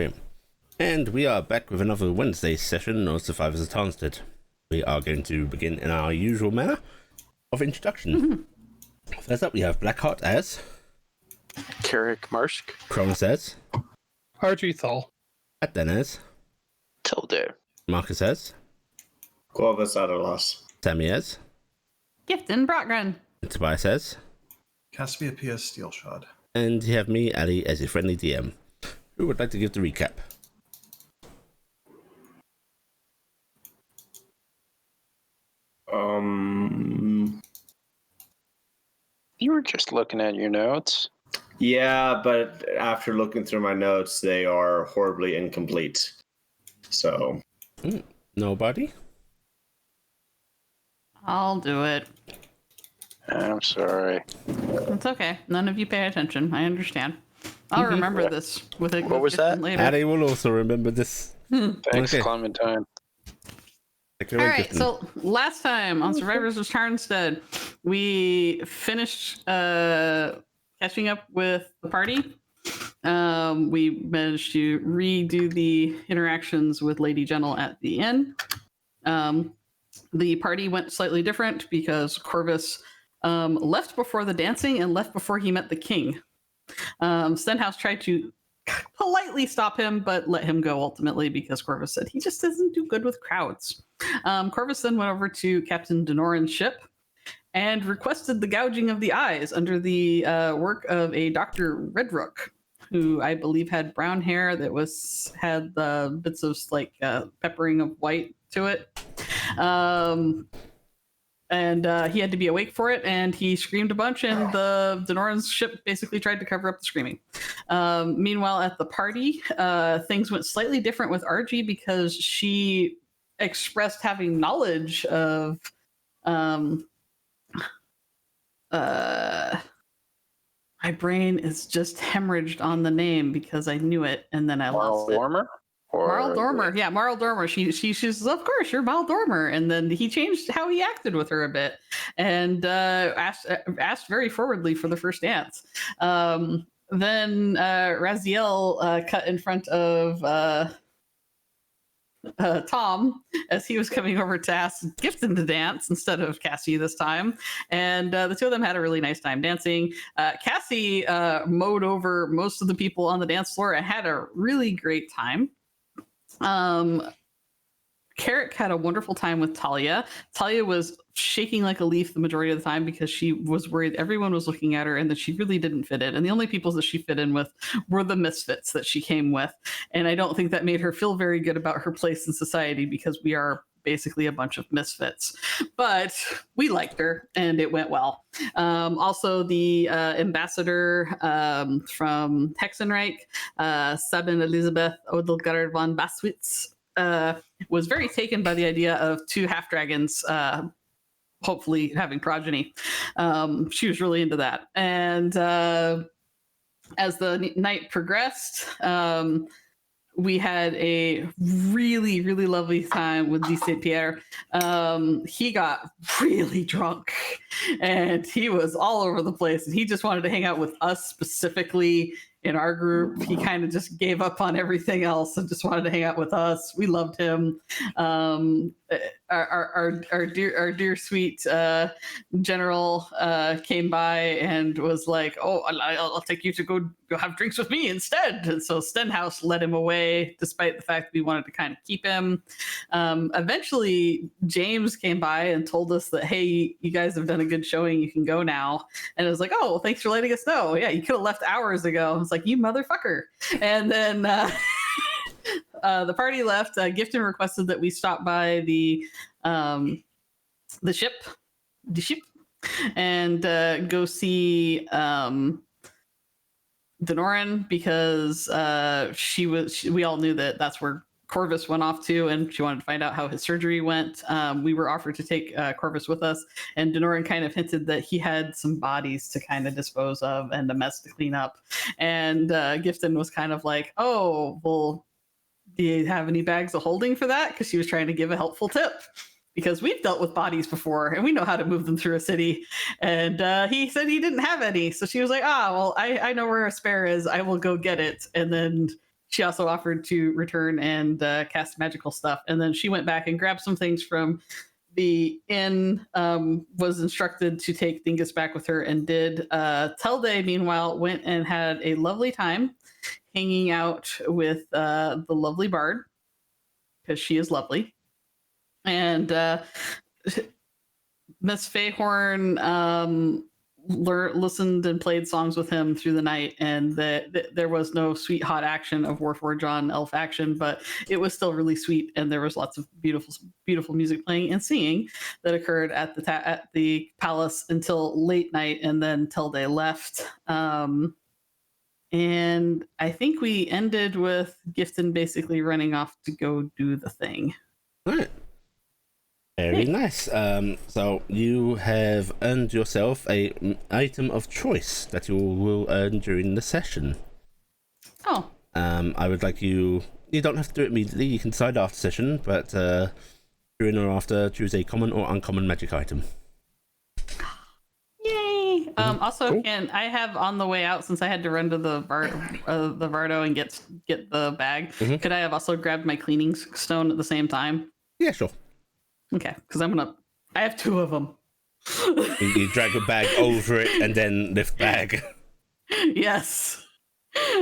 Brilliant. And we are back with another Wednesday session of Survivors of Tarnstead. We are going to begin in our usual manner of introduction. First up, we have Blackheart as Carrick Marsh. Cronus as Archie Thal. Adden as Tilde. Marcus as Clovis Adalas. Sammy as Gifton Brockgren. Tobias as Caspia P.S. Steelshod. and you have me, Ali, as your friendly DM. Who would like to give the recap? You were just looking at your notes. Yeah, but after looking through my notes, they are horribly incomplete. So, Nobody? I'll do it. I'm sorry. It's okay. None of you pay attention. I understand. I'll remember this with it. What was that? Later. Ali will also remember this. Thanks, Okay. Clementine. Take it All away, right. Gifton. So last time on Survivors of Tarnstead, we finished catching up with the party. We managed to redo the interactions with Lady Gentle at the inn. The party went slightly different because Corvus left before the dancing and left before he met the king. Stenhouse tried to politely stop him, but let him go ultimately because Corvus said he just doesn't do good with crowds. Corvus then went over to Captain Denoran's ship and requested the gouging of the eyes under the work of a Dr. Redrook, who I believe had brown hair that had bits of like peppering of white to it. And he had to be awake for it, and he screamed a bunch, and the Denoran's ship basically tried to cover up the screaming. Meanwhile, at the party, things went slightly different with Archie because she expressed having knowledge of my brain is just hemorrhaged on the name because I knew it and then I lost it. Warmer? Marl Dormer. Yeah, Marl Dormer. She says, of course, you're Marl Dormer. And then he changed how he acted with her a bit and asked very forwardly for the first dance. Then Raziel cut in front of Tom as he was coming over to ask Gifton to dance instead of Cassie this time. And the two of them had a really nice time dancing. Cassie mowed over most of the people on the dance floor and had a really great time. Carrick had a wonderful time with Talia. Talia was shaking like a leaf the majority of the time because she was worried everyone was looking at her and that she really didn't fit in. And the only people that she fit in with were the misfits that she came with. And I don't think that made her feel very good about her place in society because we are basically a bunch of misfits. But we liked her and it went well. Also, the ambassador from Hexenreich, Sabine Elisabeth Odelgard von Baswitz, was very taken by the idea of two half dragons hopefully having progeny. She was really into that. And as the night progressed, we had a really, really lovely time with Guy St. Pierre. He got really drunk and he was all over the place and he just wanted to hang out with us specifically in our group. He kind of just gave up on everything else and just wanted to hang out with us. We loved him. Our dear sweet general came by and was like, "Oh, I'll take you to go have drinks with me instead." And so Stenhouse led him away, despite the fact that we wanted to kind of keep him. Eventually, James came by and told us that, "Hey, you guys have done a good showing. You can go now." And it was like, "Oh, well, thanks for letting us know. Yeah, you could have left hours ago." I was like, "You motherfucker!" And then the party left. Gifton requested that we stop by the ship, and go see Denoran because we all knew that that's where Corvus went off to, and she wanted to find out how his surgery went. We were offered to take Corvus with us, and Denoran kind of hinted that he had some bodies to kind of dispose of and a mess to clean up. And Gifton was kind of like, "Oh, well, do you have any bags of holding for that?" Because she was trying to give a helpful tip. Because we've dealt with bodies before and we know how to move them through a city. And he said he didn't have any. So she was like, well, I know where a spare is. I will go get it. And then she also offered to return and cast magical stuff. And then she went back and grabbed some things from the inn, was instructed to take Dingus back with her and did. Telde, meanwhile, went and had a lovely time hanging out with the lovely bard, because she is lovely. And Miss Fayhorn listened and played songs with him through the night, and there was no sweet hot action of Warforged on elf action, but it was still really sweet, and there was lots of beautiful music playing and singing that occurred at the palace until late night, and then Telde left. And I think we ended with Gifton basically running off to go do the thing. All right. Very nice. So you have earned yourself a item of choice that you will earn during the session. Oh. I would like you don't have to do it immediately, you can decide after session, but during or after, choose a common or uncommon magic item. Yay! Also, cool. Can I have on the way out, since I had to run to the Vardo and get the bag, could I have also grabbed my cleaning stone at the same time? Yeah, sure. Okay, because I have 2 of them. You drag a bag over it and then lift bag. Yes.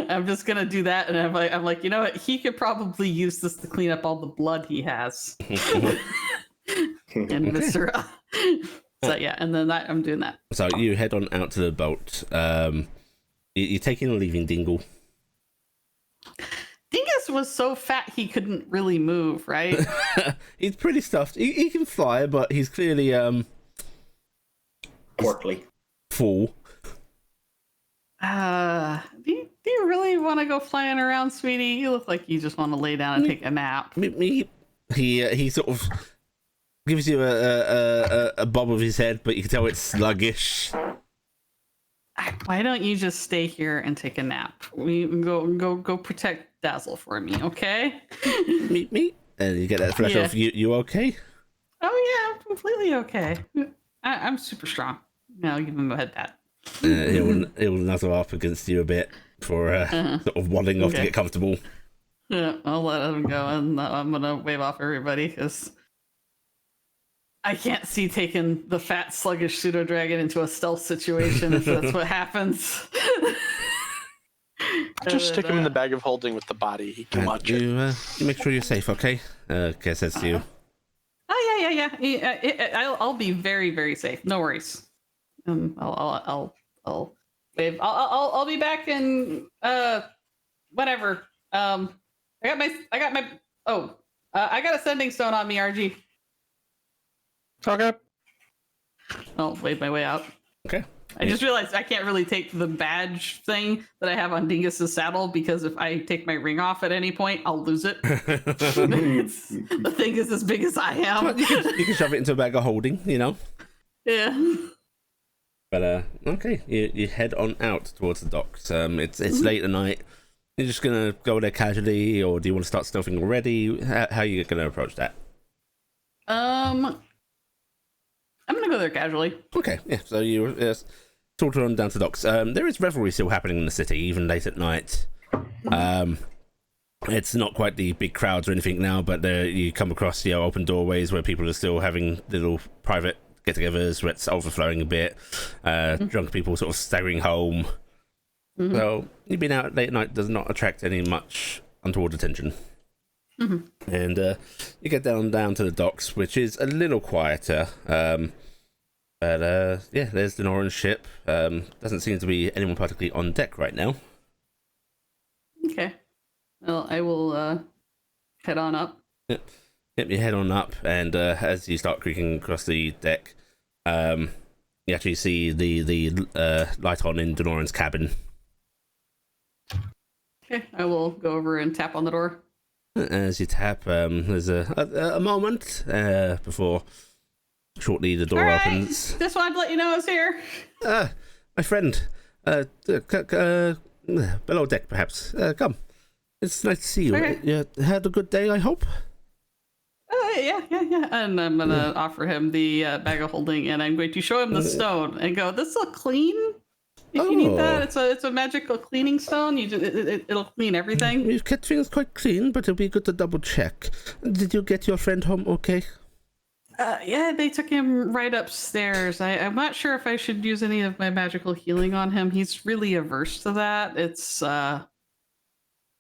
I'm just gonna do that, and I'm like, you know what? He could probably use this to clean up all the blood he has. And Mr. So yeah, and then I'm doing that. So you head on out to the boat. You're taking and leaving Dingle. Dingus was so fat he couldn't really move, right? He's pretty stuffed. He can fly, but he's clearly Portly. full. Do you really want to go flying around, sweetie? You look like you just want to lay down and take a nap. He sort of gives you a bob of his head, but you can tell it's sluggish. Why don't you just stay here and take a nap? We go protect Dazzle for me, okay? Meet. And you get that flash of you okay? Oh yeah, I'm completely okay. I'm super strong. Now I'll give him a head pat. He'll nuzzle up against you a bit for sort of waddling off to get comfortable. Yeah, I'll let him go, and I'm gonna wave off everybody because I can't see taking the fat, sluggish pseudo dragon into a stealth situation if that's what happens. Just stick him in the bag of holding with the body. He can watch it. You make sure you're safe, okay? Kay says to you. Oh yeah. I'll be very, very safe. No worries. I'll wave. I'll be back in whatever. I got a sending stone on me, RG. Okay. I'll wave my way out. Okay. I just realized I can't really take the badge thing that I have on Dingus's saddle, because if I take my ring off at any point, I'll lose it. The thing is as big as I am. Well, you can shove it into a bag of holding, you know. Yeah. But okay, you head on out towards the docks. It's late at night. You're just gonna go there casually, or do you want to start stealthing already? How are you gonna approach that? I'm gonna go there casually. Okay, yeah. So you saunter on down to the docks. There is revelry still happening in the city, even late at night. It's not quite the big crowds or anything now, but you come across open doorways where people are still having little private get-togethers where it's overflowing a bit. Drunk people sort of staggering home. So you being out late at night does not attract any much untoward attention. And you get down to the docks, which is a little quieter. But there's the Noran ship. Doesn't seem to be anyone particularly on deck right now. Okay. Well, I will head on up. Yep, you head on up, and as you start creaking across the deck, you actually see the light on in Denoran's cabin. Okay, I will go over and tap on the door. As you tap, there's a moment before shortly the door opens. Just wanted to let you know I was here. My friend, below deck perhaps. Come. It's nice to see you. Okay. You had a good day, I hope? Yeah. And I'm going to offer him the bag of holding, and I'm going to show him the stone and go, this look clean? If you need that, it's a magical cleaning stone. You just, it'll clean everything. We've kept things quite clean, but it'll be good to double check. Did you get your friend home okay? Yeah, they took him right upstairs. I'm not sure if I should use any of my magical healing on him. He's really averse to that. It's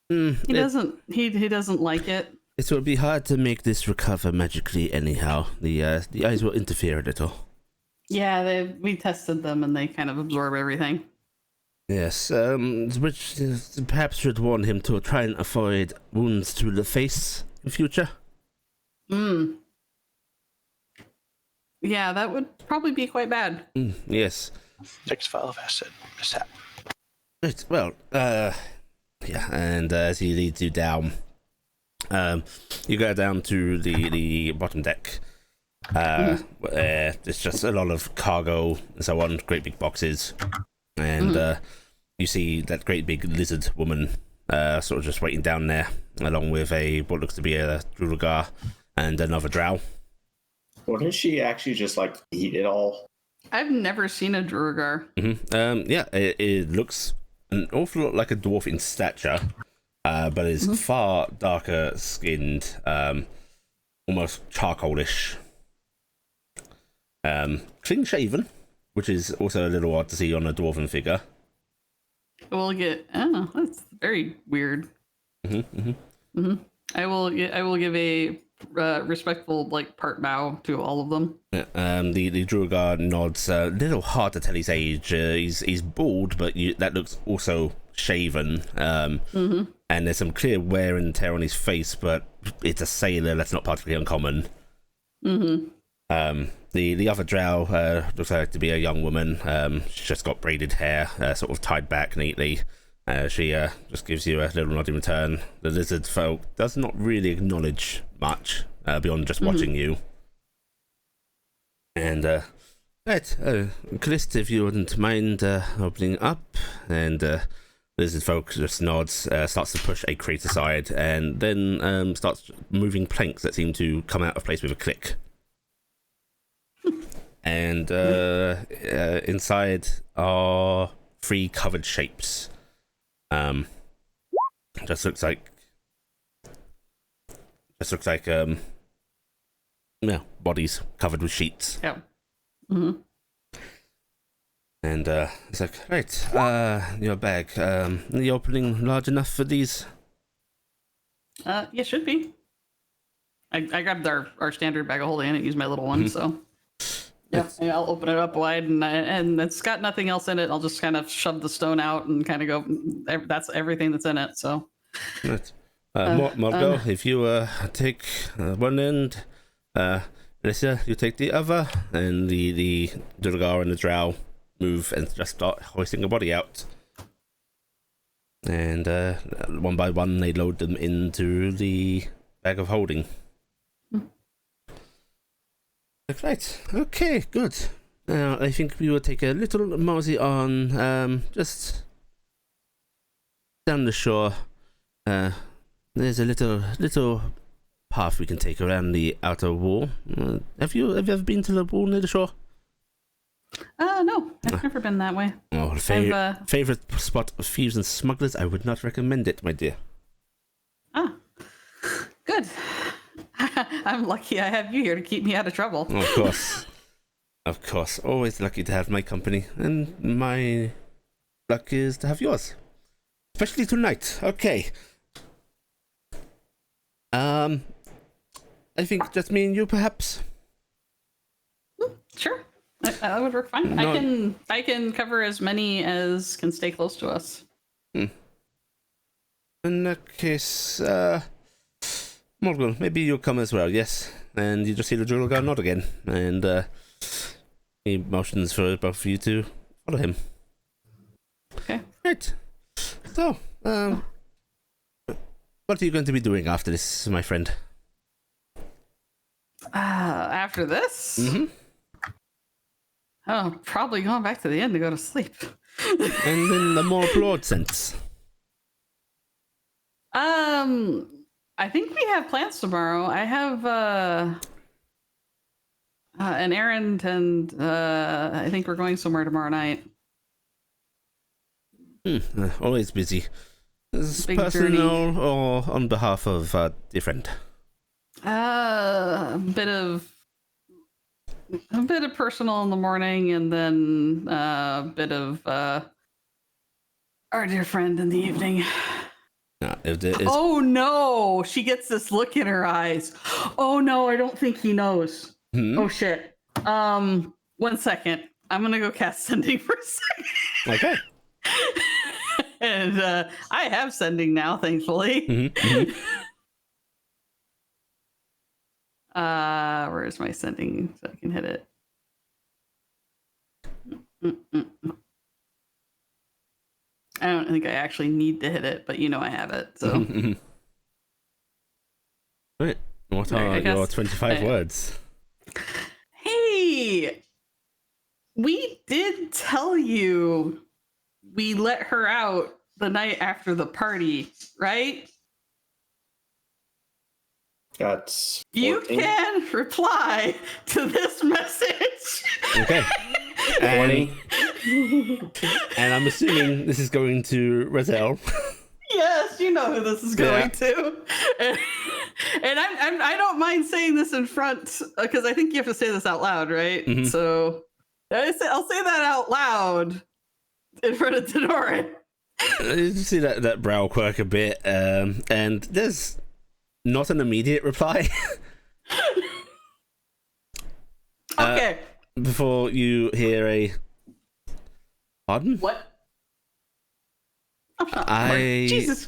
he doesn't like it. It will be hard to make this recover magically anyhow. The eyes will interfere a little. Yeah, we tested them and they kind of absorb everything. Yes, which perhaps should warn him to try and avoid wounds to the face in future. Yeah, that would probably be quite bad. Yes. 6 vial of acid. Mishap. Right, well, yeah, and as he leads you down, you go down to the bottom deck, where there's just a lot of cargo and so on, great big boxes, and you see that great big lizard woman sort of just waiting down there, along with what looks to be a Druagar and another drow. Wouldn't she actually just like eat it all? I've never seen a Druagar. Yeah, it looks an awful lot like a dwarf in stature, but is far darker skinned, almost charcoalish. Clean shaven, which is also a little odd to see on a dwarven figure. We'll get. Oh, that's very weird. I will give a respectful part bow to all of them. Yeah, the Druagar nods. A little hard to tell his age. He's bald, but that looks also shaven. And there's some clear wear and tear on his face, but it's a sailor. That's not particularly uncommon. The other drow looks like to be a young woman. She's just got braided hair, sort of tied back neatly. She just gives you a little nod in return. The lizard folk does not really acknowledge much beyond just watching you. And right, Callista, if you wouldn't mind opening up, and lizard folk just nods, starts to push a crate aside, and then starts moving planks that seem to come out of place with a click. And inside are 3 covered shapes. Just looks like bodies covered with sheets. Yeah. And it's like, right, your bag. The opening large enough for these? Yeah, should be. I grabbed our standard bag of holding. I didn't use my little one, so. Yeah, I'll open it up wide, and it's got nothing else in it. I'll just kind of shove the stone out and kind of go. That's everything that's in it. So, right. Margot, if you take one end, Alicia, you take the other, and the Druagar and the drow move and just start hoisting a body out. And one by one, they load them into the bag of holding. Right, okay, good. Now, I think we will take a little mosey on, just down the shore. There's a little path we can take around the outer wall. Have you ever been to the wall near the shore? No, I've never been that way. Oh, favorite spot of thieves and smugglers. I would not recommend it, my dear. Ah, good. I'm lucky I have you here to keep me out of trouble. Of course. Always lucky to have my company, and my luck is to have yours. Especially tonight. Okay. I think just me and you, perhaps. Sure, that would work fine. No. I can cover as many as can stay close to us. In that case, Morgul, maybe you'll come as well, yes? And you just see the Druagar nod again, and he motions for both of you to follow him. Okay. Right. So, what are you going to be doing after this, my friend? After this? Oh, probably going back to the inn to go to sleep. And in the more broad sense? I think we have plans tomorrow. I have an errand, and I think we're going somewhere tomorrow night. Always busy. Is Big personal or on behalf of dear friend? A bit of personal in the morning, and then a bit of our dear friend in the evening. No, if there is... Oh no! She gets this look in her eyes. Oh no! I don't think he knows. Oh shit. 1 second. I'm gonna go cast sending for a second. Okay. And I have sending now, thankfully. Where's my sending so I can hit it? I don't think I actually need to hit it, but I have it. So. Right. What are your 25 words? Hey, we did tell you we let her out the night after the party, right? That's 14. You can reply to this message. Okay. And I'm assuming this is going to Roselle. Yes, you know who this is going to. And I don't mind saying this in front, because I think you have to say this out loud, right? So I'll say that out loud in front of Tenorin. You see that brow quirk a bit, and there's not an immediate reply. Okay. Before you hear a pardon? What? I Jesus.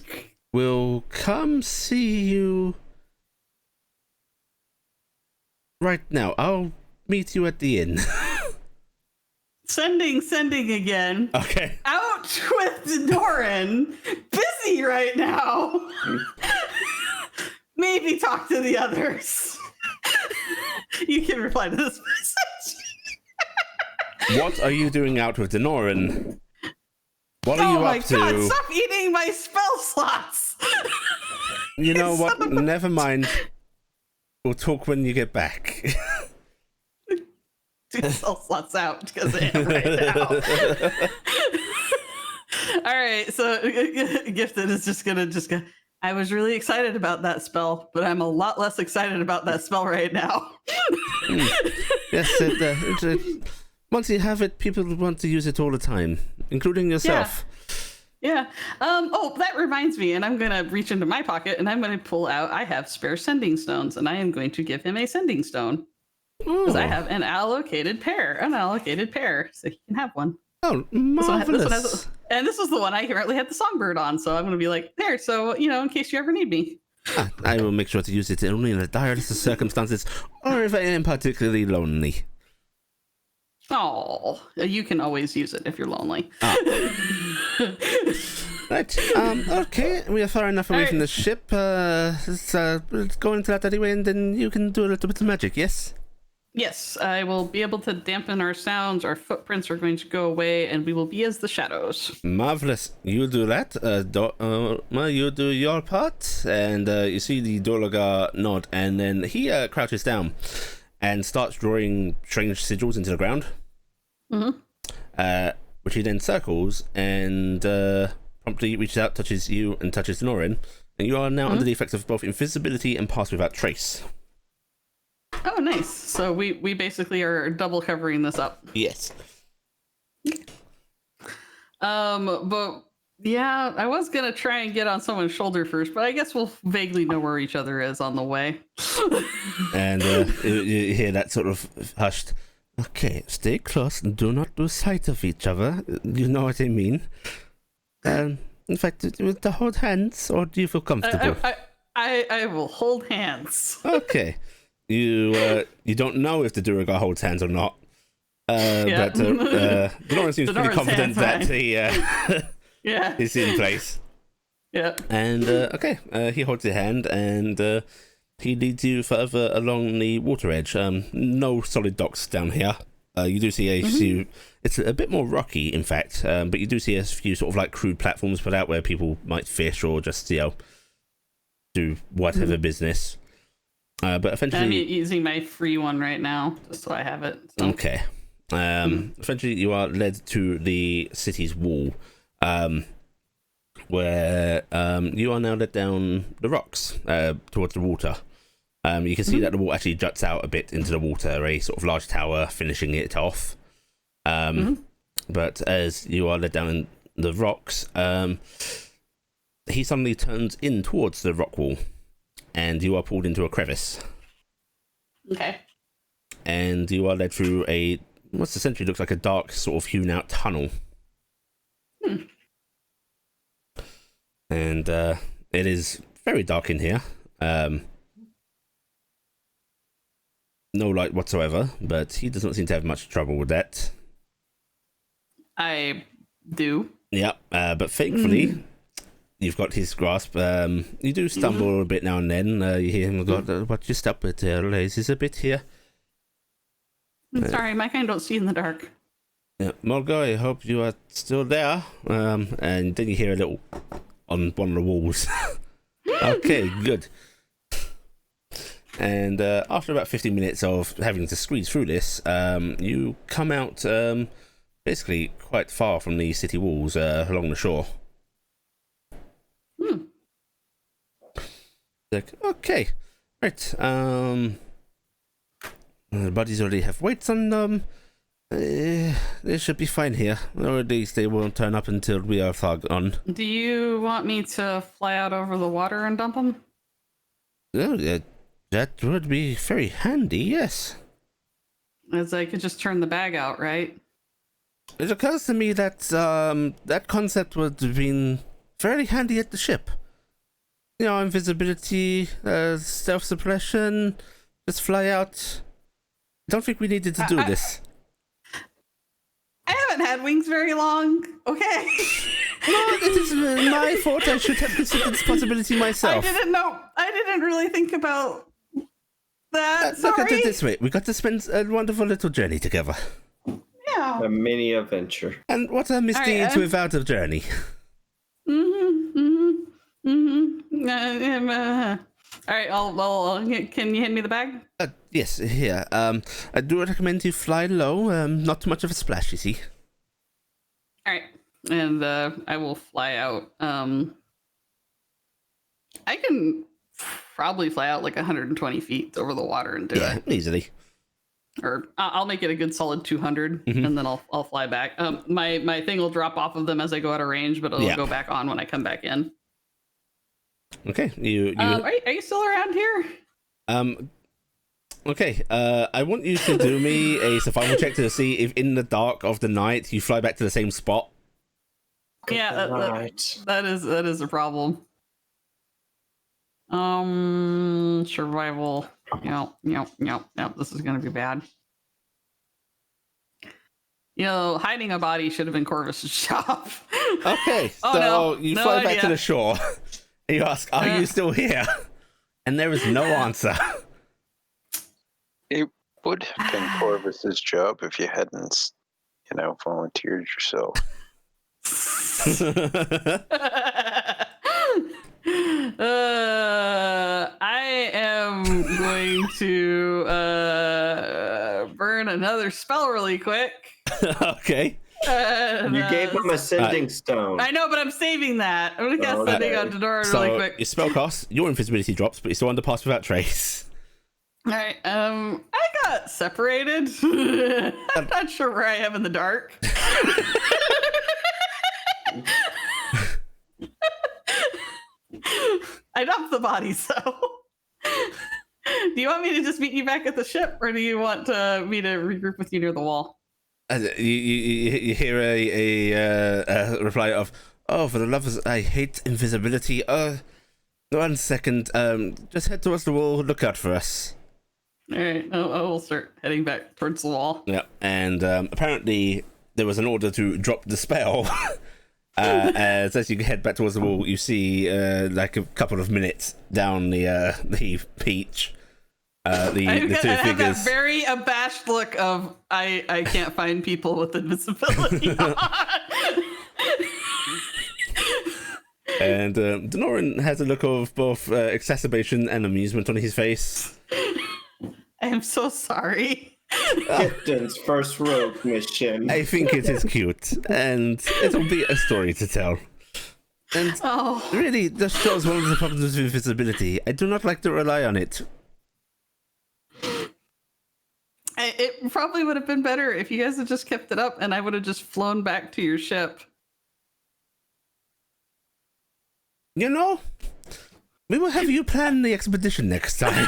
will come see you right now. I'll meet you at the inn. Sending again. Okay. Out with Doran. Busy right now. Maybe talk to the others. You can reply to this message. What are you doing out with Denoran? What are Oh you my up to? god, stop eating my spell slots! You know what? Never mind. We'll talk when you get back. Dude, spell slots out because I am right now. Alright, so Gifted is just gonna go. I was really excited about that spell, but I'm a lot less excited about that spell right now. Yes, once you have it, people want to use it all the time, including yourself. Yeah. Oh, that reminds me, and I'm gonna reach into my pocket and I'm gonna pull out. I have spare sending stones, and I am going to give him a sending stone because I have an allocated pair, so he can have one. Oh, marvelous! This was the one I currently had the songbird on, so I'm gonna be like, there. So in case you ever need me. I will make sure to use it only in the direst of circumstances, or if I am particularly lonely. Oh, you can always use it if you're lonely. Right. Okay. We are far enough away from the ship. Let's go into that anyway, and then you can do a little bit of magic. Yes. Yes, I will be able to dampen our sounds. Our footprints are going to go away, and we will be as the shadows. Marvelous. You do that. You do your part, and you see the Dolagar nod, and then he crouches down and starts drawing strange sigils into the ground. Which he then circles and promptly reaches out, touches you, and touches Norin, and you are now under the effects of both invisibility and pass without trace. Oh, nice. So we basically are double covering this up. Yes. But yeah, I was gonna try and get on someone's shoulder first, but I guess we'll vaguely know where each other is on the way. And you hear that sort of hushed. Okay, stay close and do not lose sight of each other. You know what I mean. In fact, with the hold hands, or do you feel comfortable? I will hold hands. Okay. You don't know if the Duragar holds hands or not. But Denorin seems pretty confident that he is in place. Yeah. And okay, he holds your hand and he leads you further along the water edge. No solid docks down here. You do see a few. It's a bit more rocky, in fact, but you do see a few sort of like crude platforms put out where people might fish or just do whatever business. But eventually, I'm using my free one right now, just so I have it. So. Okay. Eventually, you are led to the city's wall, where you are now led down the rocks towards the water. You can see that the water actually juts out a bit into the water, a sort of large tower finishing it off. But as you are led down the rocks, he suddenly turns in towards the rock wall, and you are pulled into a crevice. Okay. And you are led through what essentially looks like a dark, sort of hewn out tunnel. And it is very dark in here. No light whatsoever, but he does not seem to have much trouble with that. I do. Yeah, but thankfully, you've got his grasp. You do stumble a bit now and then. You hear him go, "Watch your step, it raises a bit here." I'm sorry, my kind don't see in the dark. Yeah, Mulgo, I hope you are still there. And then you hear a little on one of the walls. Okay, good. And after about 15 minutes of having to squeeze through this, you come out basically quite far from the city walls along the shore. Like, okay, right. The bodies already have weights on them. They should be fine here, or at least they won't turn up until we are far gone. Do you want me to fly out over the water and dump them? Oh, that would be very handy, yes. As I could just turn the bag out, right? It occurs to me that that concept would have been very handy at the ship. You know, invisibility, stealth suppression, just fly out. Don't think we needed to do this. I haven't had wings very long, okay? No, it is my fault. I should have considered this possibility myself. I didn't really think about that. Look at it Sorry. this way. We got to spend a wonderful little journey together. Yeah. A mini adventure. And what are misdeeds without a journey? All right, can you hand me the bag? Yes, here. I do recommend you fly low. Not too much of a splash, you see. All right, and I will fly out. I can probably fly out like 120 feet over the water and do it. Easily. Or I'll make it a good solid 200, and then I'll fly back. My thing will drop off of them as I go out of range, but it'll go back on when I come back in. Okay, you are you still around here? Okay, I want you to do me a survival check to see if in the dark of the night you fly back to the same spot. Yeah, that is a problem. Survival. No, this is gonna be bad. You know, hiding a body should have been Corvus's job. Okay, you fly back to the shore. And you ask, "Are you still here?" And there is no answer. It would have been Corvus's job if you hadn't, volunteered yourself. I am going to burn another spell really quick. Okay. You gave him a sending stone. I know, but I'm saving that. I'm gonna cast Sending on Denora really quick. Your spell cost, your invisibility drops, but you're still under pass without trace. All right. I got separated. I'm not sure where I am in the dark. I dumped the bodies, though. Do you want me to just meet you back at the ship, or do you want me to regroup with you near the wall? You hear a reply of, "Oh, for the love of, I hate invisibility. 1 second. Just head towards the wall. Look out for us." All right, I will start heading back towards the wall. Yeah, and apparently there was an order to drop the spell. As you head back towards the wall, you see like a couple of minutes down the beach. The two figures. Have that very abashed look of I can't find people with invisibility on. And Denoran has a look of both exacerbation and amusement on his face. I am so sorry. Captain's first rogue mission. I think it is cute, and it'll be a story to tell. And really, this shows one of the problems with invisibility. I do not like to rely on it. It probably would have been better if you guys had just kept it up and I would have just flown back to your ship. You know, we will have you plan the expedition next time.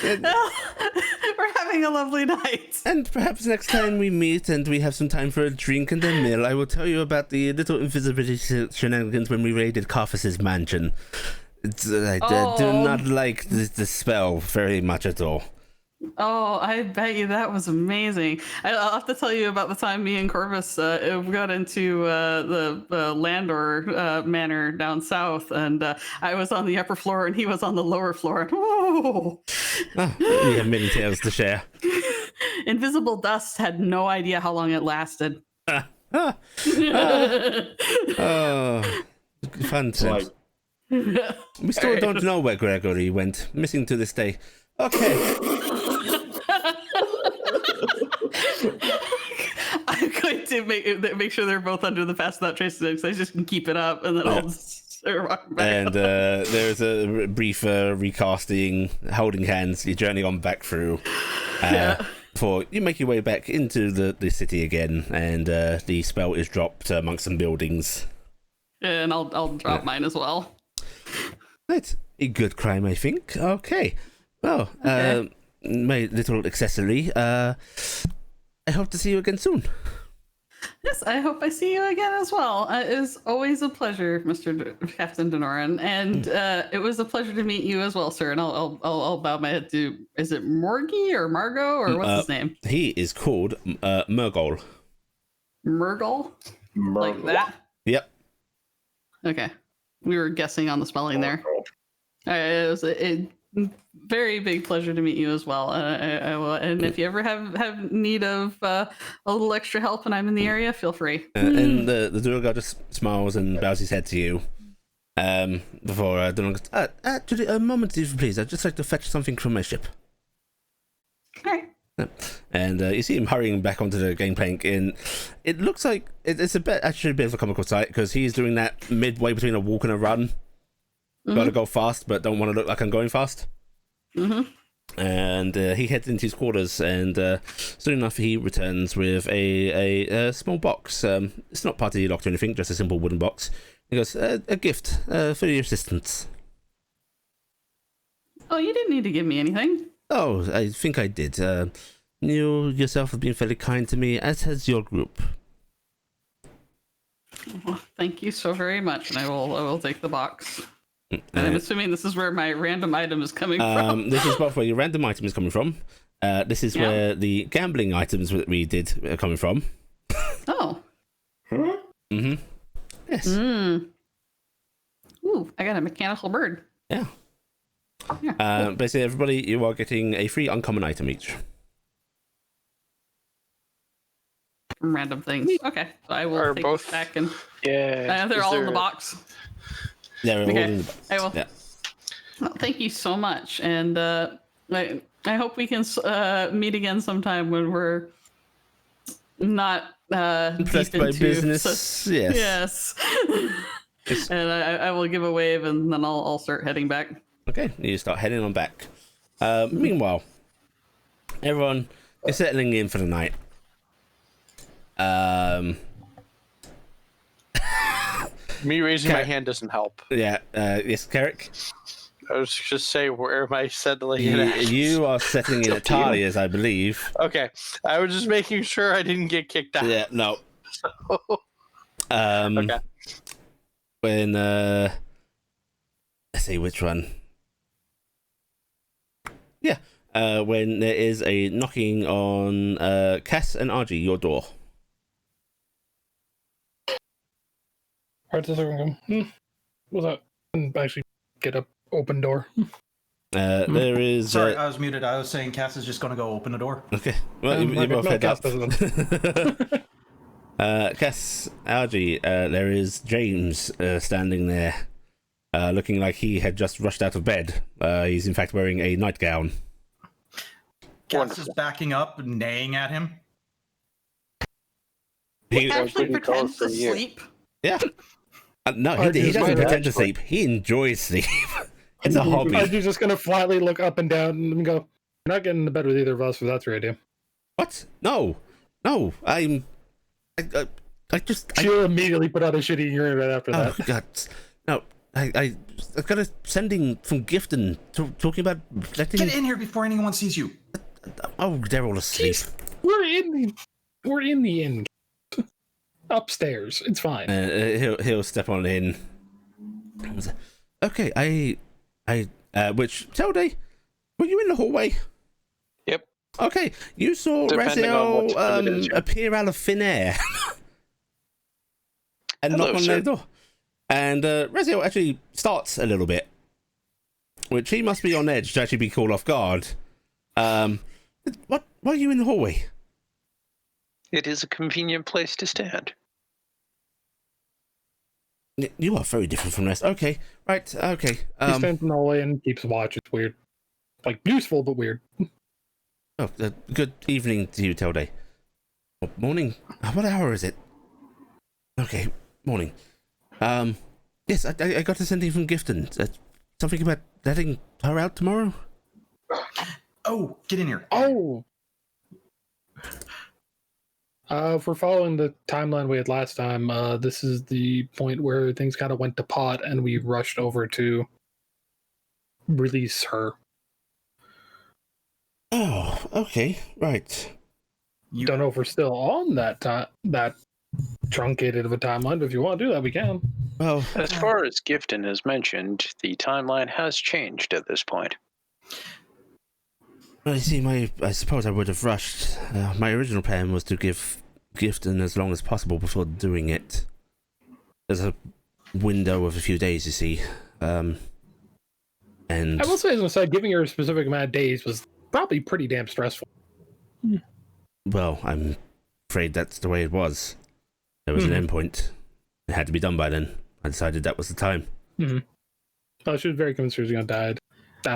We're having a lovely night. And perhaps next time we meet and we have some time for a drink and a meal, I will tell you about the little invisibility shenanigans when we raided Carface's mansion. I do not like the spell very much at all. Oh, I bet you that was amazing. I'll have to tell you about the time me and Corvus got into the Landor manor down south, and I was on the upper floor and he was on the lower floor. Oh, we have many tales to share. Invisible dust had no idea how long it lasted. Fun times. We still don't know where Gregory went. Missing to this day. Okay. I'm going to make sure they're both under the Pass Without Trace because I just can keep it up and then I'll just walk back. And there's a brief recasting, holding hands, you journey on back through. Before you make your way back into the city again, and the spell is dropped amongst some buildings. And I'll drop mine as well. That's a good crime, I think. Okay. Well, my little accessory. I hope to see you again soon. Yes, I hope I see you again as well. It was always a pleasure, Captain Denoran, and it was a pleasure to meet you as well, sir. And I'll bow my head to. Is it Morgie or Margot or what's his name? He is called Murgol. Murgol? Like that? Yep. Okay, we were guessing on the spelling there. It was a very big pleasure to meet you as well. I will, and if you ever have need of a little extra help and I'm in the area, feel free. And the Durga just smiles and bows his head to you. Before Durga goes, a moment, please. I'd just like to fetch something from my ship. Okay. And you see him hurrying back onto the gangplank, and it looks like it's a bit of a comical sight because he's doing that midway between a walk and a run. Gotta go fast, but don't want to look like I'm going fast. And he heads into his quarters, and soon enough he returns with a small box. It's not partly locked or anything, just a simple wooden box. He goes, a gift for your assistance. Oh, you didn't need to give me anything. Oh, I think I did. You yourself have been fairly kind to me, as has your group. Well, thank you so very much, and I will take the box. And I'm assuming this is where my random item is coming from. This is both where your random item is coming from. This is where the gambling items that we did are coming from. Oh. Mm-hmm. Yes. Ooh, I got a mechanical bird. Yeah. Cool. Basically, everybody, you are getting a free uncommon item each. Random things. Okay, so I will take both this back and they're all in the box. They're all in the box. I will. Yeah. Well, thank you so much, and I hope we can meet again sometime when we're not Impressed deep by into business. Yes. Yes. And I will give a wave, and then I'll start heading back. Okay, you start heading on back. Meanwhile, everyone is settling in for the night. Me raising my hand doesn't help. Yeah. Yes, Carrick. I was just saying, where am I settling in at? You are settling in at Talia's, I believe. Okay, I was just making sure I didn't get kicked out. Yeah. No. So, Okay. okay. When let's see which one. Yeah. When there is a knocking on Cass and Argy, your door. Where's the second go? What's that? And actually get up, open door. There is. Sorry, I was muted. I was saying Cass is just going to go open the door. Okay. Well, you both head Cass up. doesn't. Cass, Argy, there is James standing there. looking like he had just rushed out of bed. He's in fact wearing a nightgown. Cass is backing up, neighing at him. He Actually pretty pretends close to to you. sleep. Yeah. No, Archie's he doesn't fine, pretend to actually. sleep. He enjoys sleep. It's a Are hobby. you just gonna flatly look up and down and go, "You're not getting into bed with either of us if that's your idea"? What? No. I just. She'll immediately put out a shitty urine right after Oh, that. God. No. I got a sending from Gifton talking about letting. Get in here before anyone sees you. Oh, they're all asleep. We're in the inn. Upstairs. It's fine. He'll step on in. Okay, which Telde, were you in the hallway? Yep. Okay, you saw Depending on what time it is, Raziel yeah. appear out of thin air and Hello, knock on sir. their door. And Raziel actually starts a little bit, which he must be on edge to actually be called off guard. Why are you in the hallway? It is a convenient place to stand. You are very different from the rest. Okay, right, okay. He stands in the hallway and keeps watch. It's weird. Like, useful, but weird. Good evening to you, Telde. Oh, morning. What hour is it? Okay, morning. Yes, I got a sending from Gifton. Something about letting her out tomorrow? Oh, get in here. Oh! If we're following the timeline we had last time, this is the point where things kind of went to pot and we rushed over to release her. Oh, okay, right. You Don't know if we're still on that that truncated of a timeline, but if you want to do that, we can. Well, As far as Gifton has mentioned, the timeline has changed at this point. I see. I suppose I would have rushed. My original plan was to give Gifton as long as possible before doing it. There's a window of a few days, you see. And I will say, as an aside, giving her a specific amount of days was probably pretty damn stressful. well, I'm afraid that's the way it was. There was an endpoint. It had to be done by then. I decided that was the time. Oh, she was very convinced she was going to die. I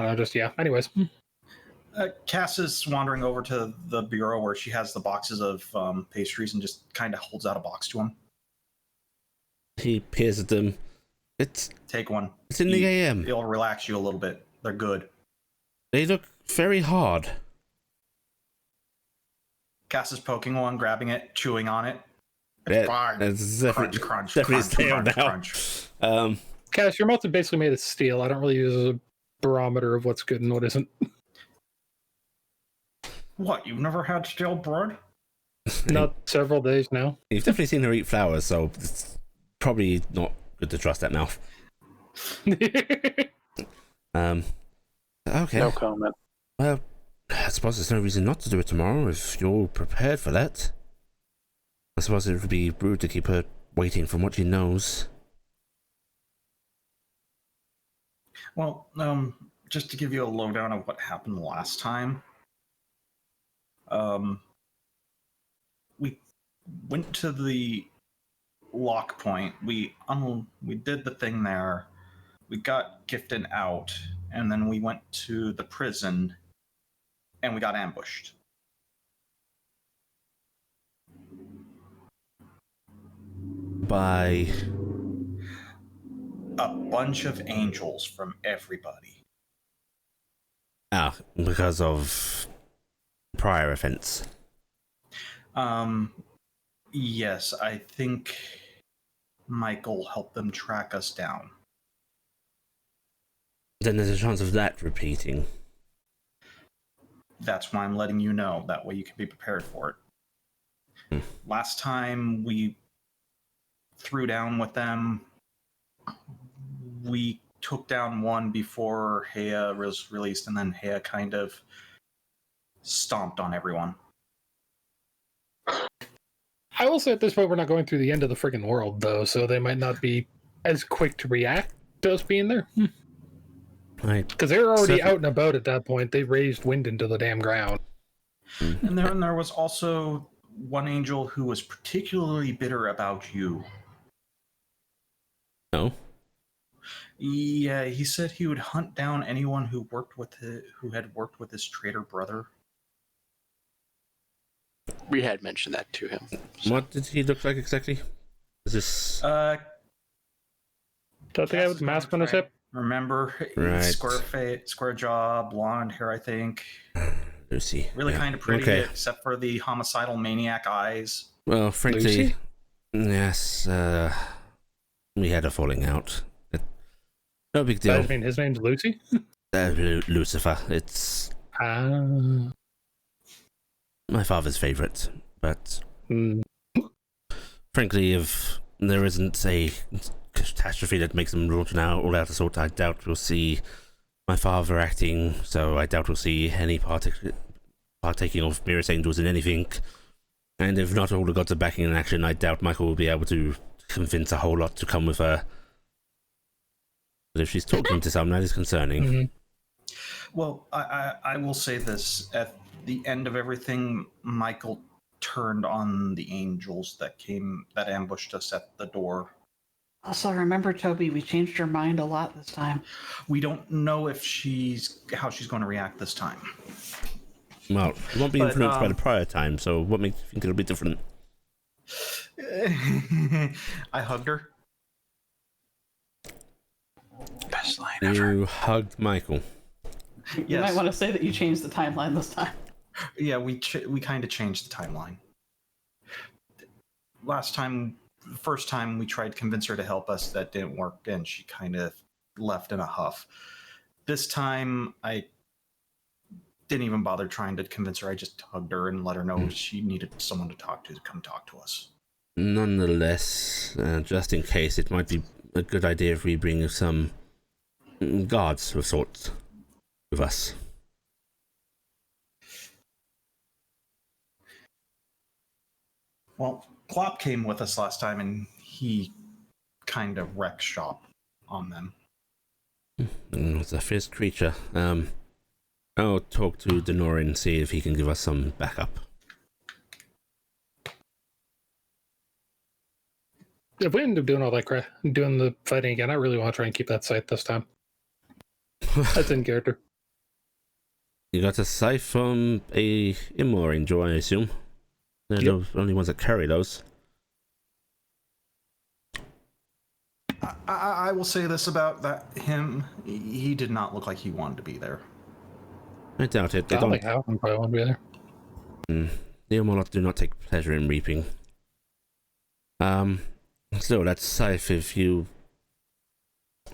don't know, just, yeah. Anyways. Cass is wandering over to the bureau where she has the boxes of pastries and just kind of holds out a box to him. He peers at them. It's Take one. in the Eat. AM. It'll relax you a little bit. They're good. They look very hard. Cass is poking one, grabbing it, chewing on it. Yeah, It's fine. that's Crunch, crunch, definitely crunch, stale crunch, now. crunch. Cass, your mouth is basically made of steel. I don't really use it as a barometer of what's good and what isn't. What, you've never had stale bread? Not several days now. You've definitely seen her eat flowers, so it's probably not good to trust that mouth. Okay. No comment. Well, I suppose there's no reason not to do it tomorrow if you're prepared for that. I suppose it would be rude to keep her waiting from what she knows. Well, just to give you a lowdown of what happened last time. We went to the lock point. We did the thing there. We got Gifton out, and then we went to the prison, and we got ambushed. By A bunch of angels from everybody. because of prior offense. Yes, I think Michael helped them track us down. Then there's a chance of that repeating. That's why I'm letting you know. That way you can be prepared for it. Last time we threw down with them, we took down one before Hea was released, and then Hea kind of stomped on everyone. I will say at this point, we're not going through the end of the friggin' world, though, so they might not be as quick to react to us being there. Because they're already out and about at that point. They raised wind into the damn ground. And then there was also one angel who was particularly bitter about you. No. Yeah, he said he would hunt down anyone who had worked with his traitor brother. We had mentioned that to him. So. What did he look like exactly? Is this That's the guy with the mask on his hip? Remember, Right. square face, square jaw, blonde hair, I think. Lucy? Really Yeah. kind of pretty, Okay. except for the homicidal maniac eyes. Well, frankly, Lucy? yes. We had a falling out. No big I deal. mean, his name's Lucy? Lucifer. It's Ah. my father's favorite, but Hmm. frankly, if there isn't a catastrophe that makes them launch now all out of sort, I doubt we'll see my father acting. So I doubt we'll see any partaking of Mirror's Angels in anything. And if not all the gods are backing in action, I doubt Michael will be able to convince a whole lot to come with her. But if she's talking to some, that is concerning. Mhm. Well, I will say this. At the end of everything, Michael turned on the angels that ambushed us at the door. Also, remember, Toby, we changed her mind a lot this time. We don't know how she's going to react this time. Well, it won't be But, influenced by the prior time, so what makes you think it'll be different? I hugged her. Best line ever. You hugged Michael. You Yes. might want to say that you changed the timeline this time. Yeah, we kind of changed the timeline. First time we tried to convince her to help us, that didn't work, and she kind of left in a huff. This time, I didn't even bother trying to convince her. I just hugged her and let her know she needed someone to talk to come talk to us. Nonetheless, just in case, it might be a good idea if we bring some guards of sorts with us. Well, Klopp came with us last time, and he kind of wrecked shop on them. It's a fierce creature. I'll talk to Denora and see if he can give us some backup. If we end up doing all that crap, doing the fighting again, I really want to try and keep that site this time. That's in character. You got a scythe from a Immor Angel, I assume. They're the only ones that carry those. I will say this about him. He did not look like he wanted to be there. I doubt it. They I don't don't. think Howland probably won't be there. The Immorlots do not take pleasure in reaping. Still, that scythe, if you...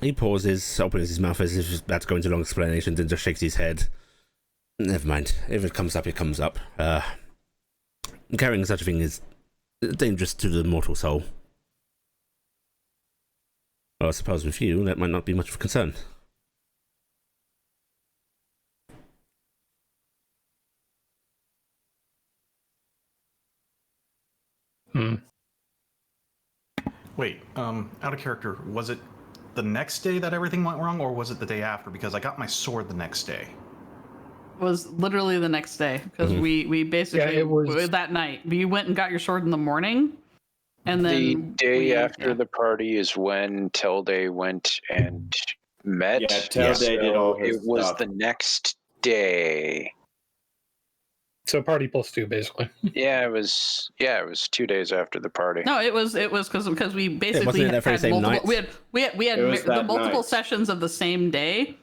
He pauses, opens his mouth as if that's going to long explanation, then just shakes his head. Never mind. If it comes up, it comes up. Carrying such a thing is dangerous to the mortal soul. Well, I suppose with you, that might not be much of a concern. Wait, out of character, was it the next day that everything went wrong, or was it the day after? Because I got my sword the next day. It was literally the next day because we basically it was that night. You went and got your sword in the morning, and then The day after the party is when Tilday went and met. Yeah, Tilday did all his it was stuff. the next day. So party plus 2, basically. Yeah, it was 2 days after the party. No, it was because we basically wasn't it that very had same multiple. night? We had It was the that multiple night. sessions of the same day,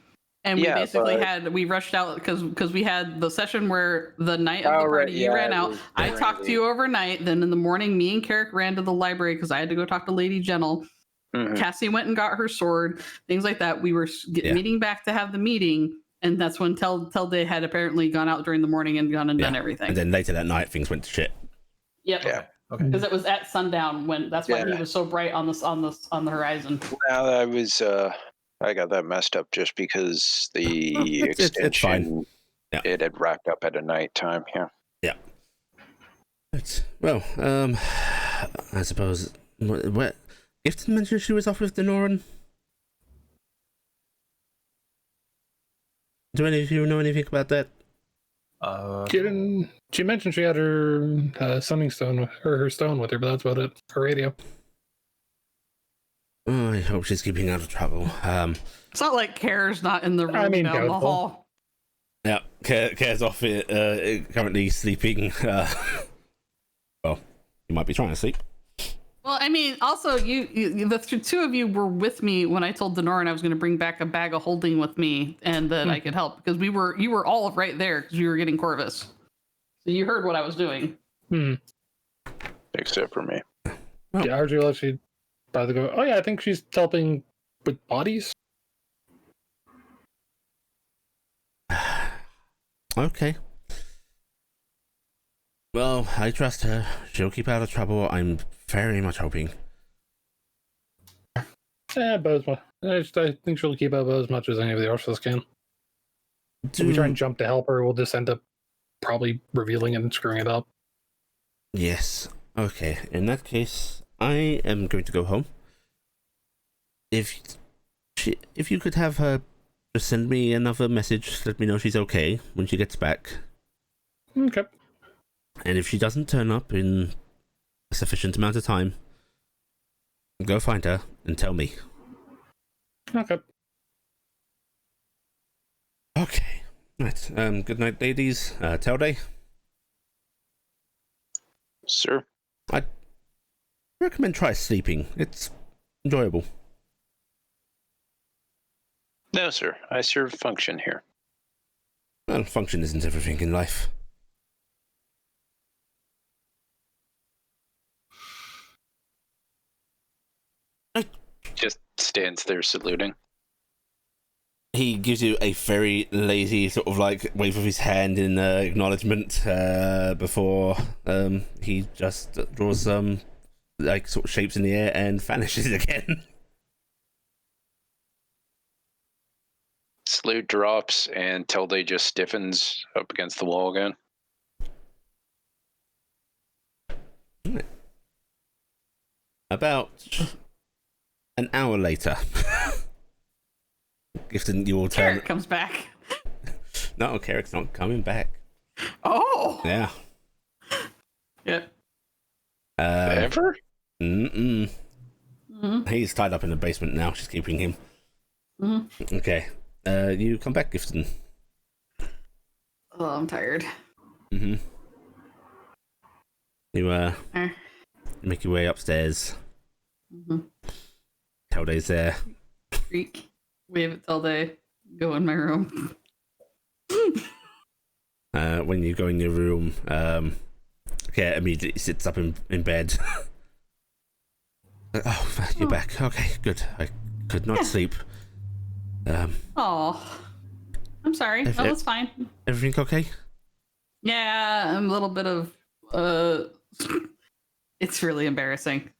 and we Yeah, basically but- we rushed out because we had the session where the night of the Oh, right, party you yeah, ran it out. was I during talked to the- you overnight. Then in the morning, me and Carrick ran to the library because I had to go talk to Lady Gentle. Mhm. Cassie went and got her sword, things like that. We were meeting back to have the meeting, and that's when Tilday had apparently gone out during the morning and gone and done everything. And then later that night, things went to shit. Yep. Yeah. Okay. Because it was at sundown when that's why he Yeah. was so bright on the horizon. Well, I got that messed up just because the It's fine. extension Yeah. it had wrapped up at a night time. Yeah. Well, I suppose... What? Gifted mentioned she was off with Denoran? Do any of you know anything about that? She mentioned she had her summoning stone or her stone with her, but that's about it. Her radio. I hope she's keeping out of trouble. It's not like Care's not in the room down the doubtful. hall. Yeah, Care's off it, currently sleeping. Well, you might be trying to sleep. Well, I mean, also, the two of you were with me when I told Denoran I was going to bring back a bag of holding with me and that I could help because you were all right there because you were getting Corvus. So you heard what I was doing. Except for me. Yeah, RJ will actually about to go, oh yeah, I think she's helping with bodies. Okay. Well, I trust her. She'll keep out of trouble. I'm very much hoping. Yeah, about as much. I think she'll keep up as much as any of the Ursas can. If we try and jump to help her, we'll just end up probably revealing it and screwing it up. Yes. Okay. In that case, I am going to go home. If you could have her just send me another message, let me know she's okay when she gets back. Okay. And if she doesn't turn up in a sufficient amount of time, go find her and tell me. Okay. Okay. Right. Good night, ladies. Telday. Sir? I recommend try sleeping. It's enjoyable. No, sir. I serve function here. Well, function isn't everything in life. Just stands there saluting. He gives you a very lazy sort of like wave of his hand in acknowledgement before he just draws some like sort of shapes in the air and vanishes again. Salute drops and Telday just stiffens up against the wall again. About an hour later, Gifton, you all turn. Carrick comes back. No, Carrick's not coming back. Oh. Yeah. Yep. Ever? Mm-mm. Mm-hmm. He's tied up in the basement now. She's keeping him. Mm-hmm. Okay. You come back, Gifton. Oh, I'm tired. Mm-hmm. You make your way upstairs. Mm-hmm. Telday's there. Freak. Wave at Telday. Go in my room. When you go in your room, Care immediately sits up in bed. Oh, you're back. Okay, good. I could not sleep. Oh, I'm sorry. No, that's fine. Everything okay? Yeah, I'm a little bit of it's really embarrassing.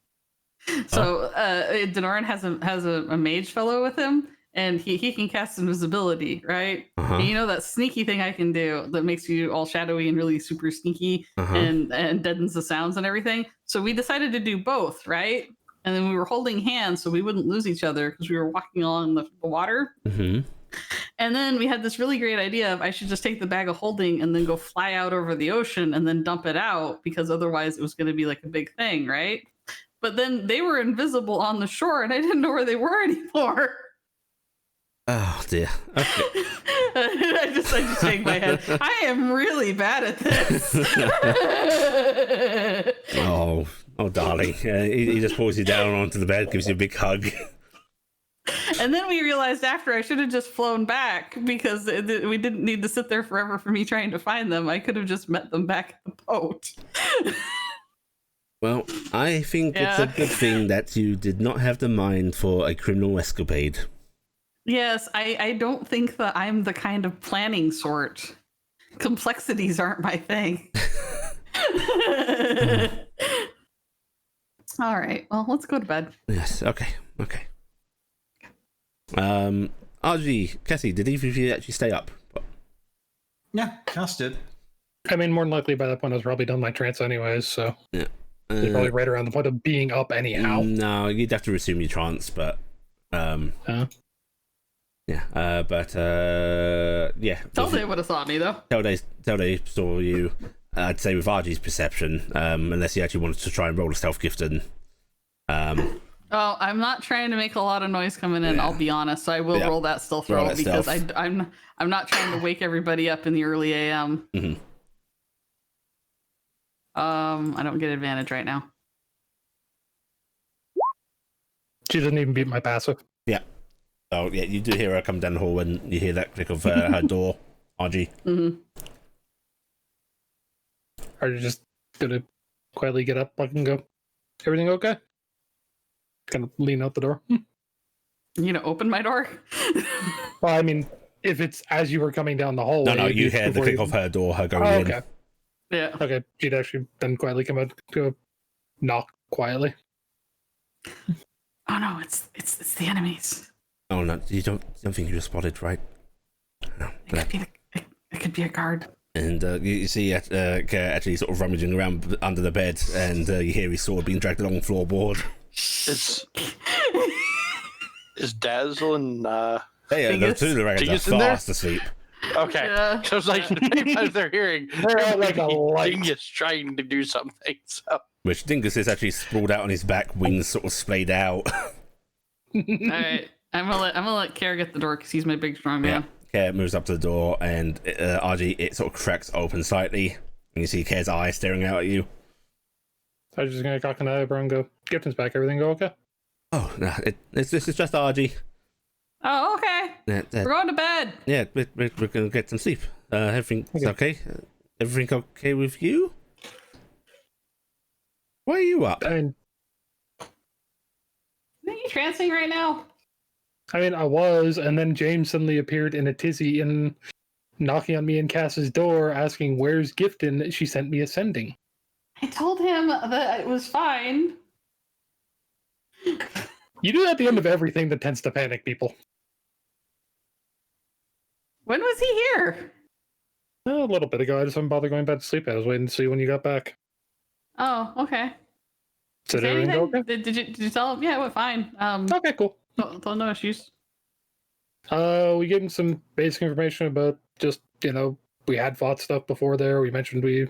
So Denoran has a mage fellow with him, and he can cast invisibility, right? And you know that sneaky thing I can do that makes you all shadowy and really super sneaky and deadens the sounds and everything. So we decided to do both, right? And then we were holding hands so we wouldn't lose each other because we were walking along the water. Mm-hmm. And then we had this really great idea of I should just take the bag of holding and then go fly out over the ocean and then dump it out because otherwise it was going to be like a big thing, right? But then they were invisible on the shore and I didn't know where they were anymore. Oh dear. Okay. I just shake my head. I am really bad at this. Oh, darling. He just pulls you down onto the bed, gives you a big hug. And then we realized after I should have just flown back because we didn't need to sit there forever for me trying to find them. I could have just met them back at the boat. Well, I think it's a good thing that you did not have the mind for a criminal escapade. Yes, I don't think that I'm the kind of planning sort. Complexities aren't my thing. All right, well, let's go to bed. Yes, okay. RG, Cassie, did either of you actually stay up? Yeah, Cass did. I mean, more than likely by that point I was probably done my trance anyways, so Yeah. it's probably right around the point of being up anyhow. No, you'd have to resume your trance, but yeah. Yeah. Telday would have thought me though. Telday saw you. I'd say with RG's perception, unless he actually wanted to try and roll a stealth gift and Oh, I'm not trying to make a lot of noise coming in. I'll be honest. So I will roll that stealth roll because I'm not trying to wake everybody up in the early AM. Mm-hmm. I don't get advantage right now. She doesn't even beat my passive. Yeah. Oh, yeah, you do hear her come down the hall when you hear that click of her door, RG. Mm-hmm. Are you just gonna quietly get up, like, and go, everything okay? Gonna lean out the door. You gonna open my door? Well, I mean, if it's as you were coming down the hallway. No, you hear the click of her door, her going in. Okay. Yeah. Okay, she'd actually then quietly come out to knock quietly. Oh no, it's the enemies. Oh no, you don't think you just spotted, right? No. It could be a guard. And you see Kerr actually sort of rummaging around under the bed, and you hear his sword being dragged along the floorboard. Is Dazzle and Hey, the two dragons are fast asleep. Okay, Yeah. so I was like, as they're hearing, They're like a light. Dingus trying to do something. So Which Dingus is actually sprawled out on his back, wings sort of splayed out. All right, I'm gonna let Kerr get the door because he's my big strong man. Kerr moves up to the door, and RG, it sort of cracks open slightly, and you see Kerr's eye staring out at you. So I was just gonna cock an eyebrow and go, Gifton's back, everything go okay? Oh no, this is just RG. Oh, okay. We're going to bed. Yeah, we're gonna get some sleep. Everything's okay. Everything okay with you? Why are you up? Are you trancing right now? I mean, I was, and then James suddenly appeared in a tizzy and knocking on me and Cass's door, asking, "Where's Gifton?" She sent me a sending. I told him that it was fine. You do that at the end of everything that tends to panic people. When was he here? A little bit ago. I just haven't bothered going back to sleep. I was waiting to see when you got back. Oh, okay. Did everything go okay? Did you tell him? Yeah, it went fine. Okay, cool. No issues. We gave him some basic information about just, we had fought stuff before there. We mentioned we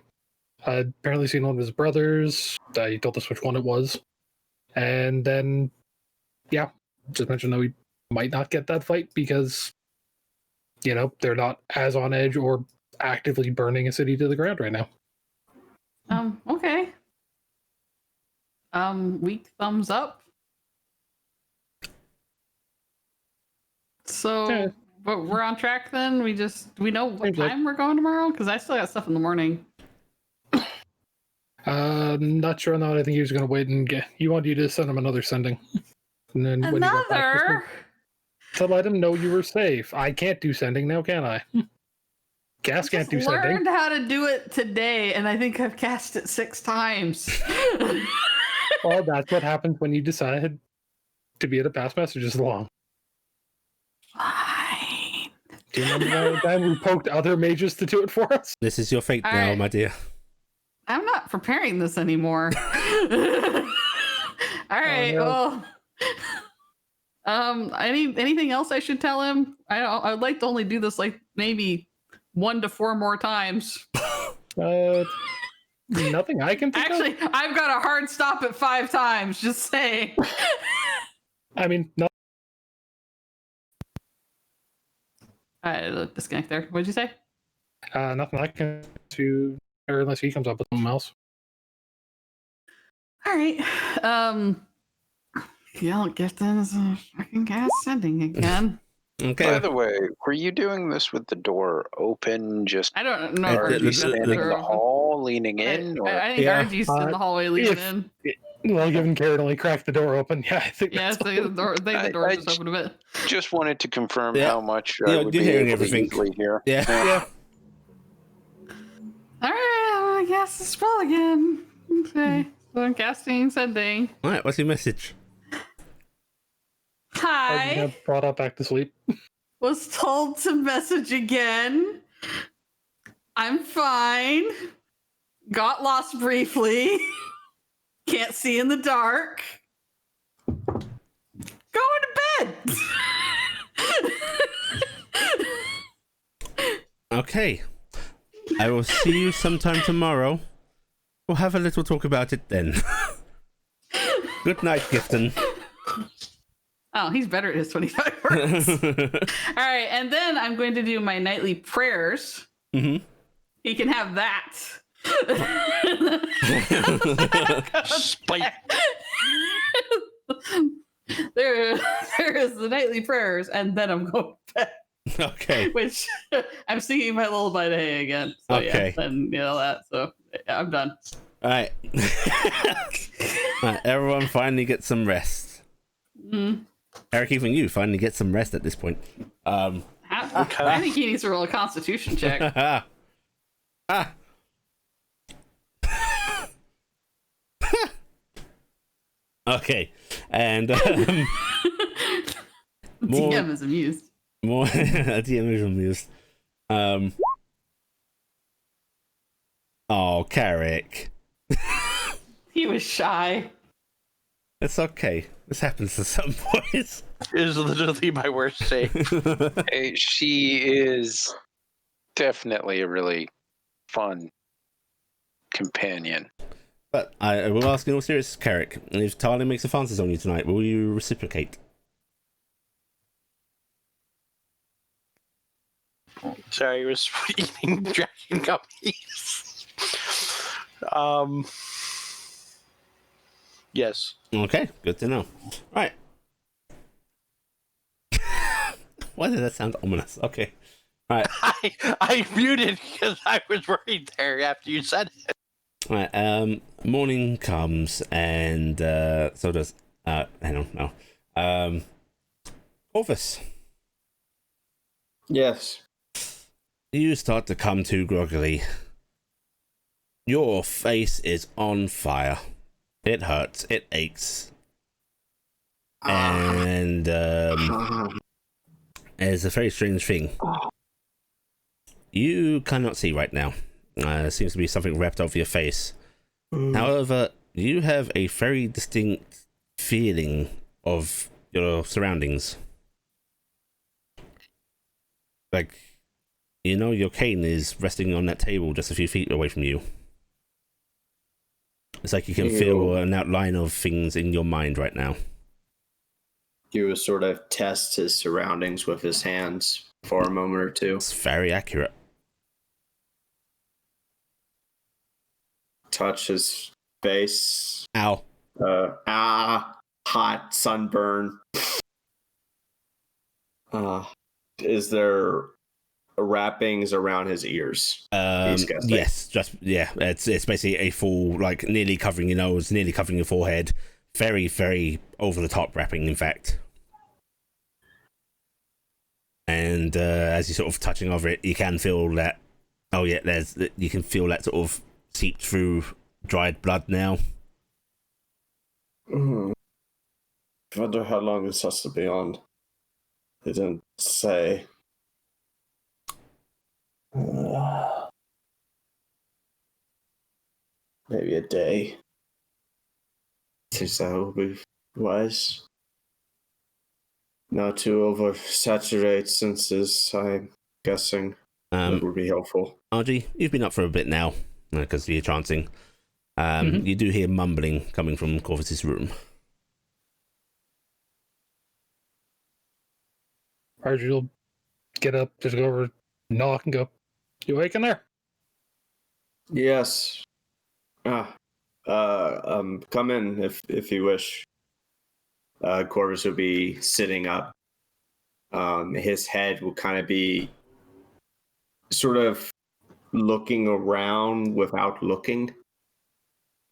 had apparently seen one of his brothers. He told us which one it was. And then, just mentioned that we might not get that fight because, they're not as on edge or actively burning a city to the ground right now. Okay. Weak thumbs up. So, but we're on track then? Do we know what time we're going tomorrow? Because I still got stuff in the morning. Not sure on that. I think he was going to wait and you wanted you to send him another sending. And then when you got back, to let him know you were safe. I can't do sending now, can I? Cass can't do sending. I learned how to do it today, and I think I've cast it 6 times. Well, that's what happens when you decide to be able to pass messages along. Fine. Do you remember that time we poked other mages to do it for us? This is your fate now, my dear. I'm not preparing this anymore. All right. Oh, Well, anything else I should tell him? I'd like to only do this like maybe 1 to 4 more times. Nothing I can think Actually, I've got a hard stop at 5 times. Just saying. I mean, no. Disconnect there. What'd you say? Nothing I can do, or unless he comes up with something else. All right. Gifton is a fucking cast sending again. Okay. By the way, were you doing this with the door open? Just I don't know. are you standing in the hall, leaning in? Or? I think RG's in the hallway leaning in. Well, given Karen only cracked the door open, I think. Yeah, so the door just opened a bit. Just wanted to confirm how much I would you're be hearing able everything. to easily hear. Yeah. All right, well, I guess the spell again. Okay, so I'm casting sending. All right, what's your message? Hi. Brought up back to sleep. Was told to message again. I'm fine. Got lost briefly. Can't see in the dark. Going to bed. Okay. I will see you sometime tomorrow. We'll have a little talk about it then. Good night, Gifton. Oh, he's better at his 25 words. All right, and then I'm going to do my nightly prayers. Mm-hmm. He can have that. Spite. there is the nightly prayers, and then I'm going back. Okay. Which I'm singing my lullaby to Hay again. So Okay. yeah, and that. So yeah, I'm done. All right. All right. Everyone finally get some rest. Eric, even you finally get some rest at this point. I think he needs to roll a Constitution check. Okay, and DM is amused. More DM is amused. Oh, Carrick. He was shy. It's okay. This happens to some boys. It is literally my worst save. Hey, she is definitely a really fun companion. But I will ask in all seriousness, Carrick, if Talia makes advances on you tonight, will you reciprocate? Sorry, I was eating dragon gummies. Yes. Okay, good to know. Right. Why did that sound ominous? Okay. Right. I muted because I was worried there after you said it. Right. Morning comes, and so does. I don't know. Corvus. Yes. You start to come to groggily. Your face is on fire. It hurts. It aches. And it's a very strange thing. You cannot see right now. Seems to be something wrapped over your face. However, you have a very distinct feeling of your surroundings. Like, you know, your cane is resting on that table just a few feet away from you. It's like you can feel an outline of things in your mind right now. He will sort of test his surroundings with his hands for a moment or two. It's very accurate. Touch his face. Ow. Hot sunburn. Is there wrappings around his ears? Yes, it's basically a full, like, nearly covering your nose, nearly covering your forehead. Very, very over the top wrapping, in fact. And as you're sort of touching over it, you can feel that. Oh yeah, you can feel that sort of seep through dried blood now. I wonder how long this has to be on. They didn't say. Maybe a day. Since that will be wise. Not to oversaturate senses, I'm guessing. That would be helpful. RG, you've been up for a bit now, because you're chanting. You do hear mumbling coming from Corvus's room. Archie will get up, just go over, knock, and go, "You awake in there?" Yes. Come in if you wish. Corvus will be sitting up. His head will kind of be sort of looking around without looking.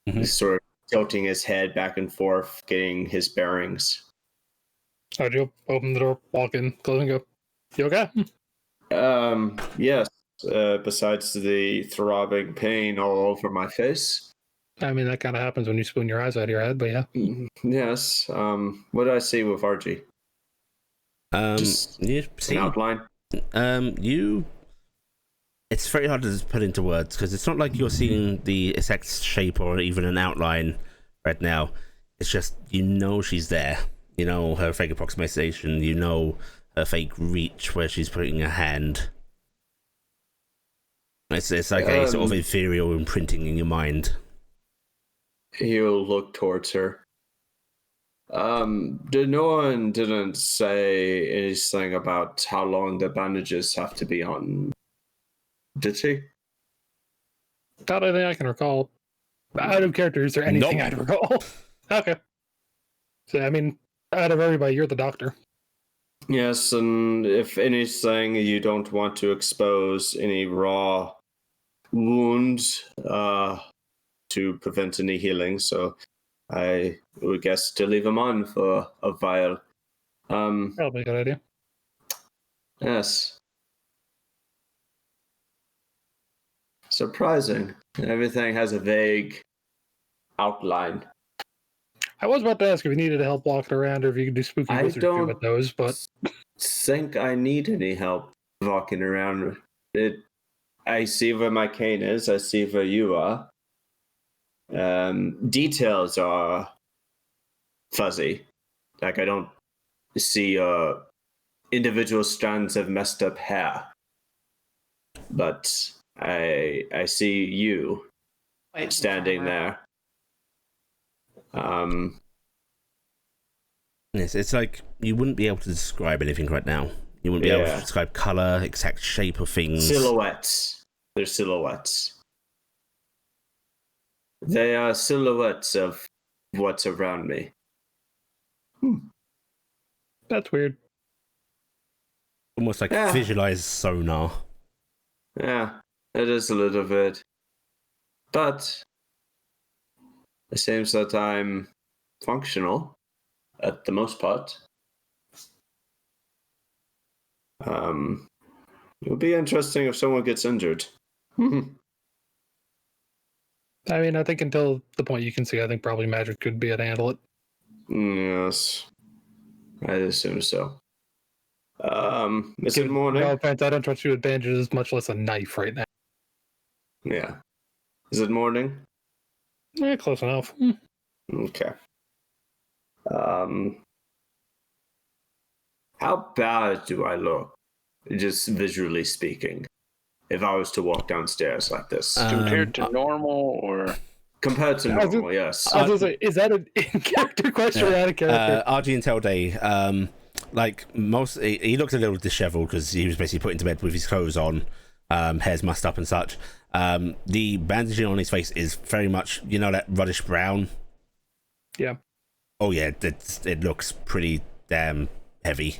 He's sort of tilting his head back and forth, getting his bearings. Archie will open the door, walk in, close and go, "You okay?" Yes. Besides the throbbing pain all over my face. I mean, that kind of happens when you spoon your eyes out of your head, but yeah. Yes. What did I see with Archie? Just you see, an outline. It's very hard to put into words because it's not like you're seeing the exact shape or even an outline right now. It's just, you know, she's there. You know her fake approximation. You know her fake reach where she's putting her hand. It's like a sort of ethereal imprinting in your mind. He'll look towards her. No one didn't say anything about how long the bandages have to be on. Did he? Not anything I can recall. Out of character, is there anything Nope. I'd recall? Okay. So, I mean, out of everybody, you're the doctor. Yes, and if anything, you don't want to expose any raw wounds to prevent any healing, so I would guess to leave them on for a while. Probably a good idea. Yes. Surprising. Everything has a vague outline. I was about to ask if you needed help walking around or if you could do spooky I wizard shit with don't those, but think I need any help walking around. I see where my cane is. I see where you are. Details are fuzzy. Like I don't see individual strands of messed up hair, but I see you Wait, standing there. Yes, it's like you wouldn't be able to describe anything right now. You wouldn't be able to describe color, exact shape of things. Silhouettes. They're silhouettes. They are silhouettes of what's around me. that's weird. Almost like Yeah. visualized sonar. Yeah, it is a little bit. But it seems that I'm functional at the most part. It would be interesting if someone gets injured. I mean, I think until the point you can see, I think probably magic could be able to handle it. Yes, I assume so. Is it Give- morning? No offense, I don't trust you with bandages, much less a knife right now. Yeah. Is it morning? Close enough. Okay. How bad do I look? Just visually speaking, if I was to walk downstairs like this, Compared to normal, or compared to I was normal, yes. I was gonna say, is that an in-character question or out of character? RG and Telday, like most, he looked a little disheveled because he was basically put into bed with his clothes on, hair's mussed up and such. The bandaging on his face is very much, you know, that reddish brown. Yeah. Oh yeah, it looks pretty damn heavy.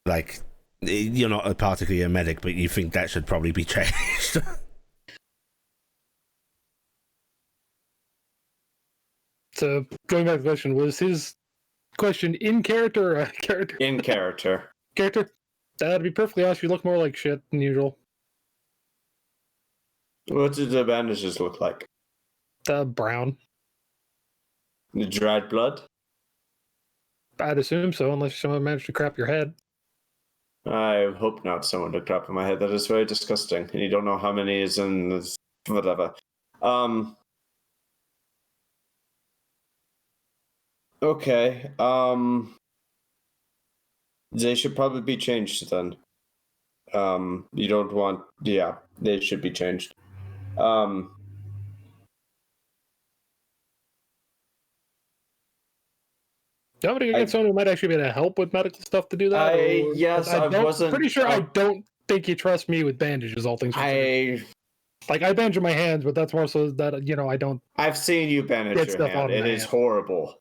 Like, you're not particularly a medic, but you think that should probably be changed. So going back to the question, was his question in character or out of character? In character. Character? That'd be perfectly honest, you look more like shit than usual. What did the bandages look like? Brown. The dried blood? I'd assume so, unless someone managed to crap your head. I hope not someone to crap in my head. That is very disgusting. And you don't know how many is in this, whatever. Okay. They should probably be changed then. You don't want, yeah, they should be changed. Nobody against someone who might actually be able to help with medical stuff to do that? I wasn't. Pretty sure I don't think you trust me with bandages, all things considered. I bandage my hands, but that's more so that, you know, I don't. I've seen you bandage Get your stuff hand. on It my is hand. horrible.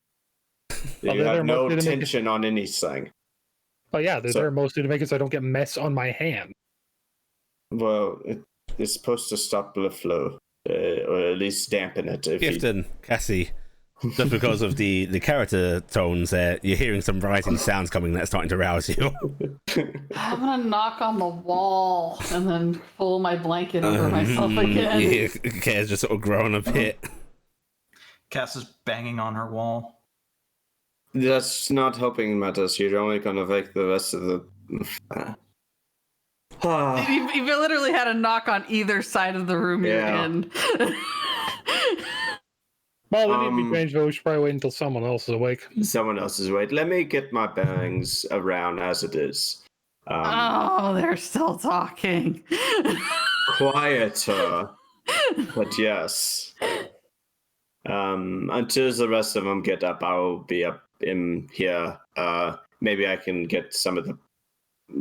Well, You they're have no mostly to make it- tension on anything. But yeah, they're So- there mostly to make it so I don't get mess on my hand. Well, it's supposed to stop blood flow, or at least dampen it. If you, Gifton, Cassie, just because of the character tones there, you're hearing some rising sounds coming that's starting to rouse you. I'm gonna knock on the wall and then pull my blanket over myself again. Yeah, Care's just sort of growing a bit. Cass is banging on her wall. That's not helping matters. You're only gonna make the rest of the. You literally had a knock on either side of the room you're Yeah. in. Well, they need to be changed, but we should probably wait until someone else is awake. Someone else is wait. Let me get my bearings around as it is. Oh, they're still talking. Quieter, but yes. Until the rest of them get up, I'll be up in here. Maybe I can get some of the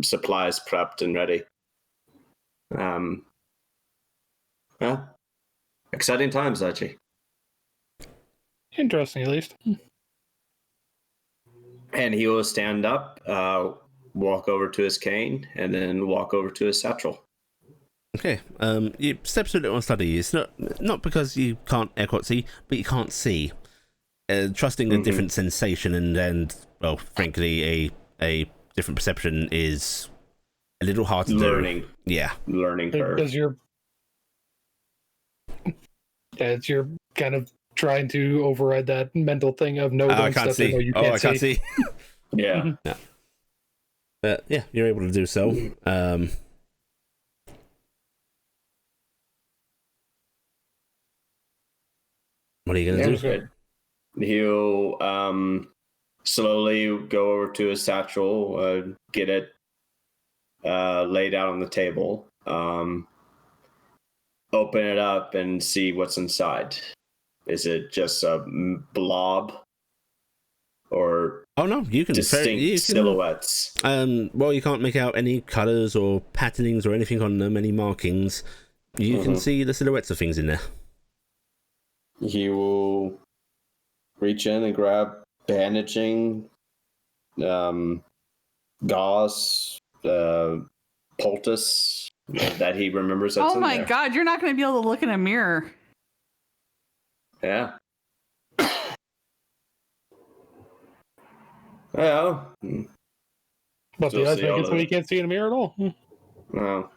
supplies prepped and ready. Yeah. Exciting times, Archie. Interesting, at least. And he will stand up, walk over to his cane, and then walk over to his satchel. Okay. You step through the little study. It's not because you can't air quote see, but you can't see. Trusting a different sensation and well, frankly, a different perception is a little hard to Learning. do. Yeah. Learning curve. Because you're kind of trying to override that mental thing of no, I don't can't step in, see. or you I can't see. Yeah. But yeah, you're able to do so. What are you going to do? He'll slowly go over to his satchel, get it laid out on the table, open it up and see what's inside. Is it just a blob or Oh no, you can distinct silhouettes? Well, you can't make out any colours or patternings or anything on them, any markings. You can see the silhouettes of things in there. He will reach in and grab bandaging, gauze, poultice that he remembers that's Oh in my there. god, you're not going to be able to look in a mirror. Yeah. Yeah. But Still the eyes see make all it so the- you can't see in a mirror at all. Well,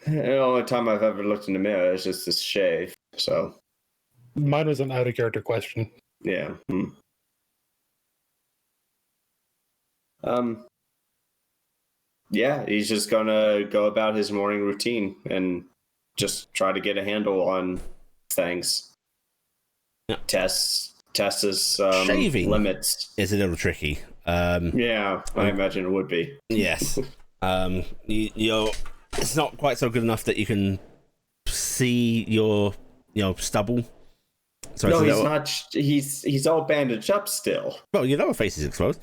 the only time I've ever looked in the mirror is just this shave. So, Mine was an out of character question. yeah. Yeah, he's just gonna go about his morning routine and just try to get a handle on things. Yeah. Test his Shaving limits. is a little tricky. Yeah, I imagine it would be. Yes. You're. It's not quite so good enough that you can see your stubble. So No, it's a he's little- not. He's all bandaged up still. Well, your lower face is exposed.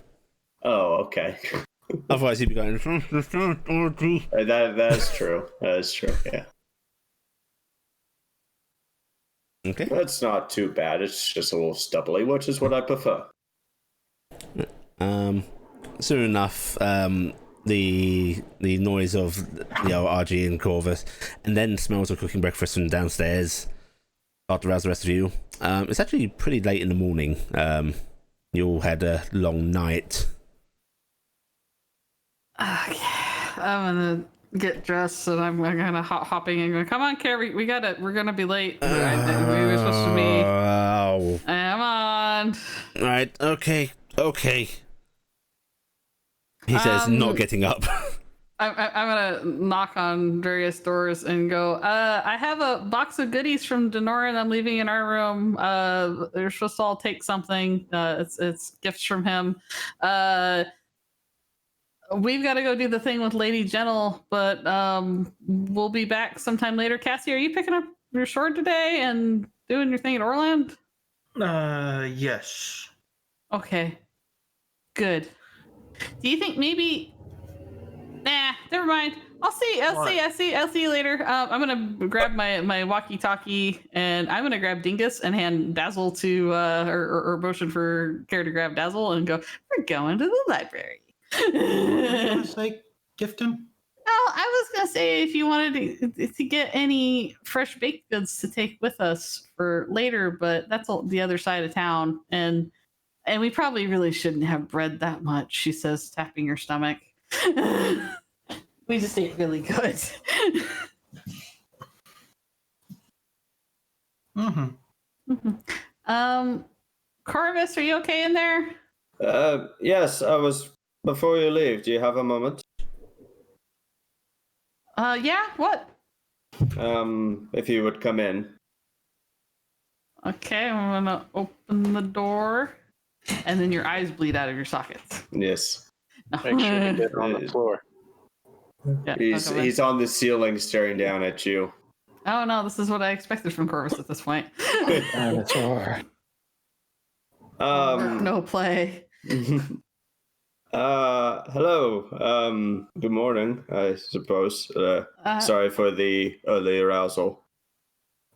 Oh, okay. Otherwise, you'd be going. That is true. That is true. Yeah, Okay. that's not too bad. It's just a little stubbly, which is what I prefer. Soon enough, the noise of RG and Corvus, and then smells of cooking breakfast from downstairs start to rouse the rest of you. It's actually pretty late in the morning. You all had a long night. Okay. I'm gonna get dressed and I'm gonna hopping and going, come on, Carrie, we got it. We're gonna be late. We were supposed to be. Oh. Come on. Right. Okay. He says, not getting up. I'm gonna knock on various doors and go, I have a box of goodies from Denora and I'm leaving in our room. They're supposed to all take something. It's gifts from him. We've got to go do the thing with Lady Gentle, but we'll be back sometime later. Cassie, are you picking up your sword today and doing your thing at Orland? Yes. Okay. Good. Do you think maybe... Nah, never mind. I'll see you later. I'm gonna grab my walkie-talkie and I'm gonna grab Dingus and hand Dazzle to or motion for Care to grab Dazzle and go, we're going to the library. What were you gonna say, Gifton? Oh, I was gonna say if you wanted to get any fresh baked goods to take with us for later, but that's the other side of town, and we probably really shouldn't have bread that much. She says, tapping her stomach. We just ate really good. Corvus, are you okay in there? Yes, I was. Before you leave, do you have a moment? Yeah. What? If you would come in. Okay, I'm gonna open the door, and then your eyes bleed out of your sockets. Yes. Make sure you get on the floor. Yeah, He's on the ceiling staring down at you. Oh no, this is what I expected from Corvus at this point. Dinosaur. No play. Hello. Good morning, I suppose. Sorry for the early arousal.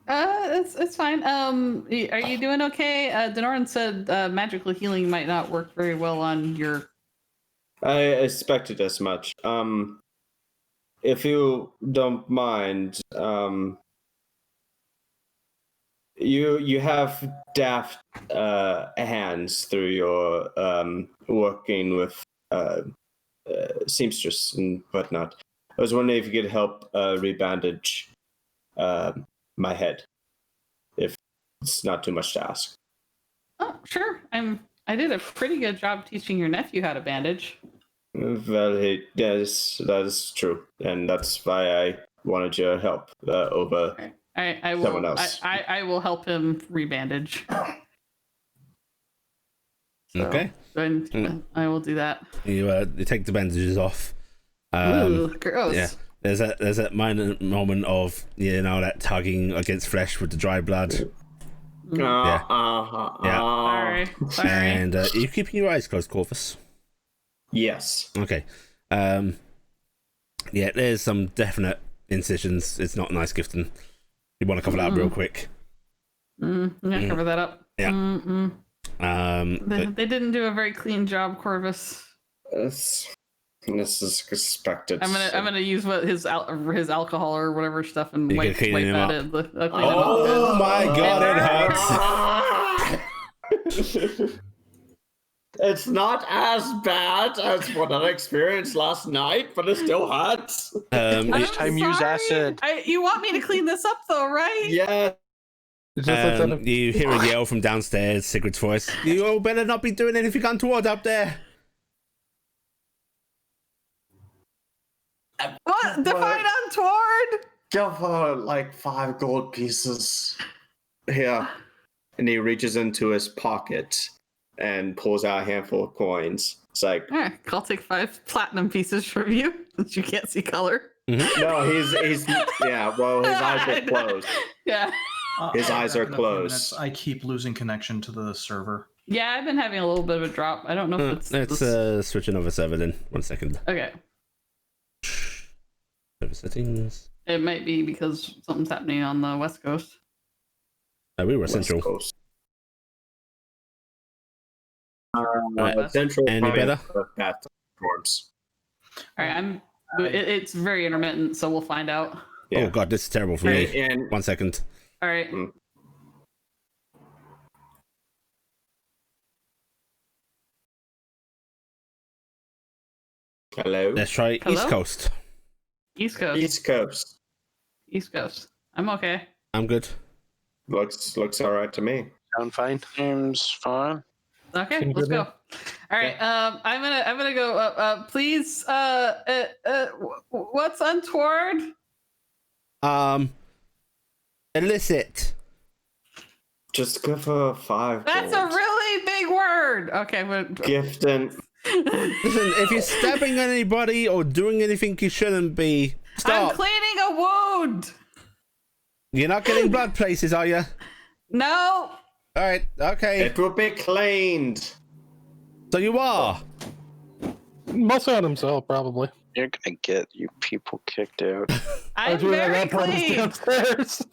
It's fine. Are you doing okay? Denoran said magical healing might not work very well on your. I expected as much. If you don't mind, you have daft hands through your working with seamstress and whatnot. I was wondering if you could help rebandage my head, if it's not too much to ask. Oh, sure. I did a pretty good job teaching your nephew how to bandage. Well, yes, that is true, and that's why I wanted your help over I will. someone else. I will help him rebandage. So, Okay. I will do that. You take the bandages off. Ooh, gross. Yeah. There's that minor moment of that tugging against flesh with the dry blood. Yeah. Sorry. And you're keeping your eyes closed, Corvus. Yes. Okay. Yeah, there's some definite incisions. It's not nice gifting. You want to cover that up real quick. I'm gonna cover that up. Yeah. They didn't do a very clean job, Corvus. This is expected. I'm gonna use his alcohol or whatever stuff and You wipe can clean him that up. in. Clean him up Oh my god, it hurts. It's not as bad as what I experienced last night, but it still hurts. Next time use acid. You want me to clean this up though, right? Yeah. You hear a yell from downstairs, Sigrid's voice. You all better not be doing anything untoward up there. What? Define untoward? Give her like 5 gold pieces. Here. And he reaches into his pocket and pulls out a handful of coins. It's like, All right, I'll take 5 platinum pieces from you since you can't see color. no, he's yeah, well, his eyes are closed. Yeah. His eyes are Back in a few closed. minutes. I keep losing connection to the server. Yeah, I've been having a little bit of a drop. I don't know if Let's switch another server then. 1 second. Okay. Server settings. It might be because something's happening on the West Coast. We were West central. Coast. Right. Central. Any better? Platforms. All right, it's very intermittent, so we'll find out. Yeah. Oh god, this is terrible for me. And 1 second. All right. hello. Let's try Hello? East Coast. East Coast. East Coast. East Coast. I'm okay. I'm good. Looks all right to me. Sound fine. Seems fine. Okay, Seems let's good, go. All right. I'm gonna go. Please. What's untoward? Illicit. Just give her 5 That's gold. a really big word. Okay, but Gift and Listen, if you're stabbing anybody or doing anything you shouldn't be, stop. I'm cleaning a wound. You're not getting blood places, are you? No. All right. Okay. it will be cleaned. So you are. Mostly on himself, probably. You're gonna get you people kicked out. I'm doing very that part clean. downstairs.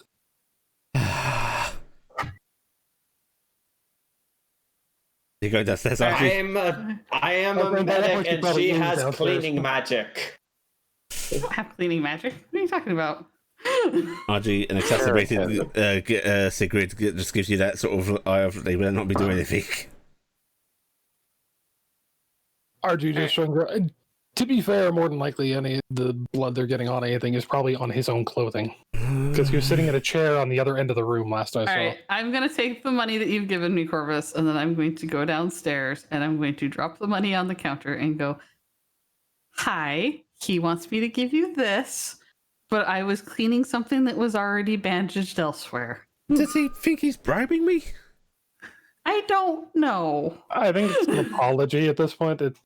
You go downstairs, Archie. I am a Okay, that medic, much you and probably she lose has downstairs. cleaning magic. I don't have cleaning magic. What are you talking about? Archie, an exacerbated Sigrid just gives you that sort of eye of they better not be doing anything. RG just showing. To be fair, more than likely, any of the blood they're getting on anything is probably on his own clothing. Because he was sitting in a chair on the other end of the room last I All saw. right, I'm gonna take the money that you've given me, Corvus, and then I'm going to go downstairs and I'm going to drop the money on the counter and go, "Hi, he wants me to give you this, but I was cleaning something that was already bandaged elsewhere." Does he think he's bribing me? I don't know. I think it's an apology at this point. It's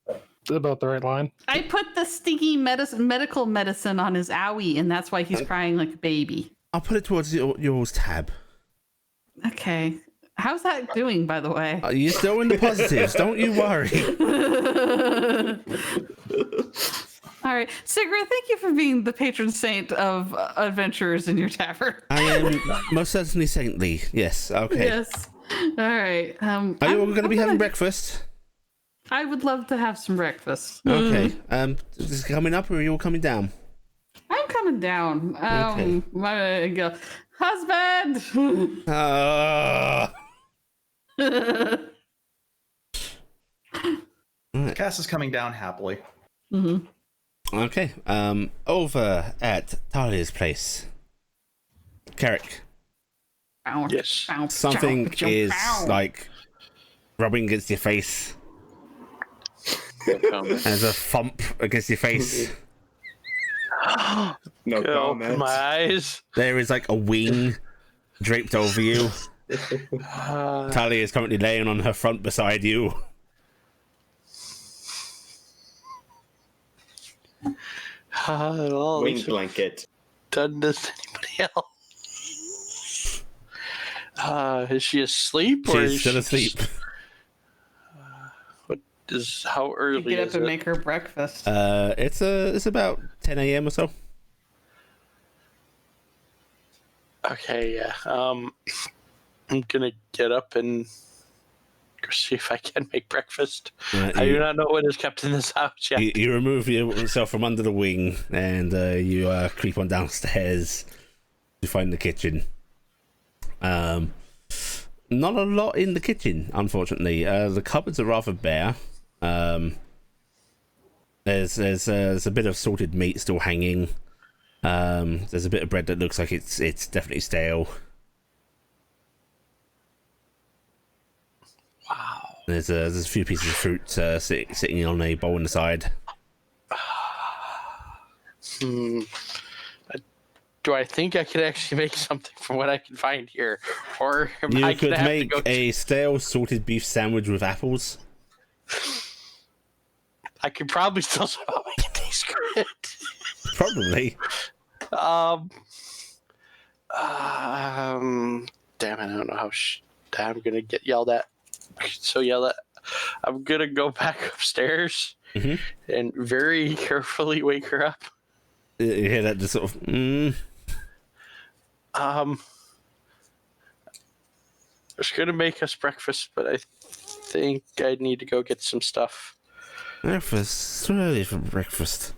about the right line. I put the stinky medical medicine on his owie, and that's why he's crying like a baby. I'll put it towards yours tab. Okay. How's that doing, by the way? You're still in the positives. Don't you worry. All right, Sigrid, thank you for being the patron saint of adventurers in your tavern. I am most certainly saintly. Yes. Okay. Yes. All right. Are you all going to be having breakfast? I would love to have some breakfast. Okay. Is this coming up, or are you all coming down? I'm coming down. Okay. My husband. Cass is coming down happily. Mm-hmm. Okay. Over at Talia's place, Carrick. Yes. Something is like rubbing against your face. There's a thump against your face. No Open comment. my eyes. There is like a wing draped over you. Talia is currently laying on her front beside you. Well, Wing blanket. done this to anybody else? Is she asleep? Or She's is still she asleep. how early Get up is and it? make her breakfast. It's about 10 a.m. or so. Okay, yeah. I'm gonna get up and go see if I can make breakfast. I do not know what is kept in this house yet. You remove yourself from under the wing and you creep on downstairs to find the kitchen. Not a lot in the kitchen, unfortunately. The cupboards are rather bare. There's a bit of salted meat still hanging. There's a bit of bread that looks like it's definitely stale. Wow. There's a few pieces of fruit sitting on a bowl on the side. Do I think I could actually make something from what I can find here, or am You I could gonna have make to go? a stale salted beef sandwich with apples. I could probably still somehow make it taste good. Probably. Damn it! I don't know how I'm gonna get yelled at. So yelled at. I'm gonna go back upstairs and very carefully wake her up. You hear that just sort of. I was gonna make us breakfast, but I think I need to go get some stuff. Breakfast. It's early for breakfast.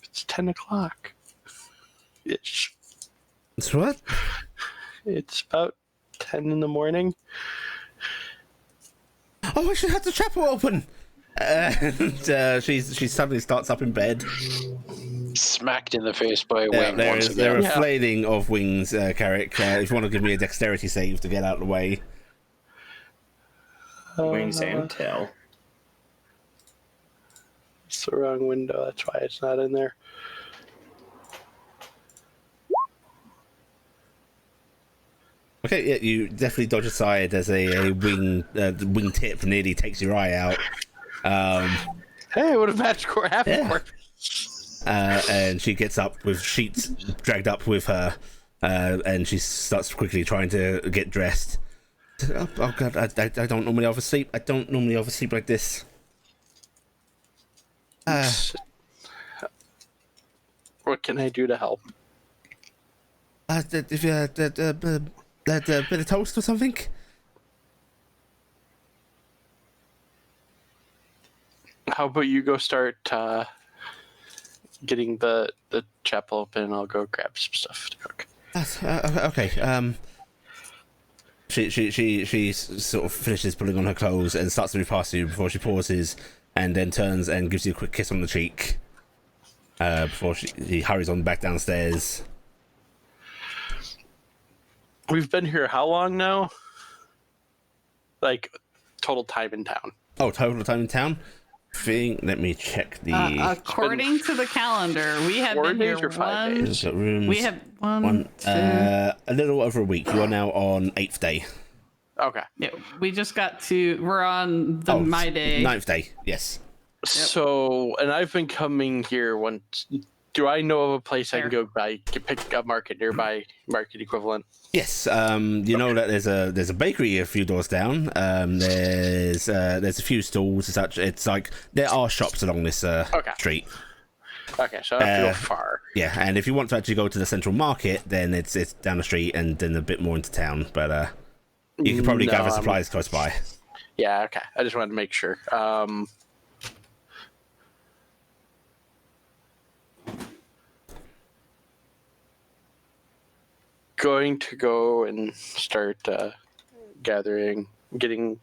It's 10 o'clock. Ish. It's what? It's about 10 in the morning. Oh, I should have the chapel open. And she suddenly starts up in bed. Smacked in the face by a Yeah, wing once there again. are flailing of wings, Carrick. If you want to give me a dexterity save to get out of the way. Wings and tail. It's the wrong window. That's why it's not in there. Okay, yeah, you definitely dodge aside as a wing tip nearly takes your eye out. Hey, what a match half Yeah. corpus. And she gets up with sheets dragged up with her, and she starts quickly trying to get dressed. Oh god, I don't normally oversleep. I don't normally oversleep like this. What can I do to help? If you that bit of toast or something. How about you go start getting the chapel open, and I'll go grab some stuff to cook. Okay. She sort of finishes putting on her clothes and starts to move past you before she pauses and then turns and gives you a quick kiss on the cheek before she hurries on back downstairs. We've been here how long now? Like, total time in town. Oh, total time in town? Let me check the... According to the calendar, we have 4 been here days or 5 days? rooms. We have one, two. A little over a week. You are now on 8th day. Okay. Yeah, we just got to. We're on the my day. 9th day, yes. So, and I've been coming here once Do I know of a place I can go pick a nearby market equivalent? Yes, you know that there's a bakery a few doors down. There's a few stalls and such. It's like there are shops along this street. Okay, so I have to go far. Yeah, and if you want to actually go to the central market, then it's down the street and then a bit more into town. But you can probably gather supplies close by. Yeah, okay. I just wanted to make sure. Going to go and start gathering, I'm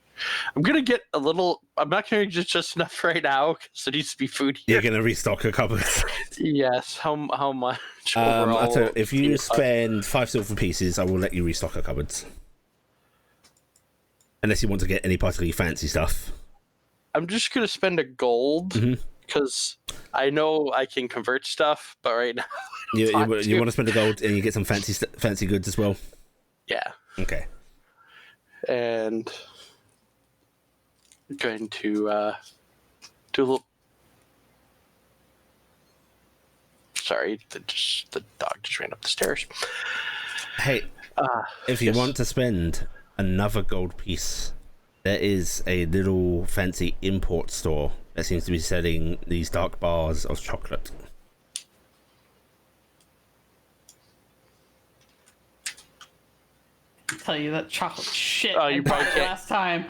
gonna get a little. I'm not gonna get just enough right now because there needs to be food here. You're gonna restock a cupboard. Yes. How much? I'll tell you, if you spend 5 silver pieces, I will let you restock a cupboard. Unless you want to get any particularly fancy stuff. I'm just gonna spend a gold because I know I can convert stuff, but right now you want to spend a gold and you get some fancy goods as well. Yeah. Okay. And going to do a little. Sorry, the dog just ran up the stairs. Hey, if you want to spend another gold piece, there is a little fancy import store that seems to be selling these dark bars of chocolate. Tell you that chocolate shit Oh, I you probably bought can't. last time.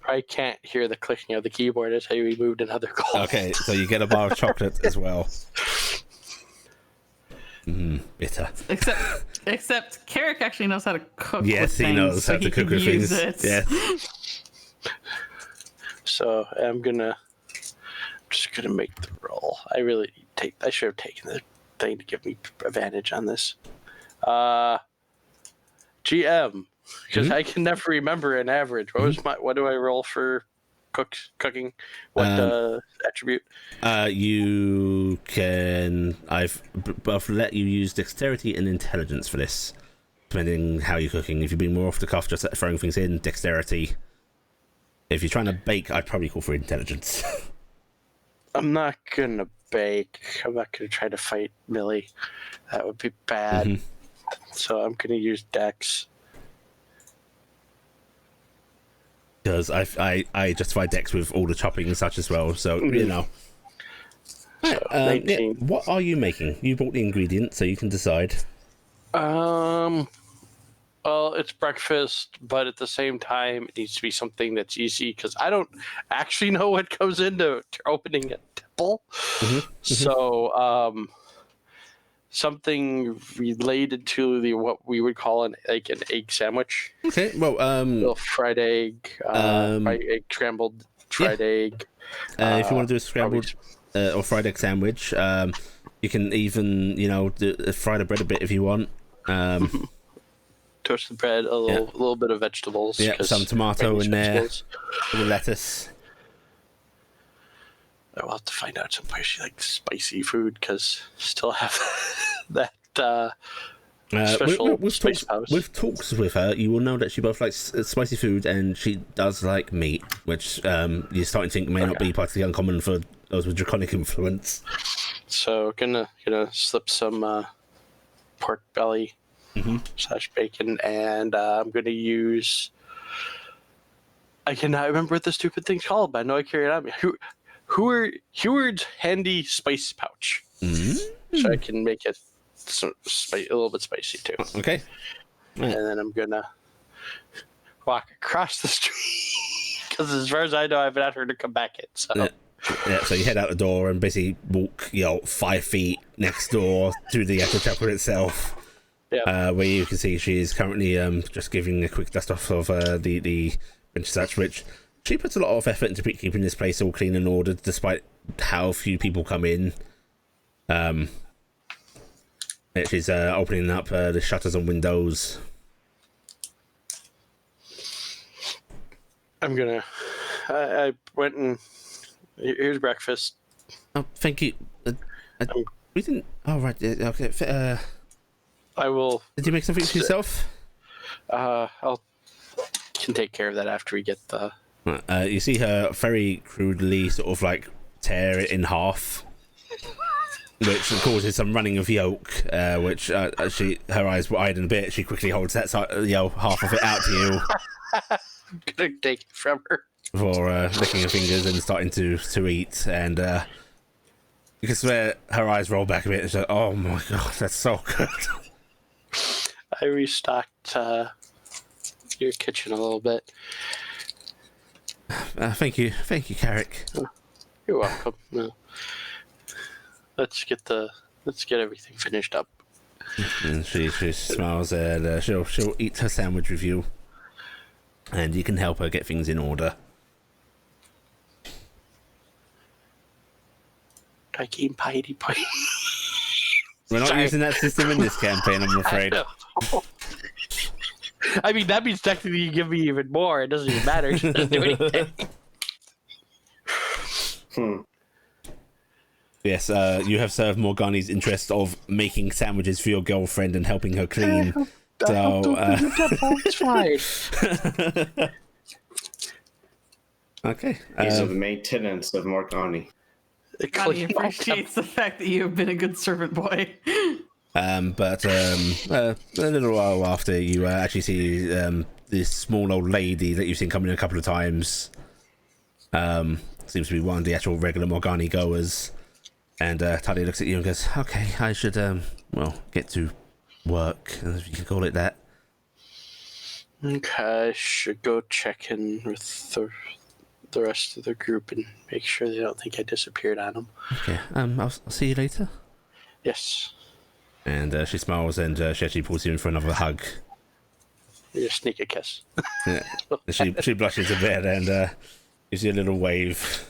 I can't hear the clicking of the keyboard. That's how we moved another gold. Okay, so you get a bar of chocolate as well. Bitter. Except Carrick actually knows how to cook. Yes, with he knows things, so how to he cook can with use things. it. Yeah. So I'm just gonna make the roll. I should have taken the thing to give me advantage on this. GM, because I can never remember an average. What do I roll for cooking? What attribute? You can. I've let you use dexterity and intelligence for this, depending how you're cooking. If you're being more off the cuff, just throwing things in, dexterity. If you're trying to bake, I'd probably call for intelligence. I'm not gonna bake. I'm not gonna try to fight Millie. That would be bad. So I'm gonna use Dex. Because I justify Dex with all the chopping and such as well. So you know. So 19. What are you making? You bought the ingredients, so you can decide. Well, it's breakfast, but at the same time, it needs to be something that's easy because I don't actually know what goes into opening a temple. So, something related to what we would call an egg sandwich. Okay, well, A little fried egg, scrambled fried egg. If you want to do a scrambled or fried egg sandwich, you can even fry the bread a bit if you want. Toasted bread, a little bit of vegetables. Yeah, some tomato in there, with lettuce. I will have to find out somewhere she likes spicy food because still have that special spice house. With talks with her, you will know that she both likes spicy food and she does like meat, which you're starting to think may not be particularly uncommon for those with draconic influence. So gonna slip some pork belly / bacon, and I'm gonna use. I cannot remember what the stupid thing's called, but I know I carry it on me. Heward's handy spice pouch, so I can make it a little bit spicy too. Okay. Right. And then I'm gonna walk across the street because, as far as I know, I've not heard her come back in. So. Yeah, so you head out the door and basically walk, 5 feet next door to the actual chapel itself. Yeah. Where you can see she is currently just giving a quick dust off of the bench and such, which she puts a lot of effort into keeping this place all clean and ordered, despite how few people come in. She's opening up the shutters and windows. I'm gonna. I went and here's breakfast. Oh, thank you. We didn't. Oh, right. Okay. I will. Did you make something for yourself? Can take care of that after we get the. You see her very crudely sort of like tear it in half. which causes some running of yolk, which she her eyes widen a bit. She quickly holds that half of it out to you. I'm gonna take it from her. For licking her fingers and starting to eat, and you can swear her eyes roll back a bit. And she's like, "Oh my god, that's so good." I restocked your kitchen a little bit. Thank you, Carrick. You're welcome. No. Let's get everything finished up. And she smiles, and she'll eat her sandwich with you, and you can help her get things in order. I came piety pie. We're not using that system in this campaign, I'm afraid. I mean, that means technically you give me even more. It doesn't even matter. It doesn't do anything. Yes, you have served Morgani's interest of making sandwiches for your girlfriend and helping her clean. It's fine. Okay. These are the maintenance of Morgani. Connie appreciates the fact that you have been a good servant boy. But a little while after, you actually see this small old lady that you've seen coming in a couple of times. Seems to be one of the actual regular Morgani goers. And Talia looks at you and goes, "Okay, I should get to work, if you can call it that." Okay, I should go check in with the rest of the group and make sure they don't think I disappeared on them. Okay, I'll see you later. Yes. And she smiles, and she actually pulls you in for another hug. You sneak a kiss. Yeah. She blushes a bit and gives you a little wave.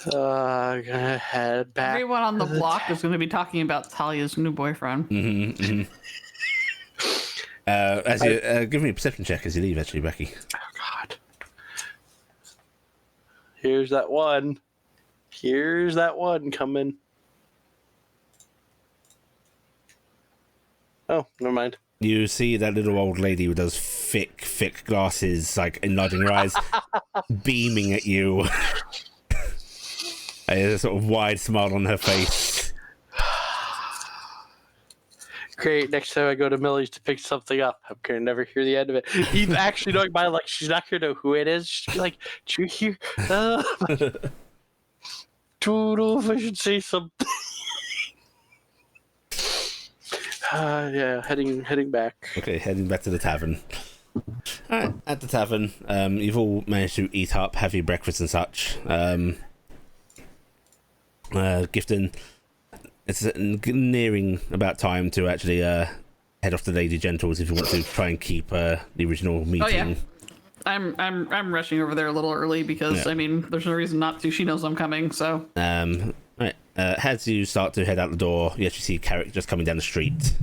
I'm gonna head back. Everyone on the block is going to be talking about Talia's new boyfriend. As you give me a perception check as you leave, actually, Becky. Oh God. Here's that one coming. Oh, never mind. You see that little old lady with those thick glasses, like enlarging her eyes, beaming at you. A sort of wide smile on her face. Great. Next time I go to Millie's to pick something up, I'm gonna never hear the end of it. He's actually knowing by like she's not gonna know who it is. She's be like, "Do you hear?" Don't know if I should say something. Yeah, heading back. Okay, heading back to the tavern. Alright, at the tavern, you've all managed to eat up, have your breakfast and such. Gifton, it's nearing about time to actually head off to Lady Gentles if you want to try and keep the original meeting. Oh yeah, I'm rushing over there a little early because I mean there's no reason not to. She knows I'm coming, so. Right. As you start to head out the door, you actually see Carrick just coming down the street.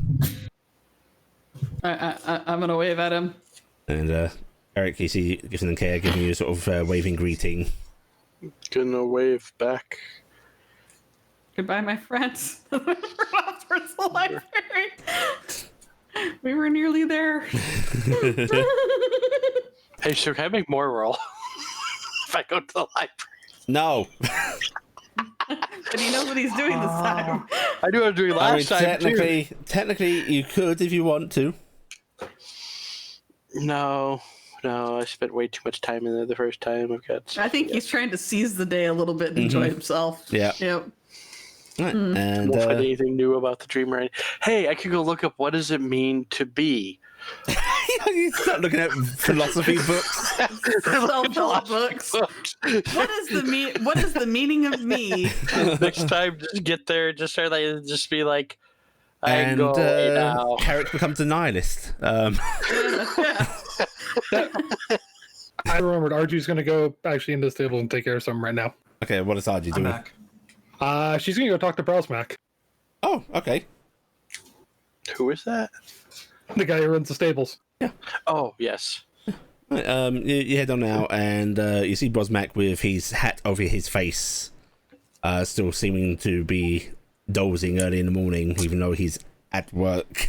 I'm gonna wave at him. And Carrick, you see Gifton and Kaya giving you a sort of waving greeting. Gonna wave back. Goodbye, my friends. We're off towards the library. We were nearly there. Hey, so can I make more roll if I go to the library? No. But he knows what he's doing this time. I knew I was doing last time. Technically, you could if you want to. No, I spent way too much time in there the first time. I think he's trying to seize the day a little bit and enjoy himself. Yeah. Yep. Right. And won't find anything new about the dream, right? Hey, I could go look up what does it mean to be. you start looking at philosophy books. Self-help books. What is the meaning of me? Next time, just get there, just be like, and go away now. Carrick becomes a nihilist. I remembered Arju's going to go actually into the stable and take care of something right now. Okay, what is Arju doing? Back. She's going to go talk to Browsmack, Oh, okay. Who is that? the guy who runs the stables. Oh, yes. Right, you head on now, and you see Brosmack with his hat over his face, still seeming to be dozing early in the morning, even though he's at work.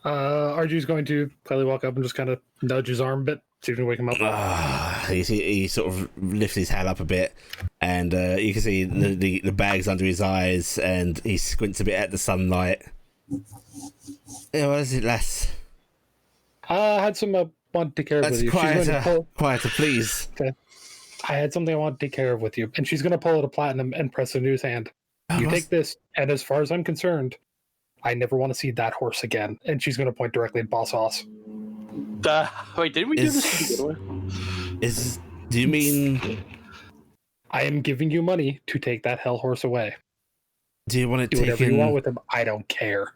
Arju's going to probably walk up and just kind of nudge his arm a bit. See if we can wake him up. He sort of lifts his head up a bit, and you can see the bags under his eyes, and he squints a bit at the sunlight. Yeah, what is it, lass? I had some want to take care of with you. Quieter, please. Okay. I had something I want to take care of with you, and she's going to pull out a platinum and press it into his hand. You take this, and as far as I'm concerned, I never want to see that horse again. And she's going to point directly at Boss Hoss. Wait, didn't we do this to begin with? Do you mean... I am giving you money to take that hell horse away. Do you want to do take whatever you want with him? I don't care.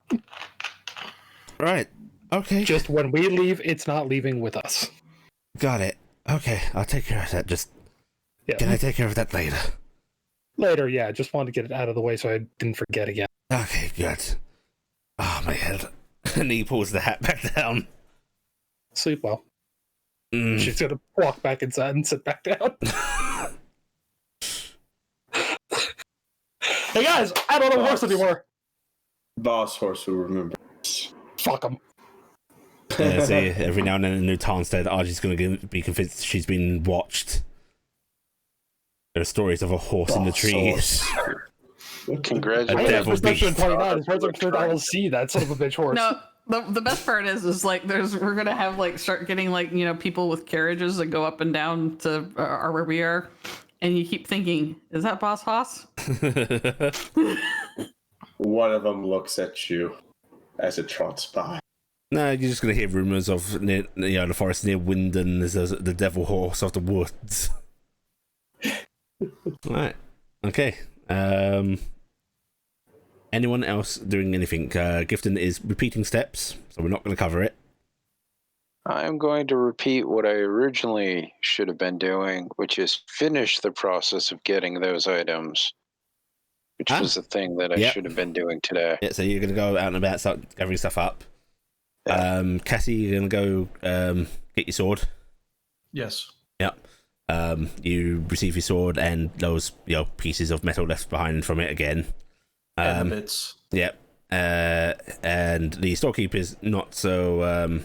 Right. Okay. Just when we leave, it's not leaving with us. Got it. Okay, I'll take care of that. Can I take care of that later? Later, yeah. Just wanted to get it out of the way so I didn't forget again. Okay, good. Oh, my head. And he pulls the hat back down. Sleep well. She's going to walk back inside and sit back down. Hey guys, I don't have a horse anymore. Boss horse who remembers. Fuck him. See, every now and then in New Tarnstead, Archie's going to be convinced she's been watched. There are stories of a horse in the trees. Congratulations. I will see that son of a bitch horse. No, the best part is like we're gonna have like start getting like people with carriages that go up and down to where we are, and you keep thinking, is that Boss Hoss? One of them looks at you as it trots by. No, you're just going to hear rumours of the forest near Wyndon. There's the devil horse of the woods. Right. Okay. Anyone else doing anything? Gifton is repeating steps, so we're not going to cover it. I'm going to repeat what I originally should have been doing, which is finish the process of getting those items, which was the thing that I should have been doing today. Yeah, so you're going to go out and about, start gathering stuff up. Yeah. Cassie, you're going to go get your sword. Yes. Yep. You receive your sword and those pieces of metal left behind from it again. And the bits. Yep. And the storekeeper's not so.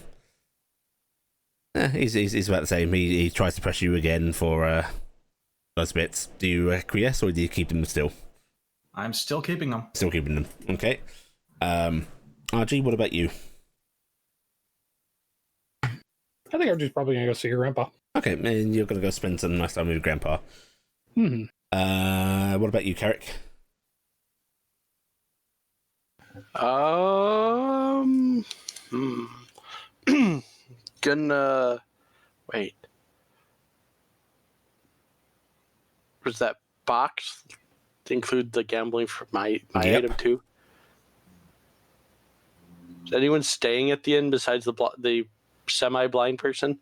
He's about the same. He tries to press you again for those bits. Do you acquiesce or do you keep them still? I'm still keeping them. Still keeping them. Okay. RG, what about you? I think RG's probably gonna go see your grandpa. Okay, and you're gonna go spend some nice time with your grandpa. Hmm. What about you, Carrick? Gonna wait. Was that box to include the gambling for my item too? Is anyone staying at the inn besides the semi-blind person?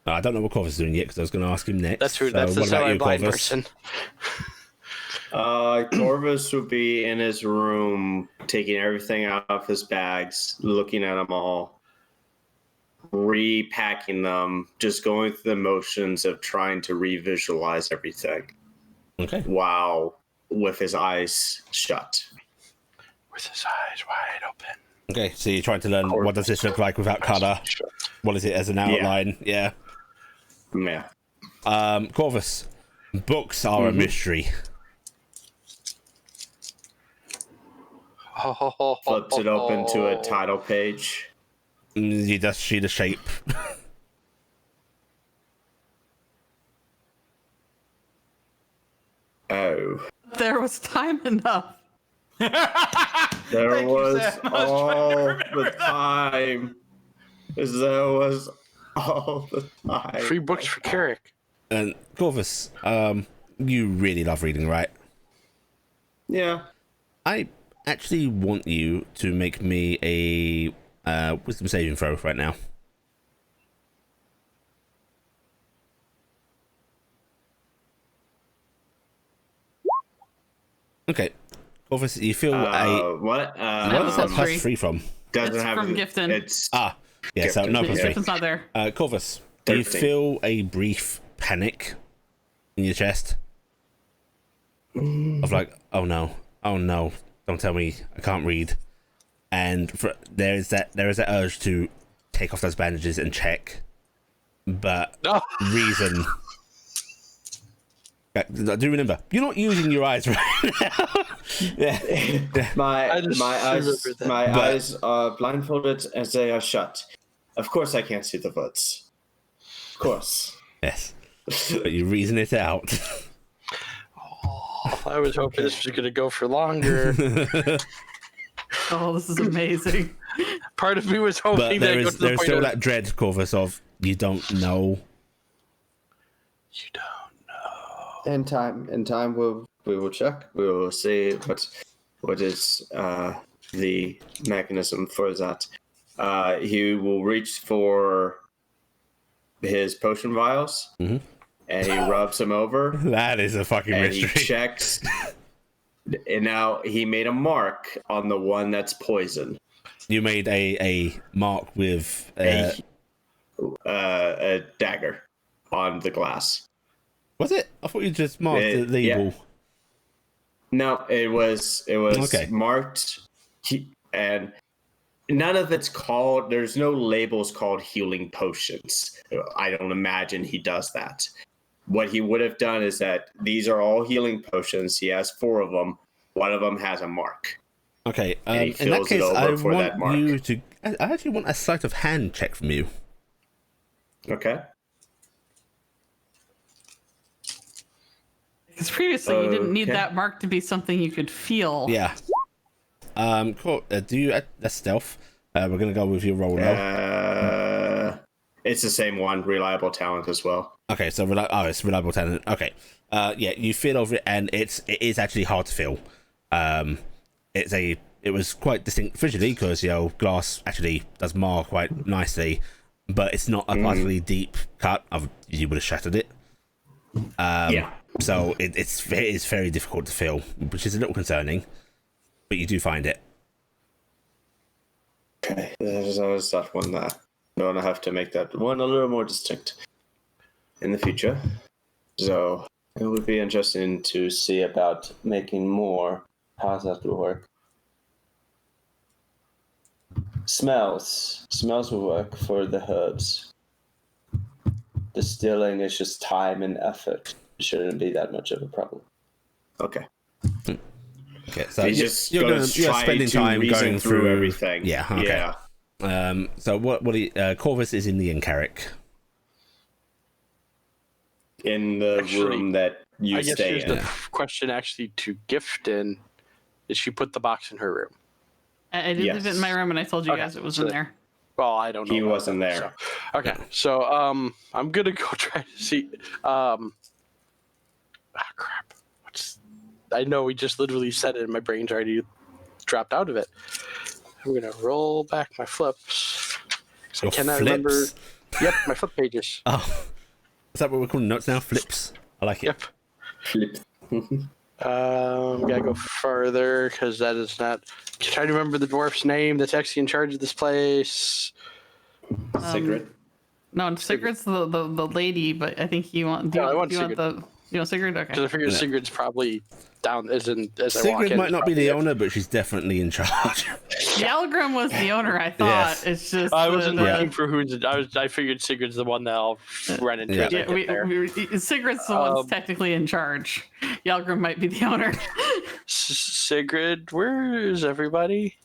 I don't know what Corvus is doing yet because I was going to ask him next. That's true. That's the semi-blind person. Corvus would be in his room, taking everything out of his bags, looking at them all, repacking them, just going through the motions of trying to revisualize everything. Okay. Wow. With his eyes shut. With his eyes wide open. Okay, so you're trying to learn what does this look like without colour? What is it as an outline? Yeah. Corvus, books are a mystery. Flips it open to a title page. You just see the shape. Oh. There was time enough. There was all the time. There was all the time. Free books for Carrick. And Corvus, you really love reading, right? Yeah. I actually want you to make me a wisdom saving throw right now. Okay. Corvus, you feel what? What is that plus 3 from? Doesn't It's have from Gifton. It's yeah, so no plus 3. Gifton's not there. Corvus, do you feel a brief panic in your chest? Of like, oh no, don't tell me I can't read. And there is that urge to take off those bandages and check. but reason. Do remember, you're not using your eyes right now. Yeah. My eyes are blindfolded as they are shut. Of course I can't see the words. Of course. Yes. But you reason it out. I was hoping this was going to go for longer. Oh, this is amazing. Part of me was hoping but there's still that dread, Corvus, of you don't know. You don't know. In time, we will check. We will see what is the mechanism for that. He will reach for his potion vials, and he rubs them over. That is a fucking and mystery. He checks, and now he made a mark on the one that's poison. You made a mark with a dagger on the glass. Was it? I thought you just marked the label. Yeah. No, it was okay. Marked, and none of it's called. There's no labels called healing potions. I don't imagine he does that. What he would have done is that these are all healing potions. He has 4 of them. One of them has a mark. Okay. And in that case, I want you to. I actually want a sleight of hand check from you. Okay. Because previously you didn't need that mark to be something you could feel. Yeah. Cool. Do you that's stealth? We're gonna go with your roll now. It's the same one. Reliable talent as well. Okay, so it's reliable talent. Okay. Yeah, you feel over it, and it is actually hard to feel. It was quite distinct visually because glass actually does mar quite nicely, but it's not a particularly deep cut. You would have shattered it. Yeah. So it is very difficult to feel, which is a little concerning, but you do find it. Okay, there's always that one there. I'm gonna have to make that one a little more distinct in the future. So it would be interesting to see about making more. How's that will work? Smells will work for the herbs. Distilling is just time and effort. It shouldn't be that much of a problem. Okay. Okay, so you're spending time going through everything. Yeah. Okay. Yeah. So what Corvus is in the Encarric. In the room that you stay in. The question actually to Gifton is she put the box in her room? I did leave it in my room, and I told you guys it was in there. Well, I don't know. He wasn't there. So. Okay, so I'm gonna go try to see. Crap. I know we just literally said it, and my brain's already dropped out of it. I'm gonna roll back my flips. I cannot remember. Yep, my flip pages. Oh, is that what we're calling notes now? Flips. I like it. Yep. Flips. Gotta go further because that is not. Trying to remember the dwarf's name that's actually in charge of this place. Sigrid. No, Sigrid's the lady, but I think you want. I want Sigrid. You know Sigrid? Okay. Because I figured Sigrid's probably down as I walk in. Sigrid might not be the owner, but she's definitely in charge. Yalgrim was the owner, I thought. Yes. It's just I wasn't looking for who's. I figured Sigrid's the one that I'll run into. Yeah, Sigrid's the one that's technically in charge. Yalgrim might be the owner. Sigrid, where is everybody?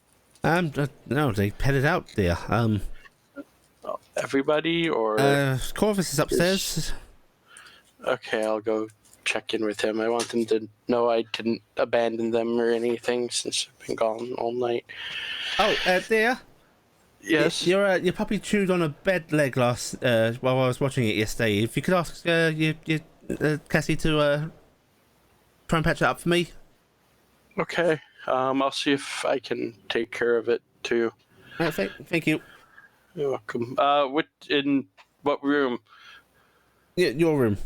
No, they headed out there. Everybody or Corvus is upstairs. Okay, I'll go check in with him. I want them to know I didn't abandon them or anything since I've been gone all night. Oh, there. Yes. Your puppy chewed on a bed leg while I was watching it yesterday. If you could ask Cassie to try and patch it up for me. Okay. I'll see if I can take care of it too. Thank you. You're welcome. In what room? Yeah, your room.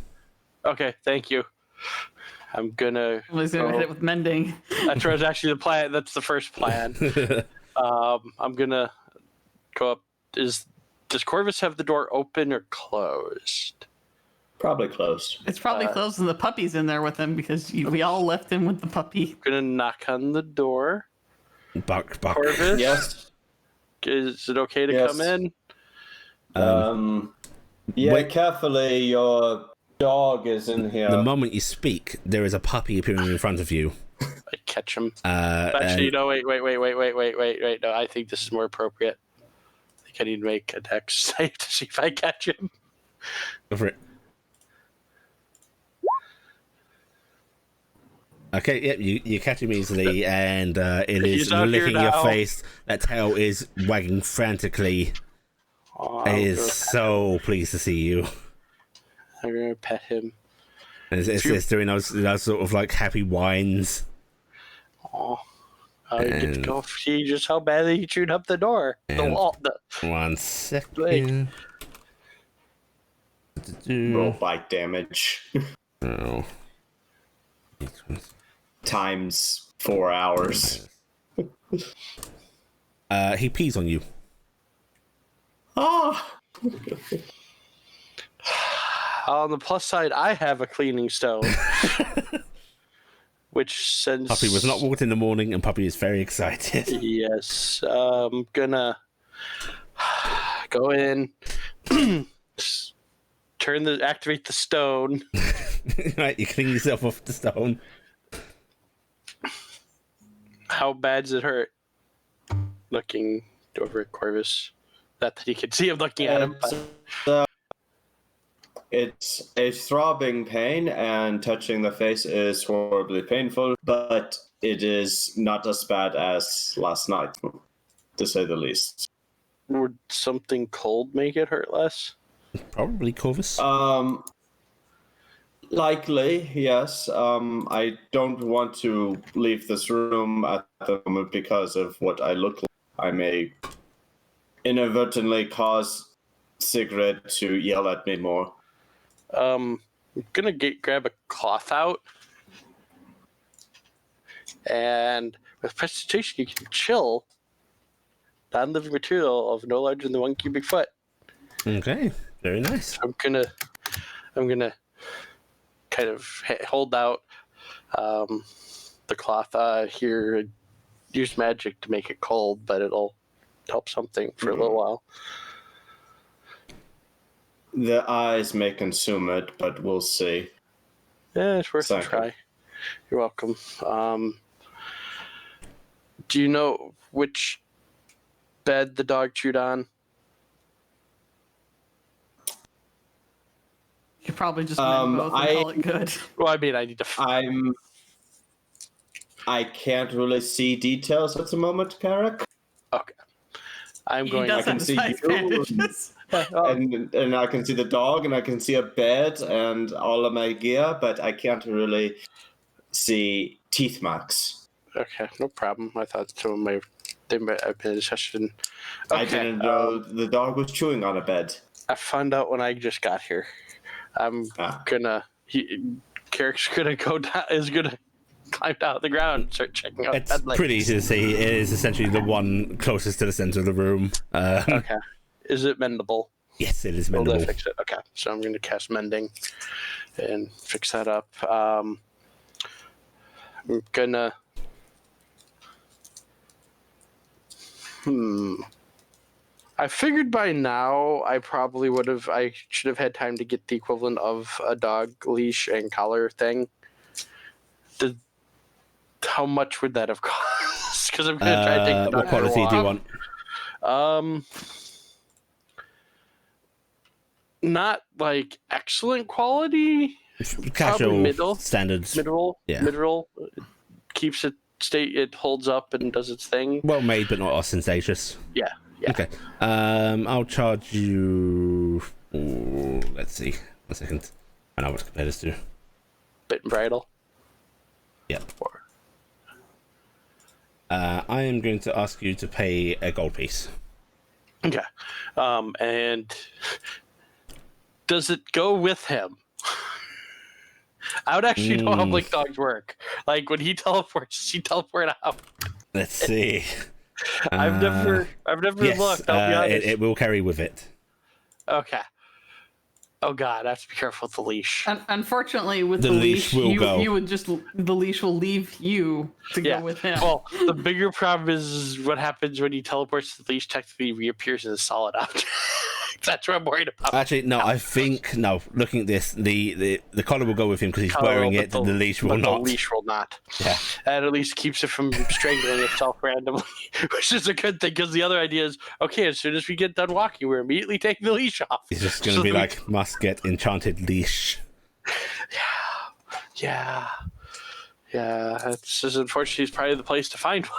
Okay, thank you. I'm gonna. He's gonna hit it with mending. That's actually the plan. That's the first plan. I'm gonna go up. Does Corvus have the door open or closed? Probably closed. It's probably closed, and the puppy's in there with him because we all left him with the puppy. I'm gonna knock on the door. Bark. Corvus. Yes. Is it okay to come in? Yeah, carefully, your dog is in here. The moment you speak, there is a puppy appearing in front of you. I catch him. Actually, no, wait. No, I think this is more appropriate. I think I need to make a dex save to see if I catch him. Go for it. Okay, yep, you catch him easily, and it is licking your face. That tail is wagging frantically. It is so pleased to see you. I'm gonna pet him. It's doing those sort of like happy whines. Oh, I get to go see just how badly he chewed up the door. The wall. 1 second. Roll bite damage. Oh. Times 4 hours. He pees on you. Ah! On the plus side, I have a cleaning stone. Which sends... Puppy was not walked in the morning, and Puppy is very excited. Yes. I'm gonna go in, activate the stone. Right, you clean yourself off the stone. How bad does it hurt? Looking over at Corvus. Not that he can see him looking at him. But... It's a throbbing pain, and touching the face is horribly painful, but it is not as bad as last night, to say the least. Would something cold make it hurt less? Probably Corvus. Likely, yes. I don't want to leave this room at the moment because of what I look like. I may inadvertently cause Sigrid to yell at me more. I'm gonna grab a cloth out, and with prestidigitation you can chill non-living material of no larger than 1 cubic foot. Okay, very nice. I'm gonna kind of hold out the cloth here. Use magic to make it cold, but it'll help something for a little while. The eyes may consume it, but we'll see. Yeah, it's worth a try. You're welcome. Do you know which bed the dog chewed on? You probably just meant both and call it good. Well, I mean, I need to... I can't really see details at the moment, Carrick. Okay. I can see you, and I can see the dog, and I can see a bed and all of my gear, but I can't really see teeth marks. Okay, no problem. I thought they might have been a discussion. Okay, I didn't know the dog was chewing on a bed. I found out when I just got here. Carrick's gonna go down. Is gonna climb down the ground and start checking out. It's pretty easy to see. It is essentially the one closest to the center of the room. Okay. Is it mendable? Yes, it is mendable. Will that fix it? Okay. So I'm going to cast mending and fix that up. I'm gonna. I figured by now I should have had time to get the equivalent of a dog leash and collar thing. How much would that have cost? Because I'm going to try to take the dog. What quality do you want? Not like excellent quality. Casual, middle, standards. Middle. Yeah. Middle. Keeps it it holds up and does its thing. Well made, but not ostentatious. Yeah. Okay. I'll charge you. Let's see. 1 second. I know what to compare this to. Bit and bridle. Yep. I am going to ask you to pay a gold piece. Okay. And does it go with him? I would actually know how blink dogs work. Like when he teleports, he teleport out. Let's see. I've never yes, looked. I'll be honest. It will carry with it. Okay. Oh God, I have to be careful with the leash. Unfortunately, with the leash you would just the leash will leave you to go with him. Well, the bigger problem is what happens when he teleports. The leash technically reappears as a solid object. That's what I'm worried about. Actually, no. I think looking at this, the collar will go with him because he's wearing it. The leash will not. The leash will not. Yeah. And at least keeps it from strangling itself randomly, which is a good thing. Because the other idea is, okay, as soon as we get done walking, we're immediately taking the leash off. He's just going to be like, must get enchanted leash. Yeah. It's just unfortunately, it's probably the place to find one.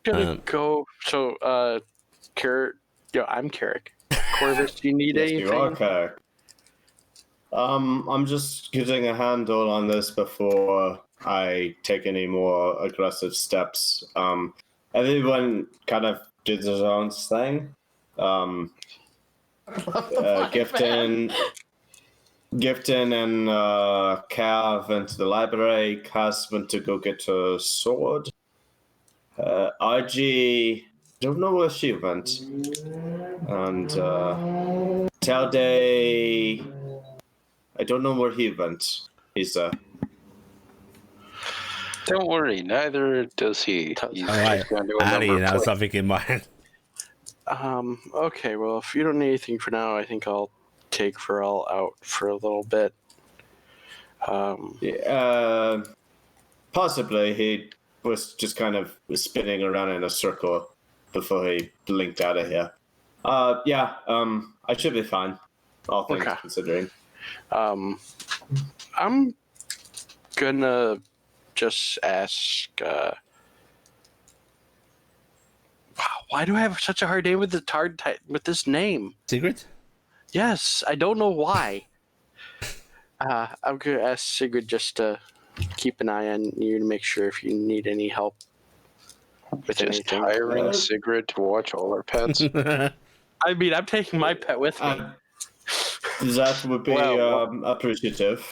Gonna go. So, I'm Carrick. Corvus, do you need anything? You are Carrick. I'm just getting a handle on this before I take any more aggressive steps. Everyone kind of did their own thing. Gifton and Cav went to the library. Cass went to go get a sword. RG, don't know where she went. And Talday, I don't know where he went. He's Don't worry, neither does he. He's Alright, Addy, now something in mind. Okay, well, if you don't need anything for now, I think I'll take Pharrell out for a little bit. Possibly he was just kind of spinning around in a circle before he blinked out of here. I should be fine, all things considering. I'm gonna just ask, wow, why do I have such a hard name with with this name? Sigrid? Yes, I don't know why. I'm gonna ask Sigrid just to keep an eye on you to make sure if you need any help with just anything. hiring Sigrid to watch all our pets. I mean, I'm taking my pet with me. That would be appreciative.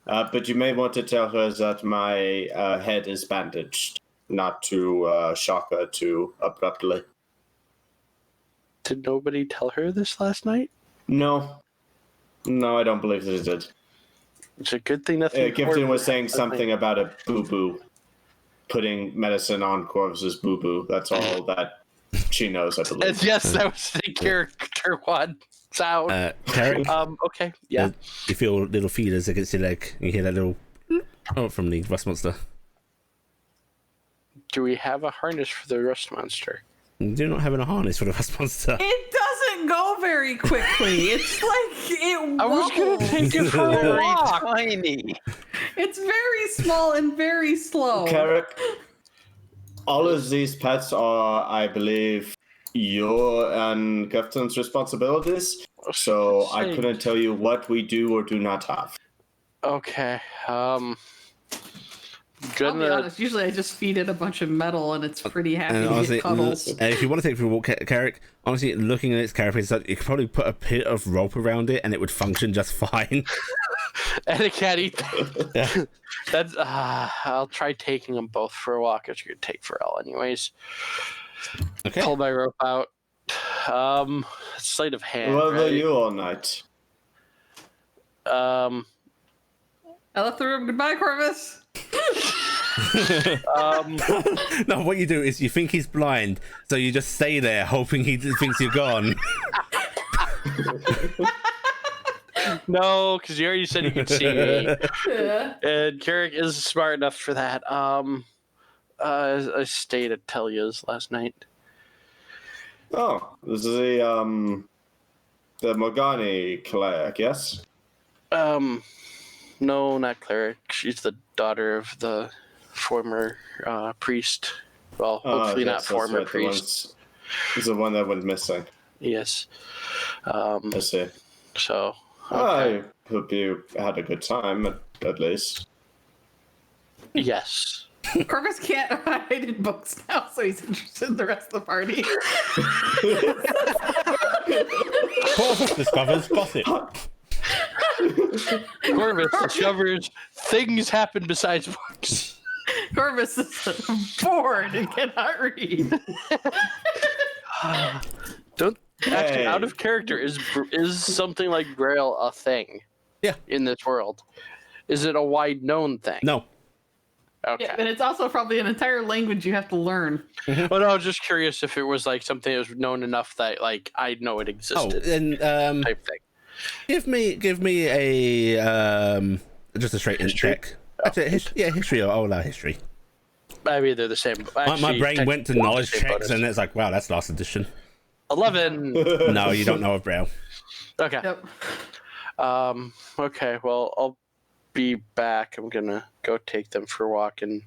But you may want to tell her that my head is bandaged, not to shock her too abruptly. Did nobody tell her this last night? No, I don't believe that it did. It's a good thing nothing. Gifton was saying something about a boo-boo, putting medicine on Corvus's boo-boo. That's all that she knows, I believe. Yes, that was the character one sound. Carrick? Okay, yeah. You feel little feelers against your leg. You hear that little from the rust monster. Do we have a harness for the rust monster? You do not have a harness for the rust monster. It doesn't go very quickly. It's like it. I was gonna take it for a walk. Tiny. It's very small and very slow. Carrick, all of these pets are, I believe, your and Gifton's responsibilities. So I couldn't tell you what we do or do not have. I'll Okay. be honest, usually I just feed it a bunch of metal and it's pretty happy And to honestly, get cuddles. if you want to take it for a walk, Carrick, honestly, looking at its carapace, you could probably put a bit of rope around it and it would function just fine. And it can't eat that. That's. I'll try taking them both for a walk. It's gonna take Pharrell anyways. Okay. Pull my rope out. Sleight of hand. Where were right? you all night? I left the room. Goodbye, Corvus. No, what you do is you think he's blind, so you just stay there hoping he thinks you're gone. No, because you already said you could see me. Yeah. And Carrick is smart enough for that. I stayed at Telia's last night. Oh, this is the Morgani cleric, yes? No, not cleric. She's the daughter of the former priest. Well, hopefully not former right, priest. Is the one that went missing. Yes. I see. So. Okay. I hope you had a good time, at least. Yes. Corvus can't hide in books now, so he's interested in the rest of the party. Corvus discovers gossip. Corvus discovers things happen besides books. Corvus is bored and cannot read. Don't actually Hey. out of character is something like Grail a thing? Yeah. In this world, is it a wide known thing? No. Okay. Yeah, and it's also probably an entire language you have to learn. Well, no, I was just curious if it was like something that was known enough that like I know it existed. And type thing. give me a just a straight int check. Actually, history. I'll allow history. Maybe they're the same. My Actually, brain went to technically, knowledge the same checks, bonus. and it's like, wow, that's last edition. 11. No, you don't know of Braille. Okay. Yep. Okay. Well, I'll be back. I'm gonna go take them for a walk, and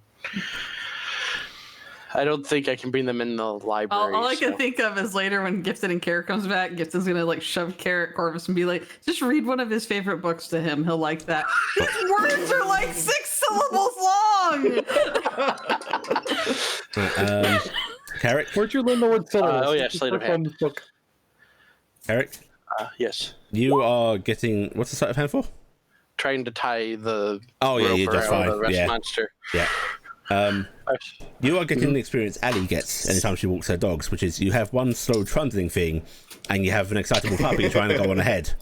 I don't think I can bring them in the library. All I can think of is later when Gifted and Carrot comes back, Gifted gonna like shove Carrot Corvus and be like, just read one of his favorite books to him. He'll like that. His words are like 6 syllables long. Carrick, Where'd you learn the word syllables? Oh yeah, Slate of Hand. Book. Carrick, Yes. you are getting what's the sleight of hand for? Trying to tie the Oh yeah, rope you're just around fine. the rest Yeah, monster. yeah. You are getting the experience Ali gets anytime she walks her dogs, which is you have one slow trundling thing, and you have an excitable puppy trying to go on ahead.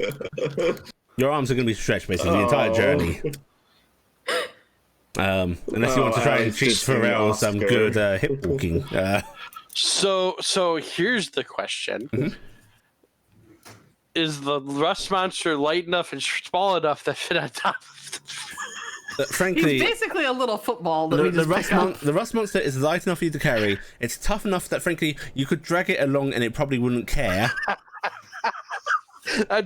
Your arms are going to be stretched basically the entire journey. Unless you want to try and cheat Pharrell some good hip walking. So here's the question: Is the rust monster light enough and small enough that fit on top of Frankly, He's basically a little football that we just pick up. the rust monster is light enough for you to carry. It's tough enough that frankly you could drag it along and it probably wouldn't care.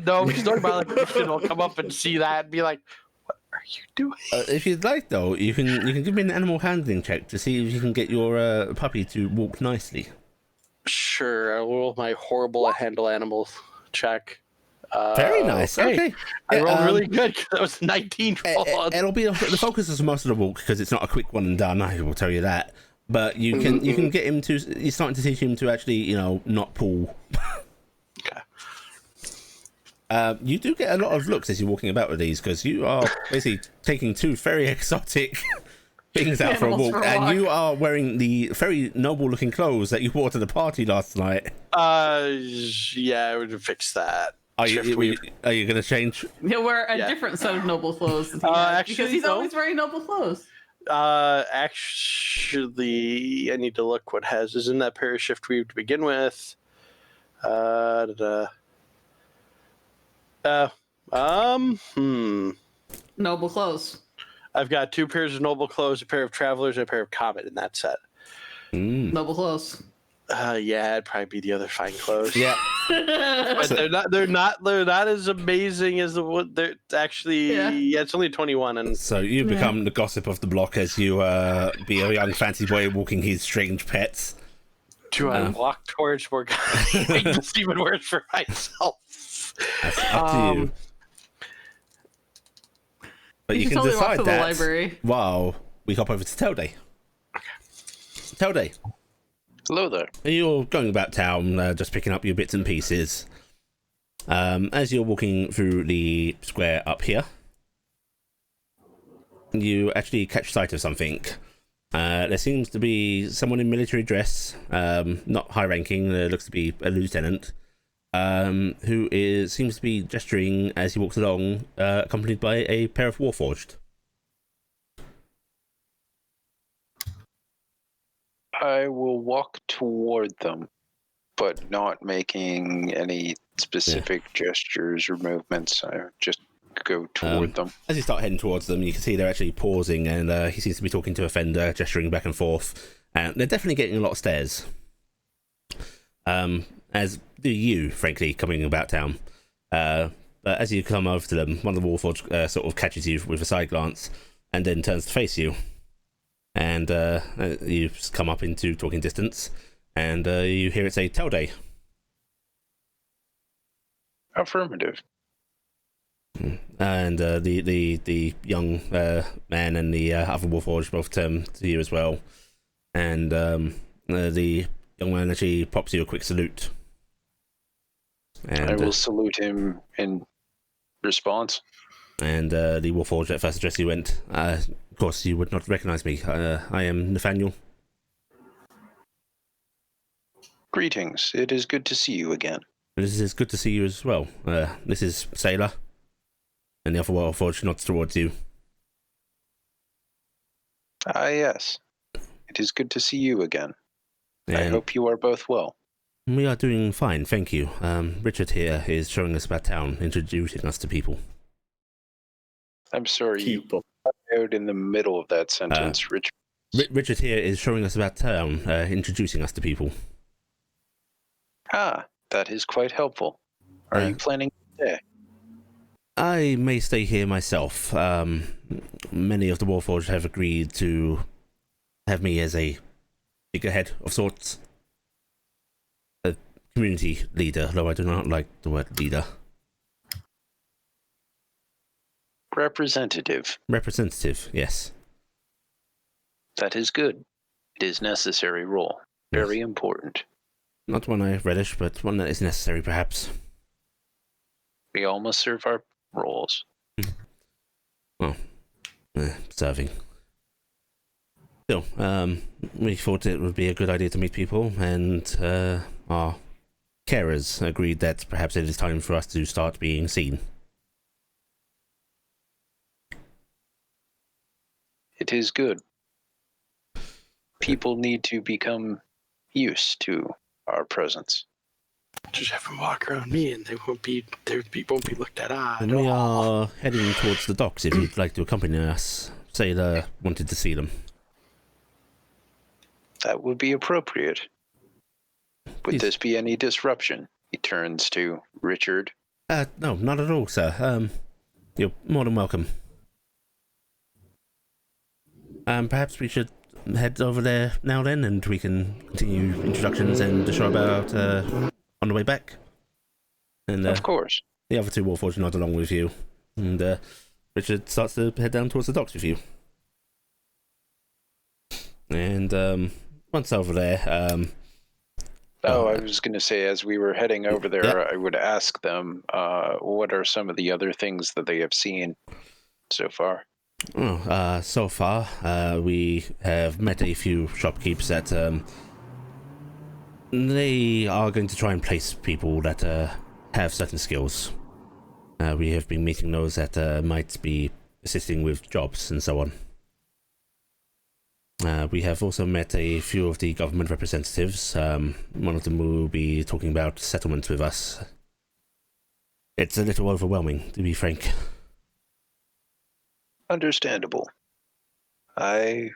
No, because talking about like will come up and see that and be like, "What are you doing?" If you'd like, though, you can give me an animal handling check to see if you can get your puppy to walk nicely. Sure, I will roll my horrible handle animal check. Very nice. Okay, I rolled really good because that was 19 roll. it'll be the focus is most of the walk because it's not a quick one and done. I will tell you that. But you can get him to. You're starting to teach him to actually, not pull. Okay. You do get a lot of looks as you're walking about with these because you are basically taking two very exotic things out for a walk, and you are wearing the very noble-looking clothes that you wore to the party last night. Yeah, I would fix that. Are you going to change? He'll wear a different set of noble clothes than he has, Actually, because he's no. always wearing noble clothes. Actually, I need to look what has is in that pair of shift weave to begin with. Noble clothes. I've got 2 pairs of noble clothes, a pair of travelers, and a pair of comet in that set. Noble clothes. Yeah, it'd probably be the other fine clothes. Yeah, but they're not as amazing as the one. They're actually it's only 21, and so you become the gossip of the block as you be a young fancy boy walking his strange pets. do I walk towards more guys? It's even worse for myself. That's up to you. But you can totally walk decide to the that library. while we hop over to Telday. Telday, Hello there. you're going about town, just picking up your bits and pieces. As you're walking through the square up here, you actually catch sight of something. There seems to be someone in military dress, not high ranking, looks to be a lieutenant, who seems to be gesturing as he walks along, accompanied by a pair of Warforged. I will walk toward them, but not making any specific gestures or movements. I just go toward them. As you start heading towards them, you can see they're actually pausing, and he seems to be talking to a fender, gesturing back and forth. And they're definitely getting a lot of stares. As do you, frankly, coming about town. But as you come over to them, one of the Warforged sort of catches you with a side glance, and then turns to face you. And you come up into talking distance, and you hear it say, "Telday." Affirmative. And the young man and the other Warforged both turn to you as well. And the young man actually pops you a quick salute. And I will salute him in response. And the Warforged at first address you went, of course you would not recognize me. I am Nathaniel. Greetings. It is good to see you again. It is good to see you as well. This is Sailor. And the other Warforged nods towards you. Ah, yes. It is good to see you again. And I hope you are both well. we are doing fine, thank you. Richard here is showing us about town, introducing us to people. I'm sorry, People. you cut out in the middle of that sentence, Richard. Richard here is showing us about town, introducing us to people. Ah, that is quite helpful. Are you planning to stay? I may stay here myself. Many of the Warforged have agreed to have me as a figurehead of sorts. A community leader, though I do not like the word leader. Representative. Representative, yes. That is good. It is necessary role. Very important. Not one I relish, but one that is necessary, perhaps. We all must serve our roles. Well, serving. Still, we thought it would be a good idea to meet people, and our carers agreed that perhaps it is time for us to start being seen. It is good. People need to become used to our presence. Just have them walk around me, and they won't be looked at. And we are heading towards the docks. If you'd like to accompany us, Sailor wanted to see them. That would be appropriate. Would Please. this be any disruption? He turns to Richard. No, not at all, sir. You're more than welcome. Perhaps we should head over there now then, and we can continue introductions and the show about on the way back. And Of course. the other two Warforged nod along with you, and Richard starts to head down towards the docks with you. And once over there, I was going to say, as we were heading over there, I would ask them, what are some of the other things that they have seen so far? So far, we have met a few shopkeepers that they are going to try and place people that have certain skills. We have been meeting those that might be assisting with jobs and so on. We have also met a few of the government representatives. One of them will be talking about settlements with us. It's a little overwhelming, to be frank. Understandable. I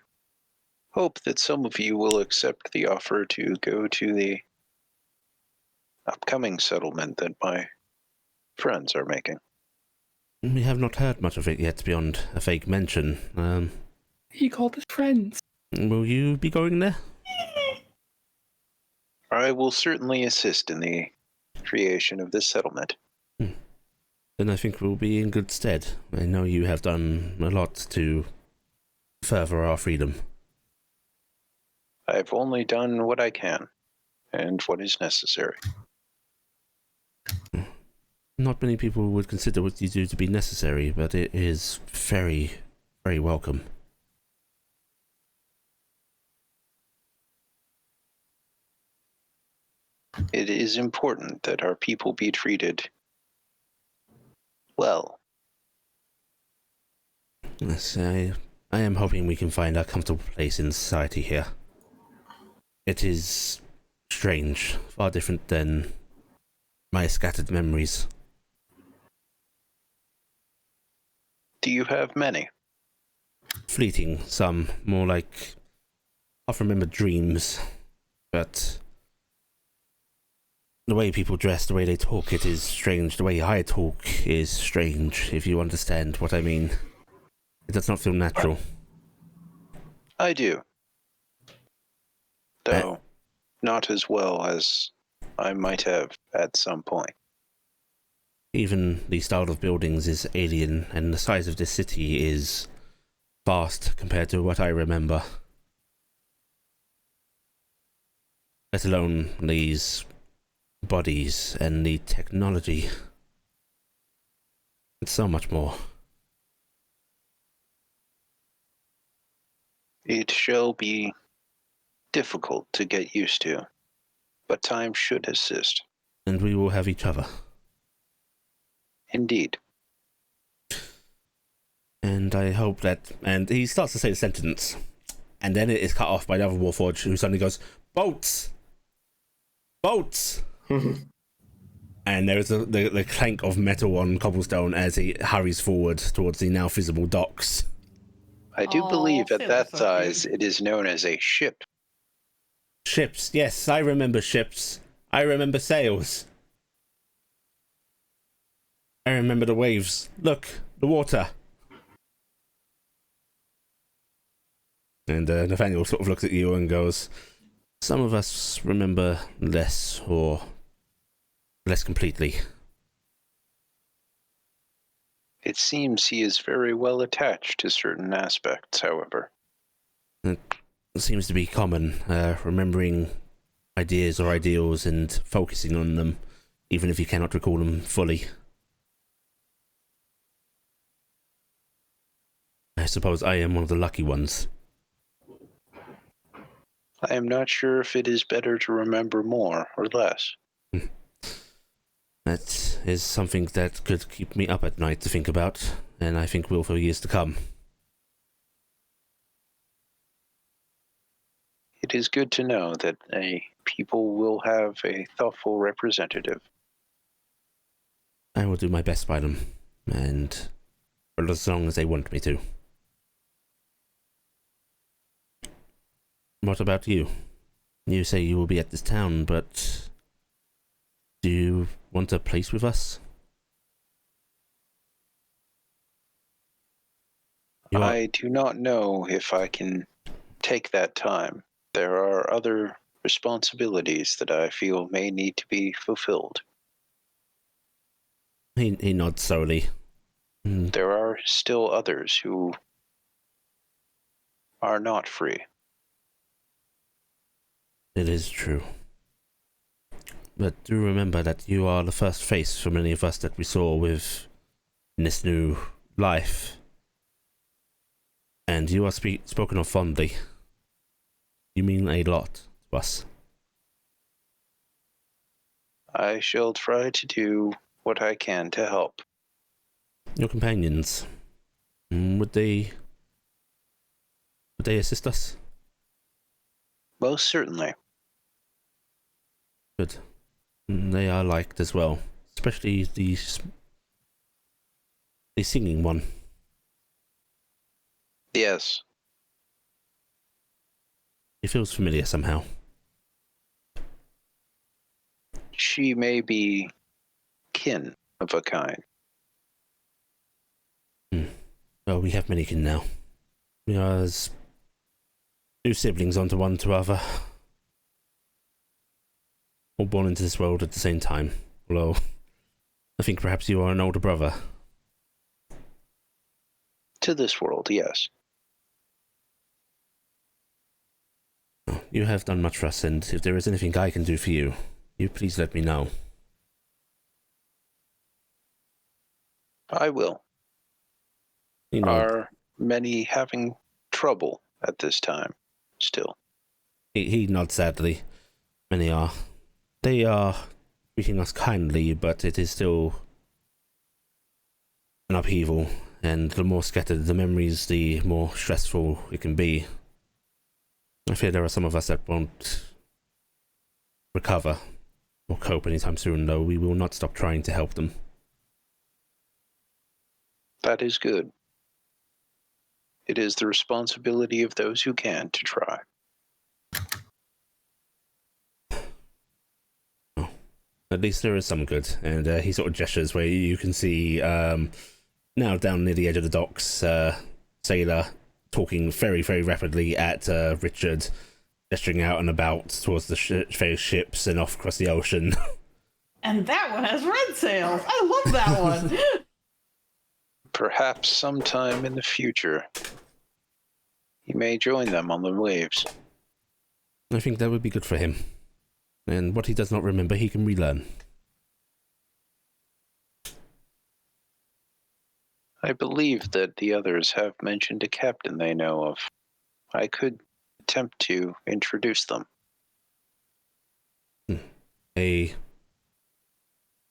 hope that some of you will accept the offer to go to the upcoming settlement that my friends are making. We have not heard much of it yet beyond a vague mention. He called his friends. Will you be going there? I will certainly assist in the creation of this settlement. Then I think we'll be in good stead. I know you have done a lot to further our freedom. I've only done what I can, and what is necessary. Not many people would consider what you do to be necessary, but it is very, very welcome. It is important that our people be treated well. Yes, I am hoping we can find a comfortable place in society here. It is strange, far different than my scattered memories. Do you have many? Fleeting, some, more like half-remembered dreams, but the way people dress, the way they talk, it is strange. The way I talk is strange, if you understand what I mean. It does not feel natural. I do. Though, not as well as I might have at some point. Even the style of buildings is alien, and the size of this city is vast compared to what I remember. Let alone these bodies and the technology. It's so much more. It shall be difficult to get used to, but time should assist. And we will have each other. Indeed. And I hope that... And he starts to say the sentence, and then it is cut off by the other Warforged, who suddenly goes, "Boats! Boats!" And there is the clank of metal on cobblestone as he hurries forward towards the now visible docks. I do believe at that so size cute. it is known as a ship. Ships, yes, I remember ships. I remember sails. I remember the waves. Look, the water. And Nathaniel sort of looks at you and goes, "Some of us remember less, or less completely." It seems he is very well attached to certain aspects, however. It seems to be common, remembering ideas or ideals and focusing on them, even if you cannot recall them fully. I suppose I am one of the lucky ones. I am not sure if it is better to remember more or less. That is something that could keep me up at night to think about, and I think will for years to come. It is good to know that a people will have a thoughtful representative. I will do my best by them, and for as long as they want me to. What about you? You say you will be at this town, but do you want a place with us? I do not know if I can take that time. There are other responsibilities that I feel may need to be fulfilled. He nods slowly. There are still others who are not free. It is true. But do remember that you are the first face for many of us that we saw with in this new life. And you are spoken of fondly. You mean a lot to us. I shall try to do what I can to help. Your companions, would they assist us? Most certainly. Good. They are liked as well, especially the singing one. Yes. It feels familiar somehow. She may be kin of a kind. Well, we have many kin now. We are as two siblings onto one to other. All born into this world at the same time. Although, I think perhaps you are an older brother. To this world, yes. You have done much for us, and if there is anything I can do for you, you please let me know. I will. You know, Are many having trouble at this time still? he nods sadly. Many are. They are treating us kindly, but it is still an upheaval, and the more scattered the memories, the more stressful it can be. I fear there are some of us that won't recover or cope anytime soon, though we will not stop trying to help them. That is good. It is the responsibility of those who can to try. Oh, at least there is some good, and he sort of gestures where you can see now down near the edge of the docks, Sailor talking very, very rapidly at Richard, gesturing out and about towards the various ships and off across the ocean. And that one has red sails. I love that one. Perhaps sometime in the future, he may join them on the waves. I think that would be good for him. And what he does not remember, he can relearn. I believe that the others have mentioned a captain they know of. I could attempt to introduce them.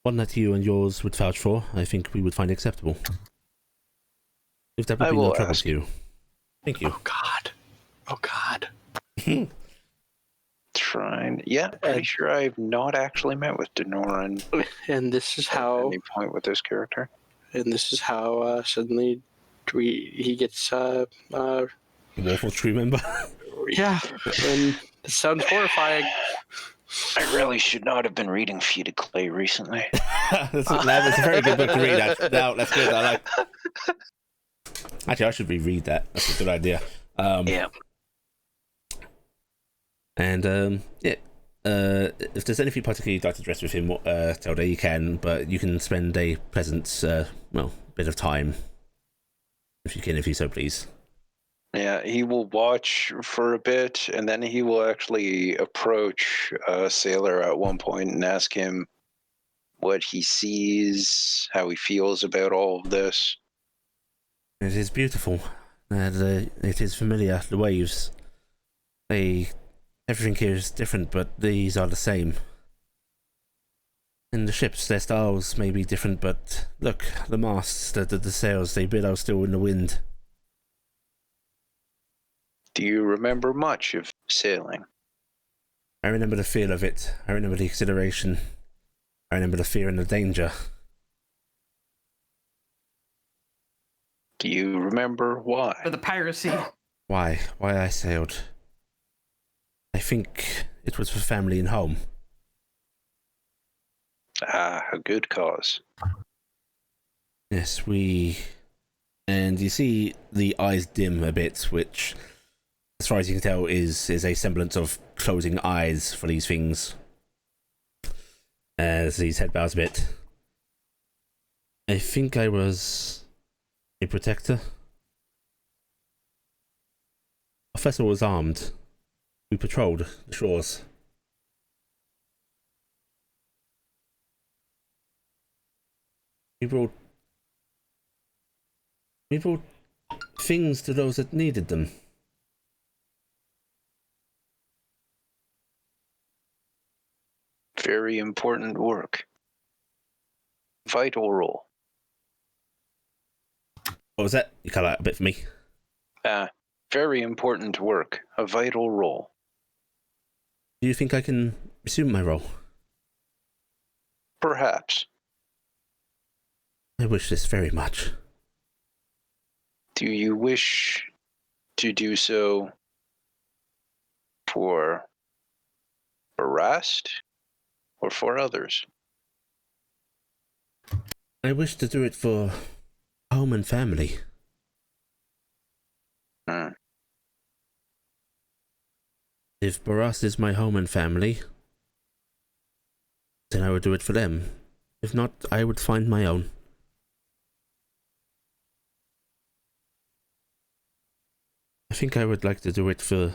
One that you and yours would vouch for, I think we would find acceptable. If that would be no trouble to you. Thank you. Oh, God. Oh God. Shrine. Yeah, pretty sure I've not actually met with Denoran And this is at how. any point with this character. And this is how suddenly he gets. Waffle true member. Yeah. And it sounds horrifying. I really should not have been reading Feet of Clay recently. That's a very good book to read. That's good. I like. Actually, I should reread that. That's a good idea. Yeah. And if there's anything particularly you'd like to address with him, Zelda, you can. But you can spend a pleasant, bit of time, if you so please. Yeah, he will watch for a bit, and then he will actually approach Sailor at one point and ask him what he sees, how he feels about all of this. It is beautiful. It is familiar. The waves. Everything here is different, but these are the same. And the ships, their styles may be different, but look, the masts, the sails, they billow still in the wind. Do you remember much of sailing? I remember the feel of it. I remember the exhilaration. I remember the fear and the danger. Do you remember why? For the piracy. Why I sailed. I think it was for family and home. Ah, a good cause. Yes, and you see the eyes dim a bit, which, as far as you can tell, is a semblance of closing eyes for these things. As his head bows a bit. I think I was a protector. Our vessel was armed. We patrolled the shores. We brought things to those that needed them. Very important work. Vital role. What was that? You cut out a bit for me. Very important work. A vital role. Do you think I can resume my role? Perhaps. I wish this very much. Do you wish to do so for Rast or for others? I wish to do it for home and family. If Baras is my home and family, then I would do it for them. If not, I would find my own. I think I would like to do it for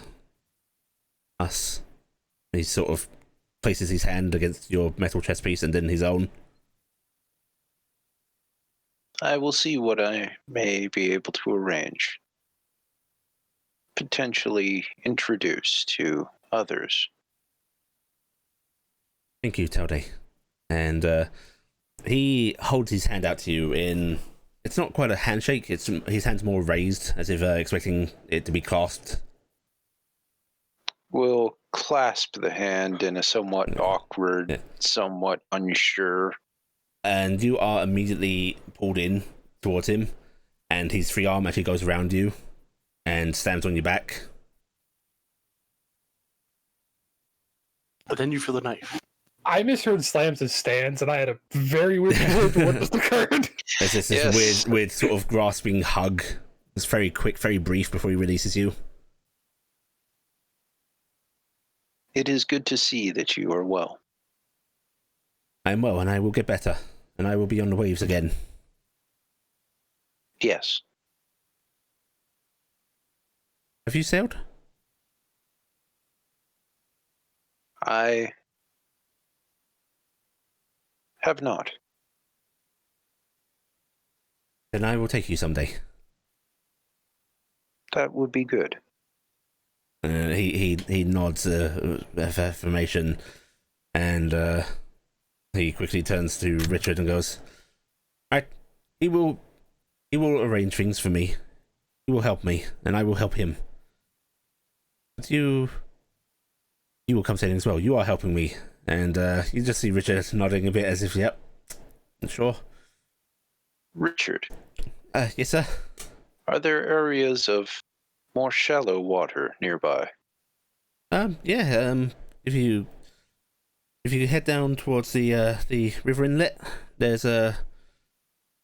us. He sort of places his hand against your metal chest piece and then his own. I will see what I may be able to arrange. Potentially introduce to others. Thank you, Telde. And he holds his hand out to you in... It's not quite a handshake, his hand's more raised, as if expecting it to be clasped. We'll clasp the hand in a somewhat awkward, somewhat unsure. And you are immediately pulled in towards him, and his free arm actually goes around you and stands on your back. But then you feel the knife. I misheard slams and stands, and I had a very weird view of what just occurred. There's this weird sort of grasping hug. It's very quick, very brief before he releases you. It is good to see that you are well. I am well, and I will get better, and I will be on the waves again. Yes. Have you sailed? I have not. Then I will take you someday. That would be good. He nods affirmation, and he quickly turns to Richard and goes, "Right, he will arrange things for me. He will help me, and I will help him. But you will come sailing as well. You are helping me. And you just see Richard nodding a bit as if, yep, sure. Richard. Yes, sir. Are there areas of more shallow water nearby? Yeah. If you head down towards the river inlet, there's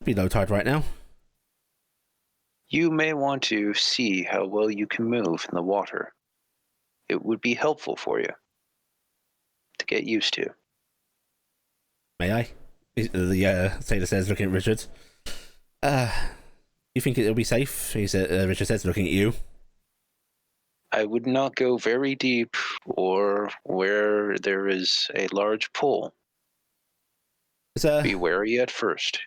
be low tide right now. You may want to see how well you can move in the water. It would be helpful for you to get used to. May I? The sailor says, looking at Richard. You think it'll be safe? Richard says, looking at you. I would not go very deep or where there is a large pool. Be wary at first. Is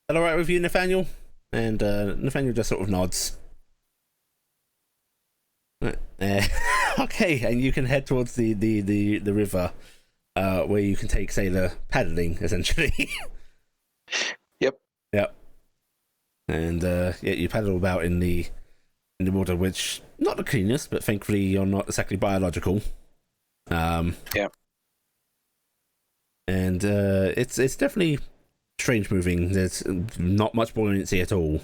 that all right with you, Nathaniel? And Nathaniel just sort of nods. Okay, and you can head towards the river, where you can take sailor paddling, essentially. Yep. And yeah, you paddle about in the water, which not the cleanest, but thankfully you're not exactly biological. Yeah. And it's definitely strange moving. There's not much buoyancy at all,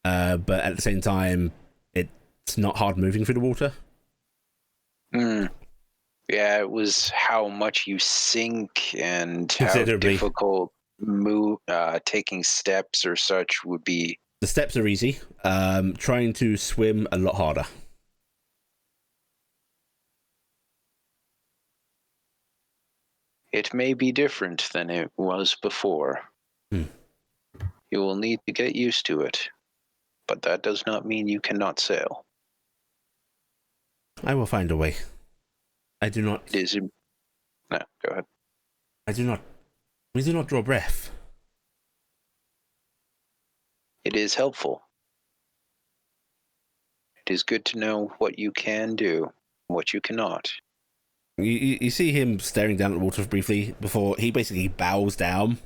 but at the same time, it's not hard moving through the water. Yeah, it was how much you sink and how difficult taking steps or such would be. The steps are easy. Trying to swim a lot harder. It may be different than it was before. You will need to get used to it, but that does not mean you cannot sail. I will find a way. I do not. No, go ahead. I do not. We do not draw breath. It is helpful. It is good to know what you can do, what you cannot. You see him staring down at the water briefly before he basically bows down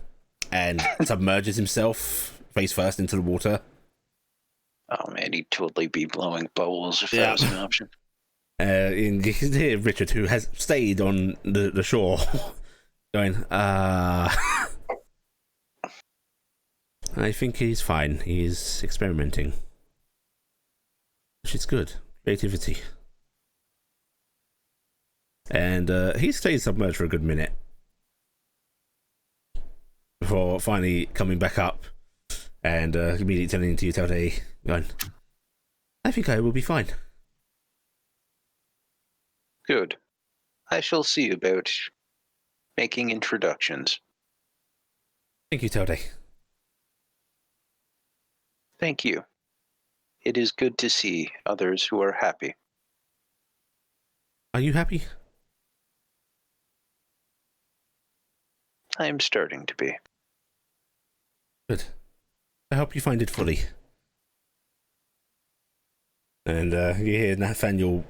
and submerges himself face first into the water. Oh man, he'd totally be blowing bubbles if that was an option. And you can hear Richard, who has stayed on the shore, going, I think he's fine. He's experimenting. Which is good. Creativity. And he stays submerged for a good minute before finally coming back up and immediately turning to you, Telde, going, I think I will be fine. Good. I shall see about making introductions. Thank you, Telde. Thank you. It is good to see others who are happy. Are you happy? I am starting to be. Good. I hope you find it fully. And you hear Nathaniel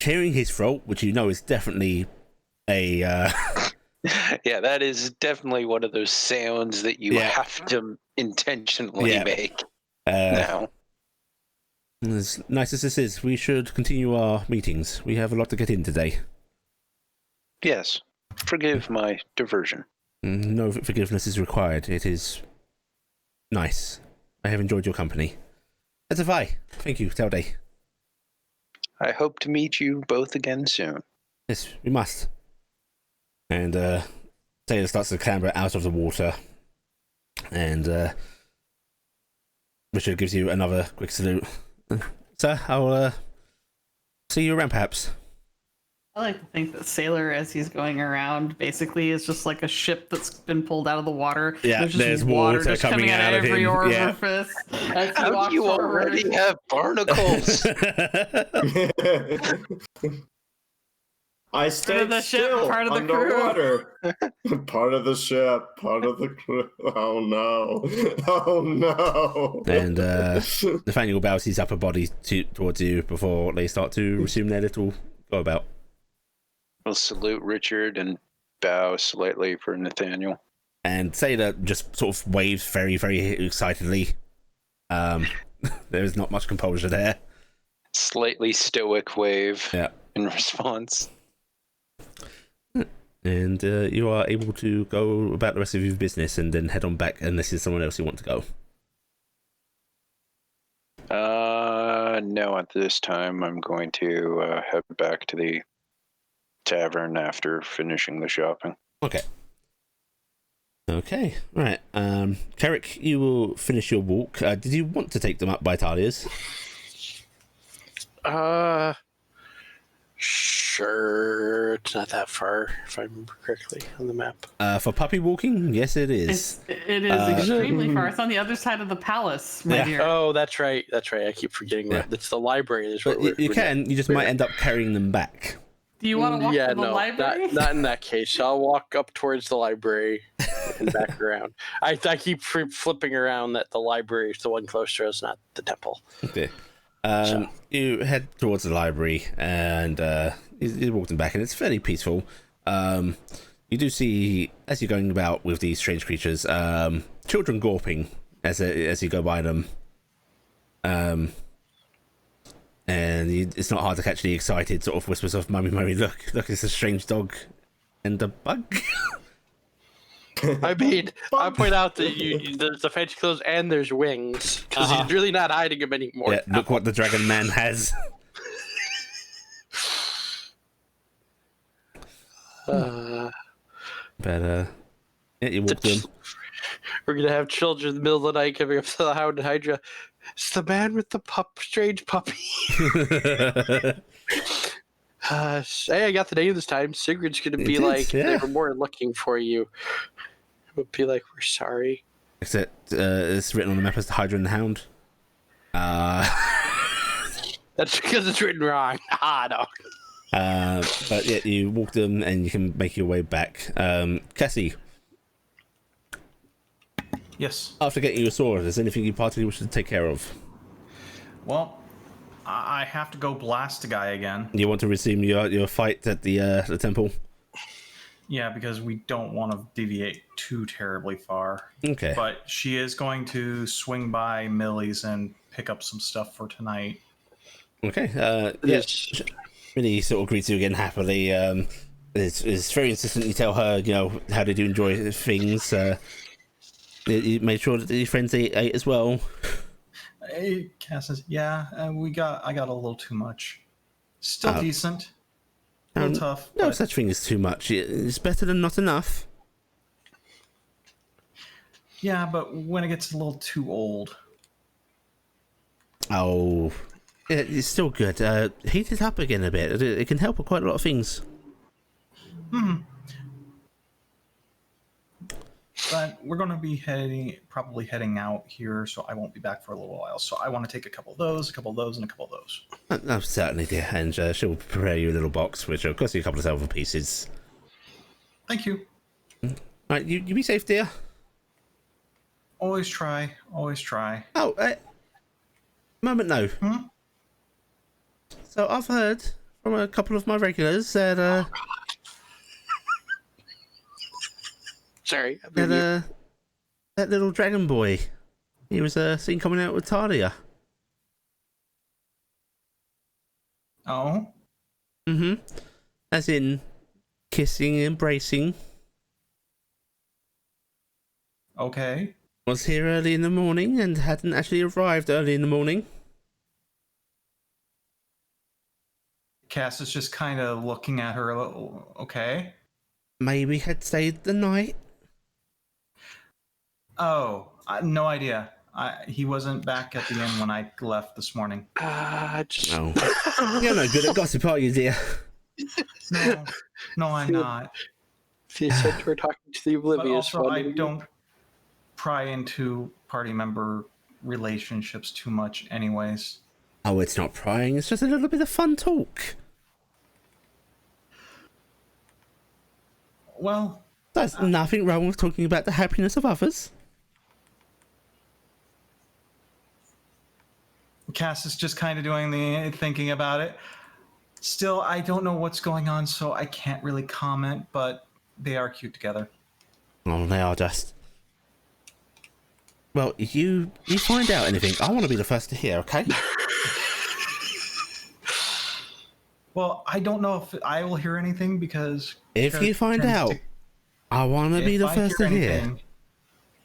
clearing his throat, which you know is definitely a... Yeah, that is definitely one of those sounds that you have to intentionally make now. As nice as this is, we should continue our meetings. We have a lot to get in today. Yes. Forgive my diversion. No forgiveness is required. It is nice. I have enjoyed your company. As have I. Thank you, Telde. I hope to meet you both again soon. Yes, we must. And Taylor starts to clamber out of the water. And Richard gives you another quick salute. Sir, I'll see you around, perhaps. I like to think that Sailor, as he's going around, basically is just like a ship that's been pulled out of the water. Yeah, there's water just coming out of every him. orifice. Yeah. How do you already have barnacles? I stayed the ship, still part of the underwater. Part of the ship, part of the crew. Oh no! Oh no! And Nathaniel bows his upper body towards you before they start to resume their little go about. We'll salute Richard and bow slightly for Nathaniel. And Sailor just sort of waves very, very excitedly. There is not much composure there. slightly stoic wave in response. And you are able to go about the rest of your business and then head on back unless there's someone else you want to go. No, at this time I'm going to head back to the tavern after finishing the shopping. Okay, right. Carrick, you will finish your walk. Did you want to take them up by Talia's? Sure. It's not that far, if I remember correctly, on the map. For puppy walking, yes, it is. It is extremely far. It's on the other side of the palace, right here. Oh, that's right. I keep forgetting. It's the library. But you just might end up carrying them back. Do you want to walk to the library? Not in that case. I'll walk up towards the library and back around. I keep flipping around that the library is the one close to us, not the temple. Okay. You head towards the library and you're walking back, and it's fairly peaceful. You do see, as you're going about with these strange creatures, children gawping as you go by them. And it's not hard to catch the excited sort of whispers of "Mummy, Mummy, look, it's a strange dog and a bug." I mean, I point out that there's the fancy clothes and there's wings, because he's really not hiding them anymore. Yeah, look what the Dragon Man has. But yeah, you walk them. We're gonna have children in the middle of the night coming up to the Hound and Hydra. It's the man with the strange puppy. Hey, I got the name this time. Sigrid's gonna be they were more looking for you. Would be like, we're sorry. Except it's written on the map as the Hydra and the Hound. That's because it's written wrong. No. But yeah, you walk them and you can make your way back. Cassie. Yes. After getting your sword, is there anything you particularly wish to take care of? Well, I have to go blast a guy again. You want to resume your fight at the temple? Yeah, because we don't want to deviate too terribly far. Okay. But she is going to swing by Millie's and pick up some stuff for tonight. Okay. Yes. Minnie sort of greets you again happily. It's very insistent you tell her, how they do enjoy things. You made sure that your friends ate as well. Hey, Cass says, yeah, I got a little too much. Still decent. A little tough. No such thing as too much. It's better than not enough. Yeah, but when it gets a little too old. Oh, it's still good. Heat it up again a bit. It can help with quite a lot of things. But we're going to be probably heading out here, so I won't be back for a little while. So I want to take a couple of those, and a couple of those. No, certainly, dear. And she'll prepare you a little box, which will cost you a couple of silver pieces. Thank you. Right, you be safe, dear. Always try. Oh, moment no. So I've heard from a couple of my regulars that Sorry. that little dragon boy, he was seen coming out with Talia. Oh? Mm-hmm. As in kissing, embracing. Okay. Was here early in the morning and hadn't actually arrived early in the morning. Cass is just kind of looking at her a little, okay. Maybe had stayed the night. Oh, no idea. He wasn't back at the inn when I left this morning. Oh. You're no good at gossip, are you, dear? No, I'm not. She said we're talking to the oblivious. But also, I don't pry into party member relationships too much anyways. Oh, it's not prying. It's just a little bit of fun talk. Well... There's nothing wrong with talking about the happiness of others. Cass is just kind of doing the thinking about it. Still, I don't know what's going on, so I can't really comment, but they are cute together. Oh, they are just... Well, you find out anything. I want to be the first to hear, okay? Well, I don't know if I will hear anything because if you find out, I want to be the first to hear.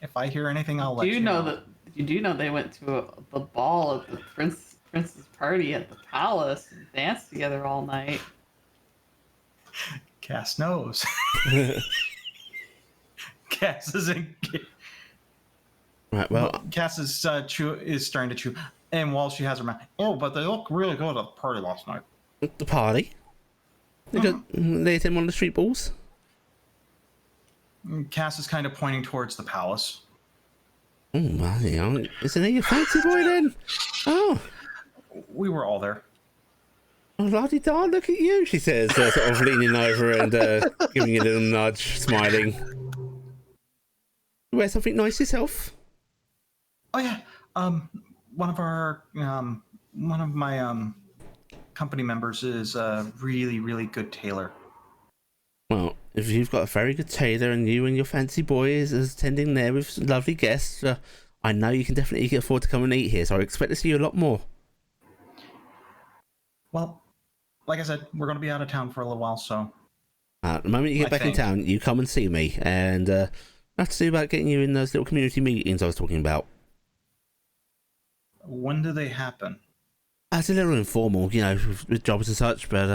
If I hear anything, I'll let you know. You do know they went to the ball at the prince's party at the palace and danced together all night. Cass knows. Cass is in. Right. Well, Cass is starting to chew, and while she has her mouth, but they look really good at the party last night. The party. They ate him on the street balls. Cass is kind of pointing towards the palace. Oh, well, isn't he a fancy boy then? Oh, we were all there. Oh, la-di-da, look at you, she says, sort of leaning over and giving you a little nudge, smiling. You wear something nice yourself? Oh yeah, one of my company members is a really, really good tailor. Well, if you've got a very good tailor and you and your fancy boy is attending there with lovely guests, I know you can definitely afford to come and eat here, so I expect to see you a lot more. Well, like I said, we're going to be out of town for a little while, so... The moment you get back in town, you come and see me, and I have to see about getting you in those little community meetings I was talking about. When do they happen? It's a little informal, you know, with jobs and such, but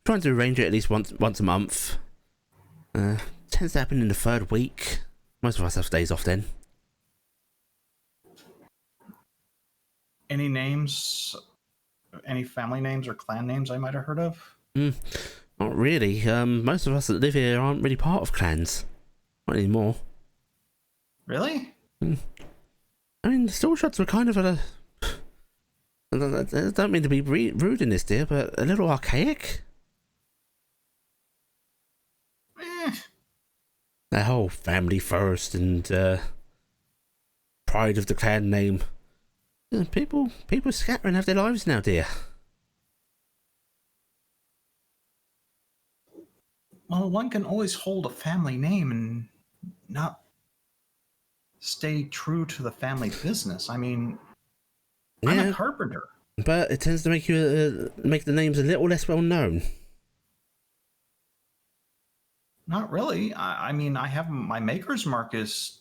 trying to arrange it at least once a month. Tends to happen in the third week. Most of us have days off then. Any names? Any family names or clan names I might have heard of? Not really. Most of us that live here aren't really part of clans. Not anymore. Really? I mean, the store shots were kind of I don't mean to be rude in this, dear, but a little archaic. The whole family first and pride of the clan name. People scatter and have their lives now, dear. Well, one can always hold a family name and not stay true to the family business. I mean, I'm a carpenter. But it tends to make you make the names a little less well known. Not really. I mean, I have my maker's mark is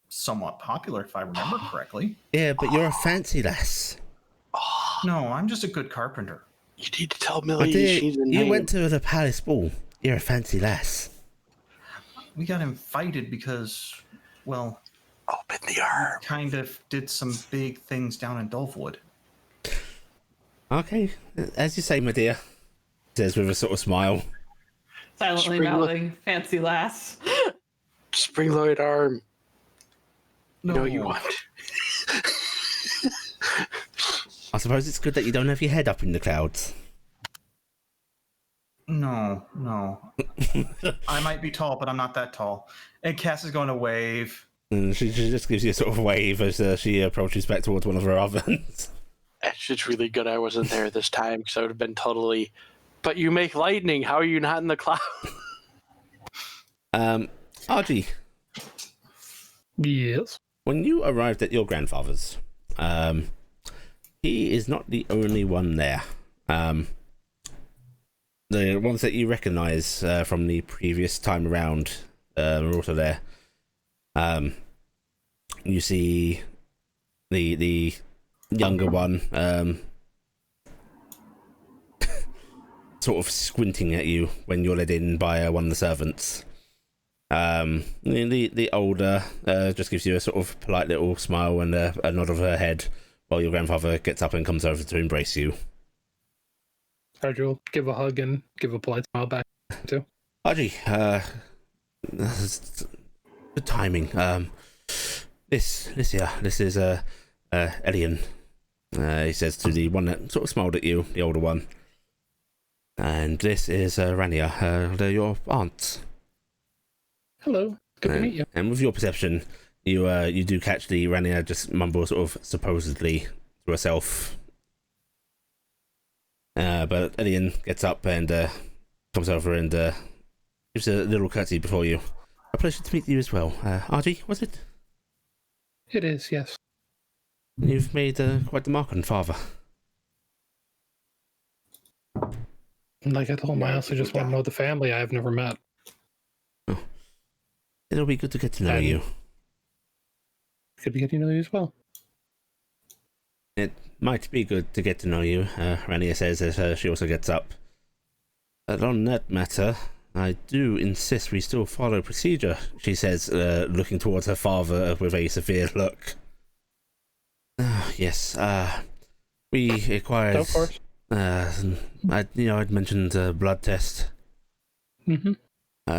somewhat popular, if I remember correctly. Yeah, but you're a fancy lass. No, I'm just a good carpenter. You need to tell Millie she's a name. You went to the palace ball. You're a fancy lass. We got invited because, well... Open the arm. Kind of did some big things down in Dulvewood. Okay, as you say, my dear. Says with a sort of smile. Silently mouthing, fancy lass. Springloid arm. No, you know you want. I suppose it's good that you don't have your head up in the clouds. No. I might be tall, but I'm not that tall. And Cass is going to wave. And she just gives you a sort of wave as she approaches back towards one of her ovens. It's really good I wasn't there this time, because I would have been totally... But you make lightning. How are you not in the cloud? RG. Yes. When you arrived at your grandfather's, he is not the only one there. The ones that you recognise from the previous time around are also there. You see the younger one sort of squinting at you when you're led in by one of the servants. The older just gives you a sort of polite little smile and a nod of her head while your grandfather gets up and comes over to embrace you. Archie will give a hug and give a polite smile back too. Archie, good timing. This is Elian. He says to the one that sort of smiled at you, the older one. And this is Rania, they're your aunts. Hello, good to meet you. And with your perception, you do catch the Rania just mumble sort of supposedly to herself. But Elian gets up and comes over and gives a little curtsy before you. A pleasure to meet you as well. RG, was it? It is, yes. You've made quite the mark on father. Like I told him, I also just want to know the family I have never met. Oh. It'll be good to get to know And you. Could be getting to know you as well. It might be good to get to know you, Rania says as she also gets up. But on that matter, I do insist we still follow procedure, she says, looking towards her father with a severe look. Yes, we acquired... Of course. I'd mentioned a blood test. Mm-hmm.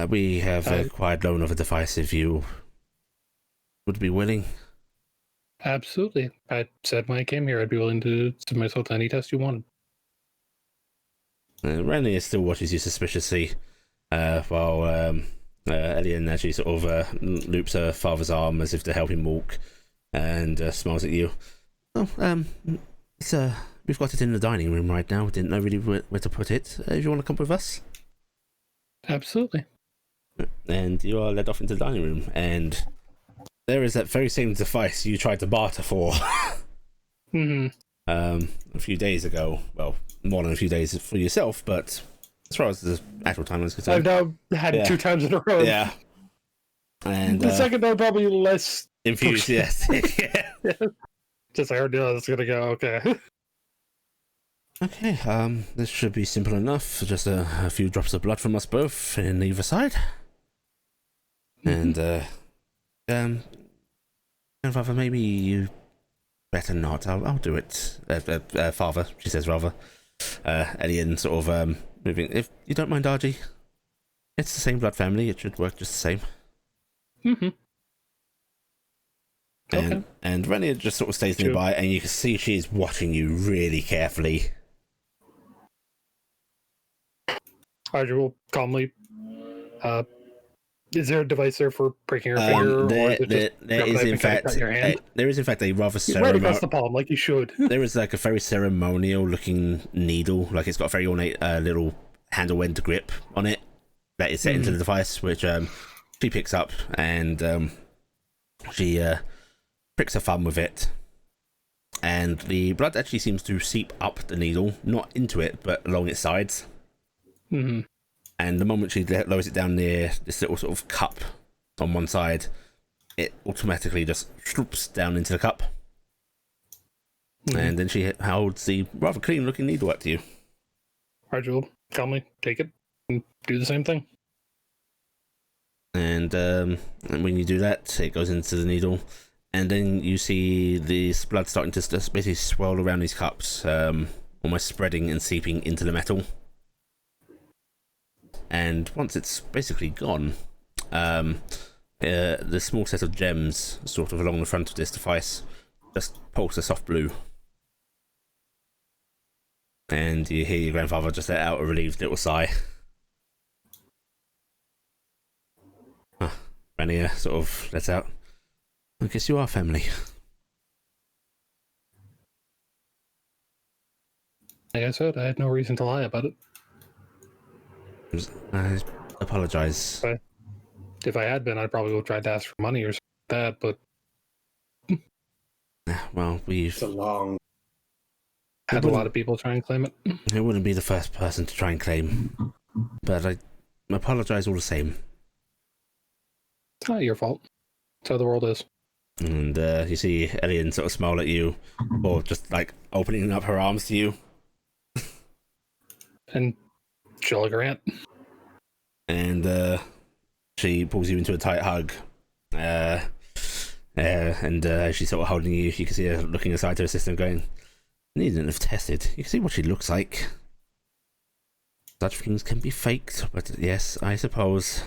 We have acquired loan of a device if you would be willing. Absolutely. I said when I came here I'd be willing to submit myself to any test you wanted. Rennie still watches you suspiciously, while Elian actually sort of loops her father's arm as if to help him walk, and smiles at you. Oh, we've got it in the dining room right now. Didn't know really where to put it. If you want to come with us? Absolutely. And you are led off into the dining room, and there is that very same device you tried to barter for. Mm-hmm. A few days ago. Well, more than a few days for yourself, but as far as the actual time is concerned, I've now had 2 times in a row. Yeah. And the second time probably less infused, yes. Yeah. Just I already know it's gonna go okay. Okay, this should be simple enough. Just a few drops of blood from us both in either side. And Grandfather, maybe you better not. I'll do it. Father, she says rather. Elian sort of moving. If you don't mind, Argy, it's the same blood family. It should work just the same. Mm-hmm. And Renia just sort of stays nearby, and you can see she's watching you really carefully. Argy will calmly. Is there a device there for breaking her finger? There is in fact a rather right across the palm, like you should. There is like a very ceremonial looking needle, like it's got a very ornate little handle end grip on it that is set into the device, which she picks up and she pricks her thumb with it, and the blood actually seems to seep up the needle, not into it, but along its sides. Mm-hmm. And the moment she lowers it down near this little sort of cup on one side, it automatically just swoops down into the cup. Mm-hmm. And then she holds the rather clean-looking needle up to you. Argy will calmly take it and do the same thing. And when you do that, it goes into the needle. And then you see this blood starting to just basically swirl around these cups, almost spreading and seeping into the metal. And once it's basically gone, the small set of gems sort of along the front of this device just pulse a soft blue. And you hear your grandfather just let out a relieved little sigh. Rania sort of lets out, I guess you are family. Like I said, I had no reason to lie about it. I apologize. If I had been, I probably would have tried to ask for money or something like that, but... Well, It's a long... Had a lot of people try and claim it. It wouldn't be the first person to try and claim, but I apologize all the same. It's not your fault. That's how the world is. And you see Elian sort of smile at you, or just like opening up her arms to you. And she'll like her aunt. And she pulls you into a tight hug. And she's sort of holding you. You can see her looking aside to her sister and going, needn't have tested. You can see what she looks like. Such things can be faked, but yes, I suppose.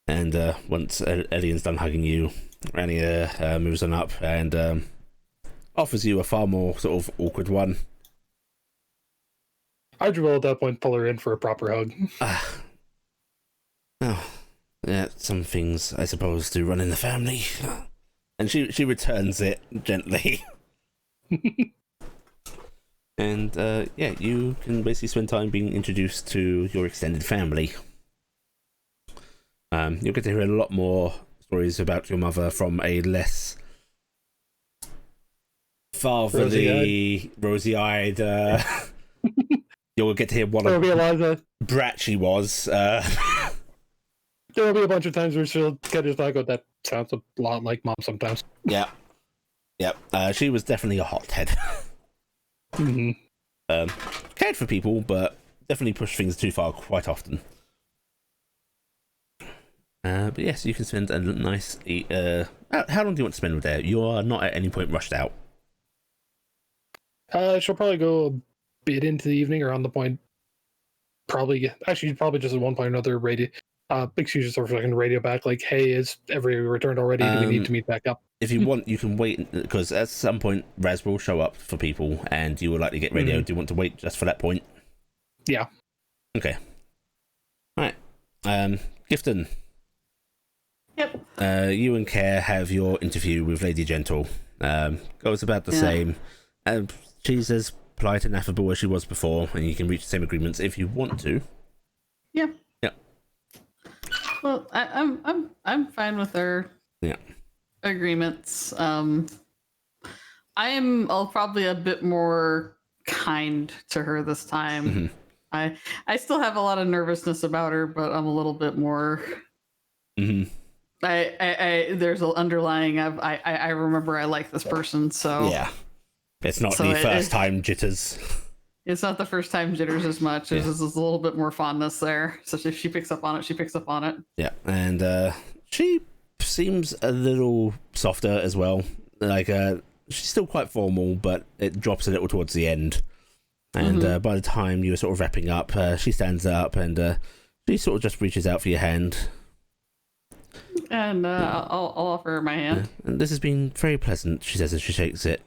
And once Elian's done hugging you, Rania moves on up and offers you a far more sort of awkward one. Argy will at that point pull her in for a proper hug. Oh, yeah, some things I suppose do run in the family. And she returns it gently. And yeah, you can basically spend time being introduced to your extended family. You'll get to hear a lot more stories about your mother from a less fatherly, rosy-eyed You'll get to hear what There'll be a lot of brat she was. There'll be a bunch of times where she'll get us like, "Oh, that sounds a lot like Mom." Sometimes. Yeah. She was definitely a hothead. Mm-hmm. Cared for people, but definitely pushed things too far quite often. But yes, you can spend a nice. How long do you want to spend with her? You are not at any point rushed out. She'll probably go a bit into the evening, around the point. Probably just at one point or another radio. Excuse for a second, radio back like, "Hey, is everybody returned already? Do we need to meet back up?" If you want, you can wait, because at some point Raz will show up for people, and you would like to get radio. Do you want to wait just for that point? Yeah. Okay. All right. Gifton. Yep. You and Care have your interview with Lady Gentle. Goes about the same. She's as polite and affable as she was before, and you can reach the same agreements if you want to. Yeah. Yeah. Well, I'm fine with her. Yeah. Agreements. I'll probably a bit more kind to her this time. I still have a lot of nervousness about her, but I'm a little bit more. There's an underlying I remember I like this person, so yeah, it's not the first time jitters. It's not the first time jitters as much. There's a little bit more fondness there. So if she picks up on it, she picks up on it. Yeah, and she seems a little softer as well. Like she's still quite formal, but it drops a little towards the end. And by the time you're sort of wrapping up, she stands up and she sort of just reaches out for your hand. And I'll offer her my hand. And this has been very pleasant, she says as she shakes it.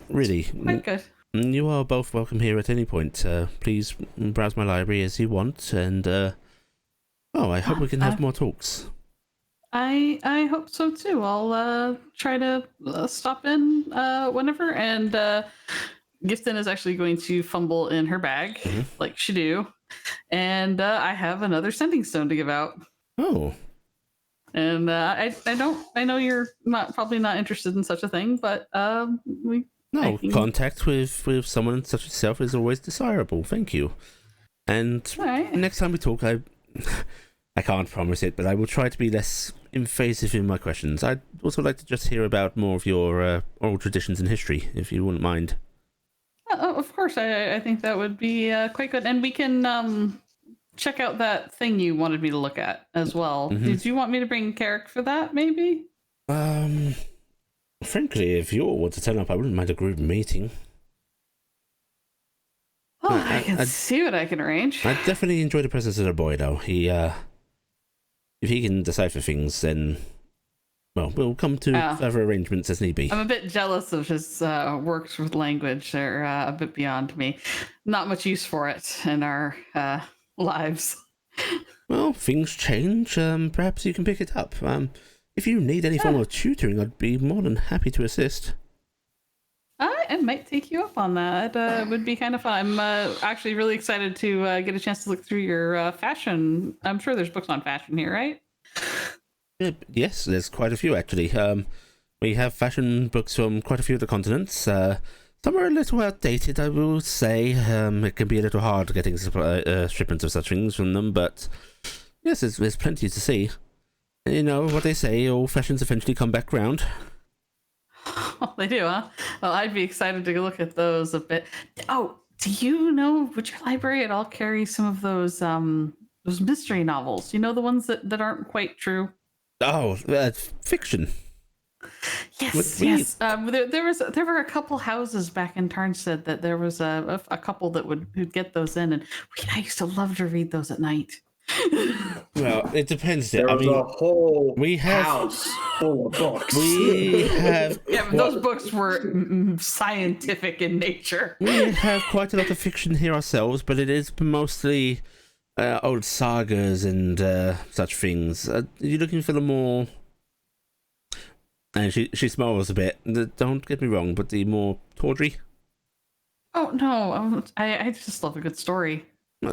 Really, quite good. You are both welcome here at any point. Please browse my library as you want, and I hope we can have more talks. I hope so too. I'll try to stop in whenever. And Gifton is actually going to fumble in her bag, like she do. And I have another sending stone to give out. Oh. And I know you're probably not interested in such a thing, but contact with someone such as yourself is always desirable. Thank you. And next time we talk, I can't promise it, but I will try to be less invasive in my questions. I'd also like to just hear about more of your oral traditions and history, if you wouldn't mind. Of course, I think that would be quite good, and we can check out that thing you wanted me to look at as well. Did you want me to bring Carrick for that, maybe? Frankly, if you all want to turn up, I wouldn't mind a group meeting. Oh, I can see what I can arrange. I definitely enjoy the presence of the boy, though. He, if he can decipher things, then, well, we'll come to further arrangements as need be. I'm a bit jealous of his works with language. They're a bit beyond me. Not much use for it in our lives. Well, things change. Perhaps you can pick it up. If you need any form of tutoring, I'd be more than happy to assist. I might take you up on that. It would be kind of fun. I'm actually really excited to get a chance to look through your fashion. I'm sure there's books on fashion here, right? Yes, there's quite a few, actually. We have fashion books from quite a few of the continents. Some are a little outdated, I will say. It can be a little hard getting shipments of such things from them, but yes, there's plenty to see. You know what they say, all fashions eventually come back round. Oh, they do, huh? Well, I'd be excited to look at those a bit. Oh, do you know, would your library at all carry some of those mystery novels? You know, the ones that aren't quite true? Oh, fiction. Yes, yes. There were a couple houses back in Tarnstead that there was a couple that would get those in, and I used to love to read those at night. Well, it depends. There was a whole house full of books. We have those books were scientific in nature. We have quite a lot of fiction here ourselves, but it is mostly old sagas and such things. Are you looking for the more? And she smiles a bit. Don't get me wrong, but the more tawdry. Oh no, I just love a good story.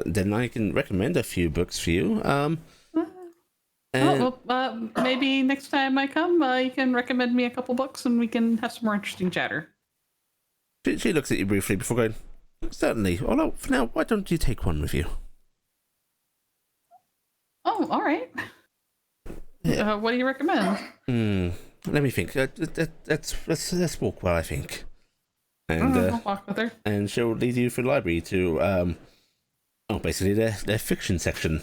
Then I can recommend a few books for you. Maybe next time I come, you can recommend me a couple books, and we can have some more interesting chatter. She looks at you briefly before going, Certainly. Although, for now, why don't you take one with you? Oh, all right. Yeah. What do you recommend? Let me think. Let's walk well, I think. And I'll walk with her. And she'll lead you through the library to basically their fiction section.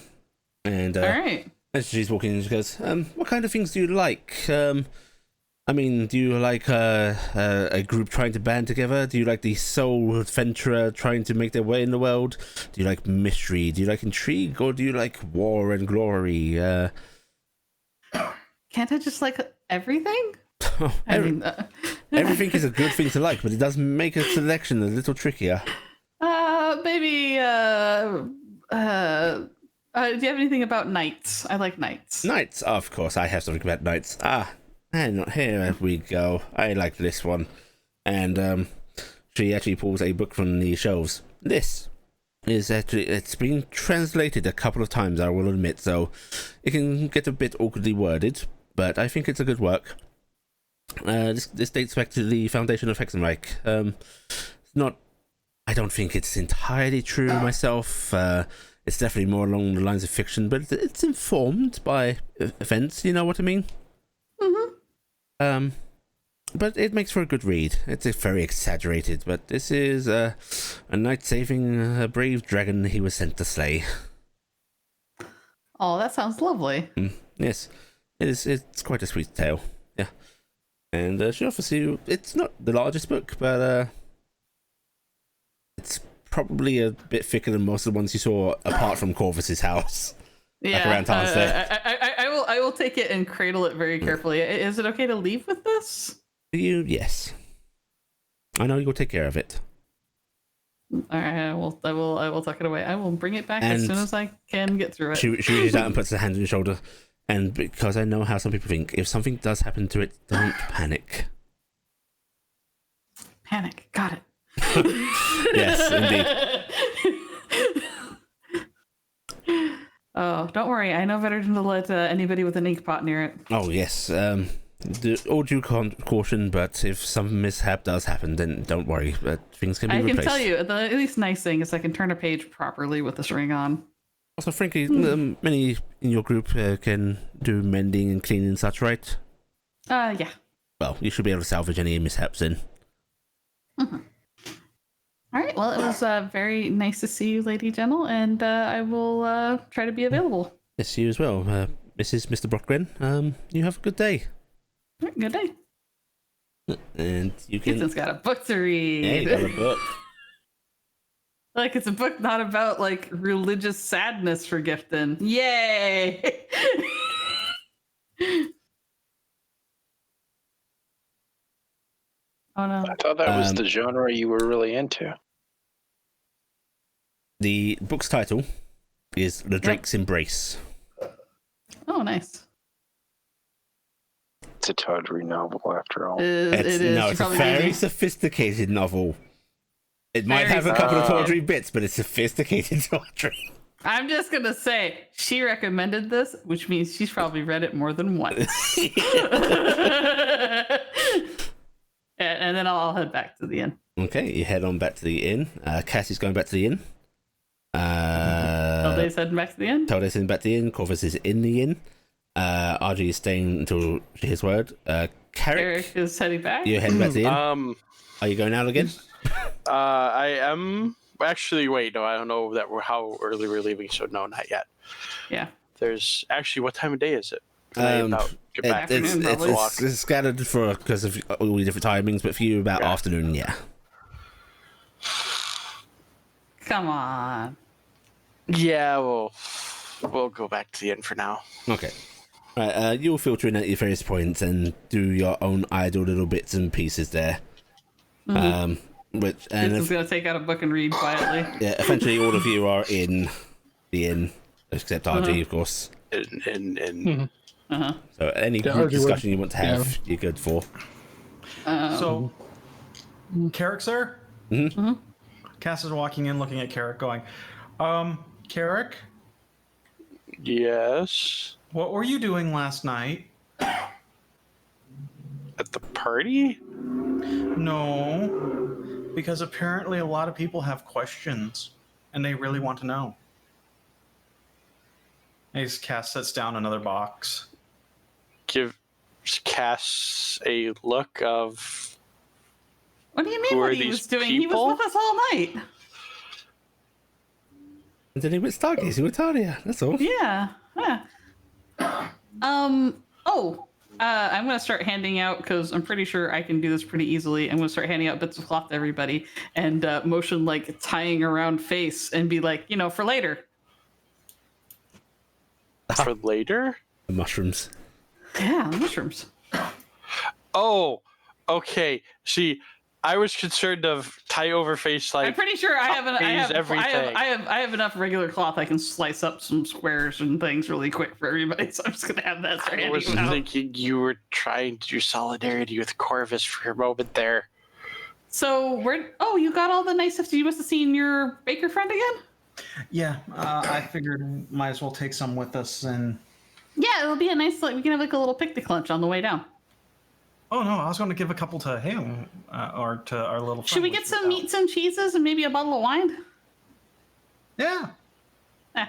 And all right. as she's walking, she goes, "What kind of things do you like? I mean, do you like a group trying to band together? Do you like the sole adventurer trying to make their way in the world? Do you like mystery? Do you like intrigue? Or do you like war and glory? Can't I just like everything? Everything is a good thing to like, but it does make a selection a little trickier. Maybe. Do you have anything about knights? I like knights. Knights, of course. I have something about knights. And here we go. I like this one. And she actually pulls a book from the shelves. This is actually, it's been translated a couple of times, I will admit, so it can get a bit awkwardly worded, but I think it's a good work. This dates back to the foundation of Hexenreich. It's not, I don't think it's entirely true myself. It's definitely more along the lines of fiction, but it's informed by events, you know what I mean? But it makes for a good read. It's very exaggerated, but this is a knight saving a brave dragon he was sent to slay. Oh, that sounds lovely. Yes, it is. It's quite a sweet tale. Yeah, and she offers you. It's not the largest book, but it's probably a bit thicker than most of the ones you saw, apart from Corvus's house. Yeah, like around Tarnstead. I will take it and cradle it very carefully. Is it okay to leave with this? Yes. I know you'll take care of it. All right, I will tuck it away. I will bring it back as soon as I can get through it. She reaches out and puts her hand on your shoulder. And because I know how some people think, if something does happen to it, don't panic. Panic. Got it. Yes, indeed. Oh, don't worry. I know better than to let anybody with an ink pot near it. Oh, yes. All due caution, but if some mishap does happen, then don't worry. Things can be replaced. I can tell you, the at least nice thing is I can turn a page properly with this ring on. Also, frankly, many in your group can do mending and cleaning and such, right? Yeah. Well, you should be able to salvage any mishaps then. All right. Well, it was very nice to see you, Lady Gentle, and I will try to be available. Yes, you as well, Mr. Brockgren. You have a good day. All right, good day. And you can. Ethan's got a book to read. Yeah, you got a book. Like it's a book not about like religious sadness for Gifton. Yay! Oh no! I thought that was the genre you were really into. The book's title is The Drake's Embrace. Oh, nice. It's a tawdry novel, after all. It's a very sophisticated novel. It might have a couple of tawdry bits, but it's sophisticated tawdry. I'm just gonna say she recommended this, which means she's probably read it more than once. And then I'll head back to the inn. Okay, you head on back to the inn. Cassie's going back to the inn. Talday's heading back to the inn. Talday's heading back to the inn. Corvus is in the inn. RG is staying until his word. Carrick is heading back. You're heading back to the inn. Are you going out again? I am. Actually, wait, no, I don't know how early we're leaving, so no, not yet. Yeah. There's actually, what time of day is it? Get back. It's scattered because of all the different timings, but for you, about afternoon, yeah. Come on. Yeah, we'll go back to the inn for now. Okay. Right, you'll filter in at your various points and do your own idle little bits and pieces there. Ethan's gonna take out a book and read quietly. Yeah, eventually all of you are in the inn, except RG, of course. So any group discussion you want to have, you're good for. So, Carrick, sir? Mm-hmm. Cass is walking in, looking at Carrick, going, Carrick? Yes? What were you doing last night? At the party? No. Because apparently a lot of people have questions, and they really want to know. And Cass sets down another box. Give Cass a look of. What do you mean what he was doing? People? He was with us all night. And then he went stargazing with Talia. That's all. Yeah. I'm going to start handing out, because I'm pretty sure I can do this pretty easily. I'm going to start handing out bits of cloth to everybody and motion like tying around face and be like, for later. For later? The mushrooms. Yeah, the mushrooms. Oh, okay. See, I was concerned of tie over face like. I'm pretty sure I have enough regular cloth. I can slice up some squares and things really quick for everybody. So I'm just gonna have that. I was thinking you were trying to do solidarity with Corvus for a moment there. So you got all the nice stuff. You must have seen your baker friend again. Yeah, I figured might as well take some with us and. Yeah, it'll be a nice. We can have like a little picnic lunch on the way down. Oh no, I was going to give a couple to him or to our little. Should we get some meats and cheeses and maybe a bottle of wine? Yeah.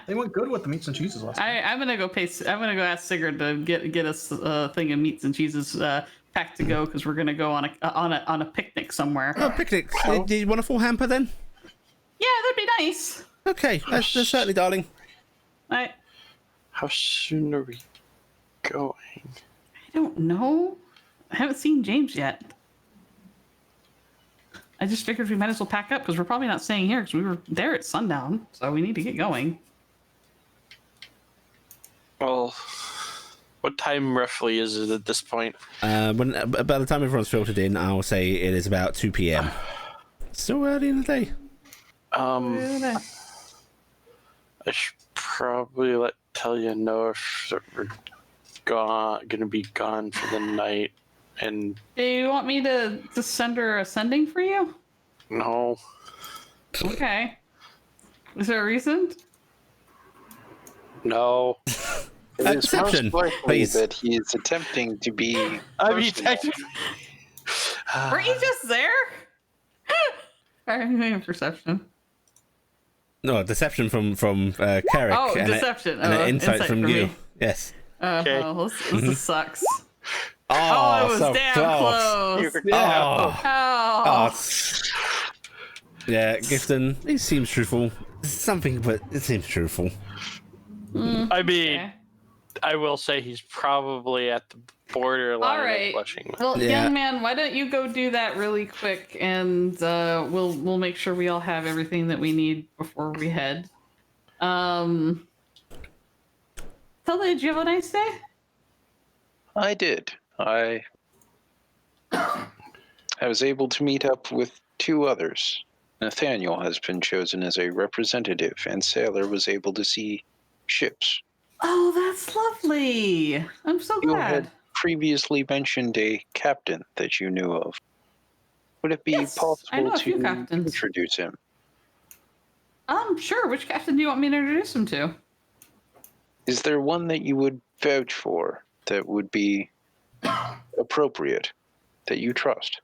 They went good with the meats and cheeses last time. I'm gonna go ask Sigurd to get us a thing of meats and cheeses packed to go, because we're gonna go on a picnic somewhere. Oh, picnic! Do you want a full hamper then? Yeah, that'd be nice. Okay, that's certainly, darling. Right. How soon are we going? I don't know. I haven't seen James yet. I just figured we might as well pack up, because we're probably not staying here, because we were there at sundown, so we need to get going. Well, what time roughly is it at this point? By the time everyone's filtered in, I'll say it is about 2 p.m. Still early in the day. I should probably let Talia know if we're gonna be gone for the night. And do you want me to send her a sending for you? No. Okay. Is there a reason? No. It is Deception, most likely please. that he is attempting to be. I mean, technically. Were you just there? I'm doing perception. No, deception from Carrick. Oh, and deception. And insight from you. Me. Yes. Okay. Oh, this sucks. Oh, it was so damn close. close. Oh. Yeah, Gifton, he seems truthful. Something, but it seems truthful. I mean, Okay. I will say he's probably at the borderline All right. of blushing. Well, Yeah. young man, why don't you go do that really quick, and we'll make sure we all have everything that we need before we head. Tully, did you have a nice day? I did. I was able to meet up with 2 others. Nathaniel has been chosen as a representative, and Sailor was able to see ships. Oh, that's lovely. I'm so You glad. had previously mentioned a captain that you knew of. Would it be Yes, I know possible a few to captains. introduce him? Sure. Which captain do you want me to introduce him to? Is there one that you would vouch for that would be appropriate, that you trust?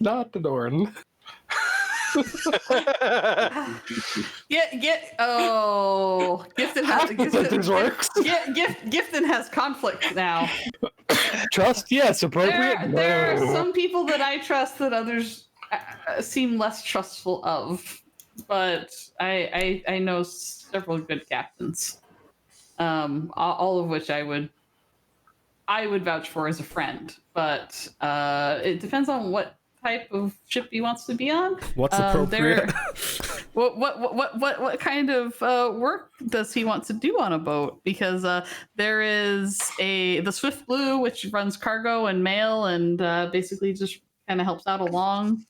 Not the Dorn. Gifton has conflict now. Trust, yes. Appropriate, There are no. some people that I trust that others seem less trustful of, but I know several good captains, all of which I would vouch for as a friend. But it depends on what type of ship he wants to be on. What's appropriate? What kind of work does he want to do on a boat? Because there is the Swift Blue, which runs cargo and mail, and basically just kind of helps out along.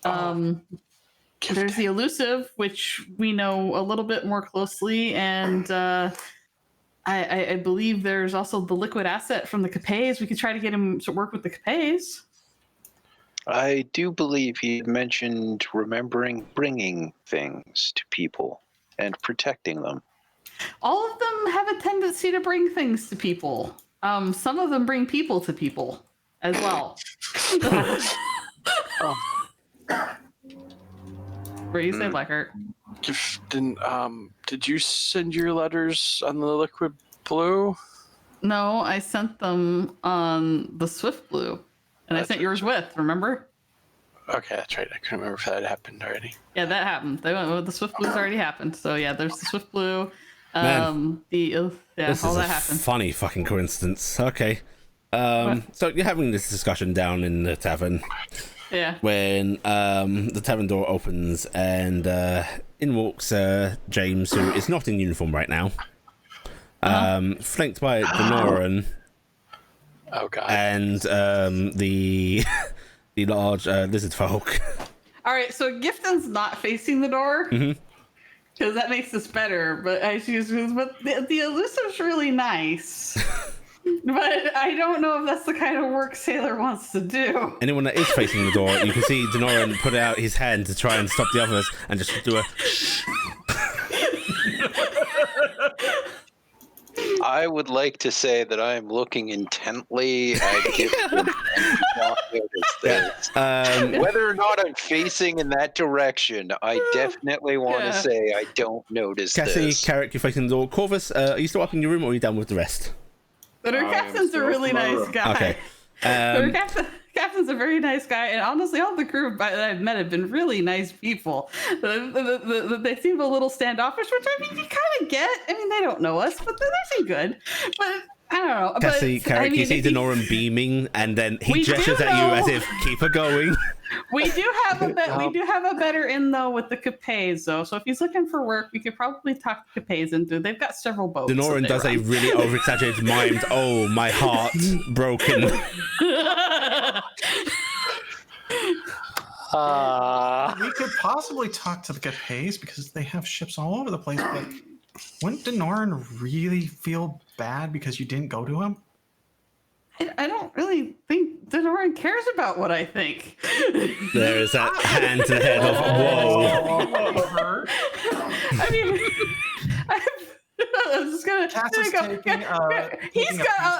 There's the Elusive, which we know a little bit more closely, and I believe there's also the Liquid Asset from the Capes. We could try to get him to work with the Capes. I do believe he mentioned remembering bringing things to people and protecting them. All of them have a tendency to bring things to people. Some of them bring people to people as well. What do you say, Blackheart? Did you send your letters on the liquid blue? No, I sent them on the Swift Blue, and I sent yours with. Remember? Okay, that's right. I couldn't remember if that had happened already. Yeah, that happened. The Swift Blue's already happened. So yeah, there's the Swift Blue. Man, this all is that a happened. funny fucking coincidence. Okay. So you're having this discussion down in the tavern. Yeah. When the tavern door opens and in walks James, who is not in uniform right now, flanked by Denoran. Oh god. And the large lizard folk. All right, so Gifton's not facing the door because that makes this better. But the elusive's really nice. But I don't know if that's the kind of work Sailor wants to do. Anyone that is facing the door, you can see Denoran put out his hand to try and stop the others and just do a... I would like to say that I am looking intently at Gifton and not notice this. Whether or not I'm facing in that direction, I definitely want to say I don't notice Cassie, this. Carrick, you're facing the door. Corvus, are you still up in your room or are you down with the rest? But her captain's a really nice guy. Okay. Her captain's a very nice guy, and honestly, all the crew that I've met have been really nice people. They seem a little standoffish, which I mean, you kind of get. I mean, they don't know us, but they seem good. But I don't know. Cassie, but, Carrick, I mean, you see Denoran beaming, and then he gestures at you as if, keep her going. We do have a better in though with the Capes though. So if he's looking for work, we could probably talk to Capes into. They've got several boats. Denoran does a really over-exaggerated mimed, oh, my heart broken. We could possibly talk to the Capes because they have ships all over the place, but wouldn't Denoran really feel bad because you didn't go to him? I don't really think Denoran cares about what I think. There is that hand to the head of whoa. I mean, I'm just gonna. He's got.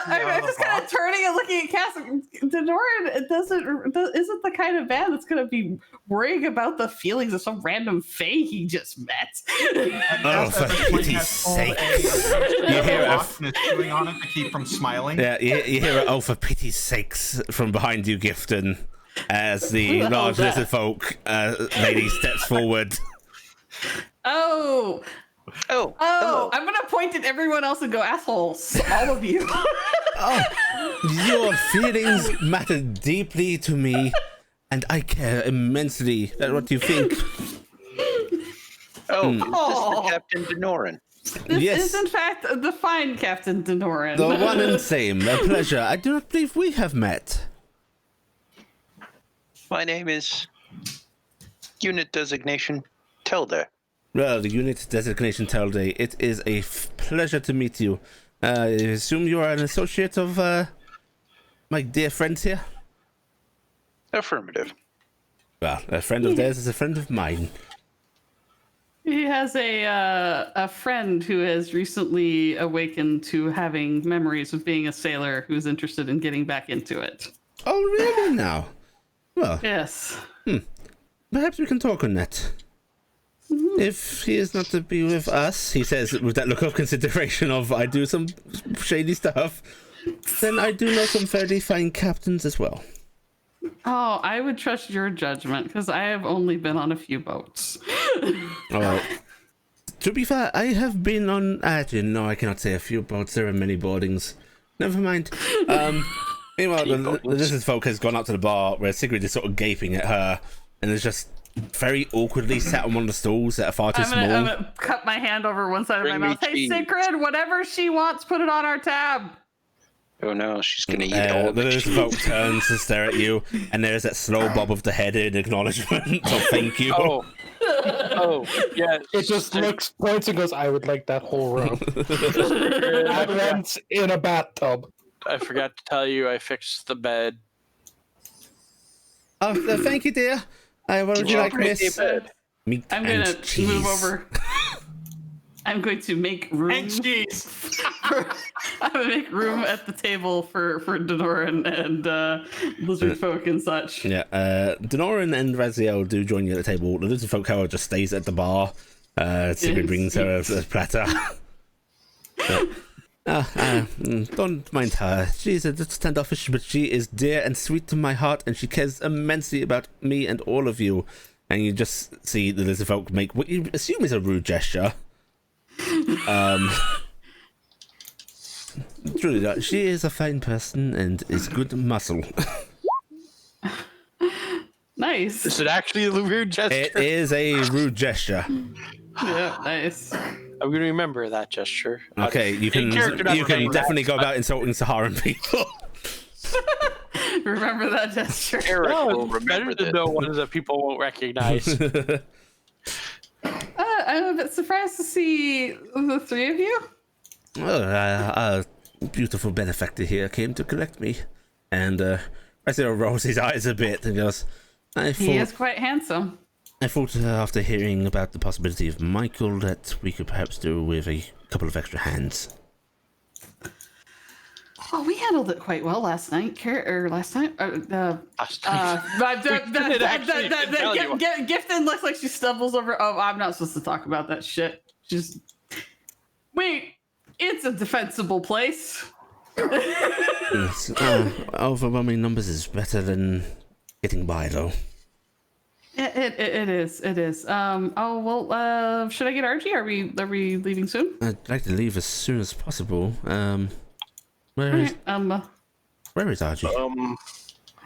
I'm just kind of turning and looking at Cass. Denoran isn't the kind of man that's gonna be worrying about the feelings of some random fae he just met. Oh, for pity's sake! You hear chewing on it to keep from smiling. Yeah, you hear "Oh, for pity's sakes" from behind you, Gifton, as the large lizard folk lady steps forward. Oh, I'm gonna point at everyone else and go, assholes, all of you. Oh, your feelings matter deeply to me, and I care immensely. That's what you think. Is this the Captain Denoran? This is, in fact, the fine Captain Denoran. The one and same. A pleasure. I do not believe we have met. My name is Unit Designation Telder. Well, the unit designation Telday, it is a pleasure to meet you. I assume you are an associate of my dear friends here? Affirmative. Well, a friend of theirs is a friend of mine. He has a friend who has recently awakened to having memories of being a sailor who's interested in getting back into it. Oh, really now? Well, yes. Perhaps we can talk on that. If he is not to be with us, he says with that look of consideration of I do some shady stuff, then I do know some fairly fine captains as well. Oh, I would trust your judgment because I have only been on a few boats. Oh, to be fair, I have been on. Actually, no, I cannot say a few boats. There are many boardings. Never mind. Meanwhile, the lizard folk has gone up to the bar where Sigrid is sort of gaping at her, and is just very awkwardly sat on one of the stools that are far too small. I'm gonna cut my hand over one side of my mouth. Hey, Sigrid, whatever she wants, put it on our tab. Oh no, she's gonna eat all the cheese. The folk turns to stare at you, and there's that slow bob of the head in acknowledgement. So thank you. Oh, yeah. It just looks, points, and goes, "I would like that whole room." At once in a bathtub. I forgot to tell you, I fixed the bed. Oh, thank you, dear. What would you like, miss? Meat I'm gonna and cheese. move over. I'm going to make room. And cheese. I'm gonna make room at the table for Denoran and lizard folk and such. Yeah, Denoran and Raziel do join you at the table. The lizard folk, however, just stays at the bar. Sigrid brings her a platter. Don't mind her. She's a little standoffish, but she is dear and sweet to my heart, and she cares immensely about me and all of you. And you just see the lizard folk make what you assume is a rude gesture. Truly not. She is a fine person and is good muscle. Nice. Is it actually a rude gesture? It is a rude gesture. Yeah, nice. I'm going to remember that gesture. Okay, you can definitely go about insulting Saharan people. Remember that gesture. Eric will Better remember to that. know one that people won't recognize. I'm a bit surprised to see the three of you. Well, a beautiful benefactor here came to collect me, and Raziel rolls his eyes a bit and goes, He is quite handsome. I thought after hearing about the possibility of Michael that we could perhaps do with a couple of extra hands. Oh, we handled it quite well last night. Last night. Gifton looks like she stumbles over. Oh, I'm not supposed to talk about that shit. Wait, it's a defensible place. Yes, overwhelming numbers is better than getting by, though. It is. Should I get Archie? Are we leaving soon? I'd like to leave as soon as possible. Where is Archie?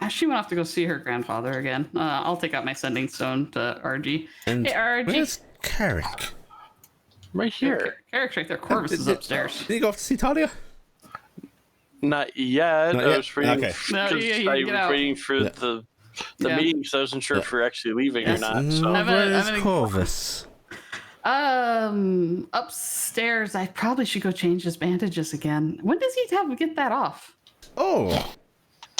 She went off to go see her grandfather again. I'll take out my sending stone to Archie. And hey, Archie. where's Carrick? Right here. Carrick's right there. Corvus is upstairs. Did you go off to see Talia? Not yet. Not I yet? was waiting. Okay. No, I was waiting for the meeting, so I wasn't sure if we're actually leaving or not. So. Where's Corvus? Upstairs. I probably should go change his bandages again. When does he get that off? Oh,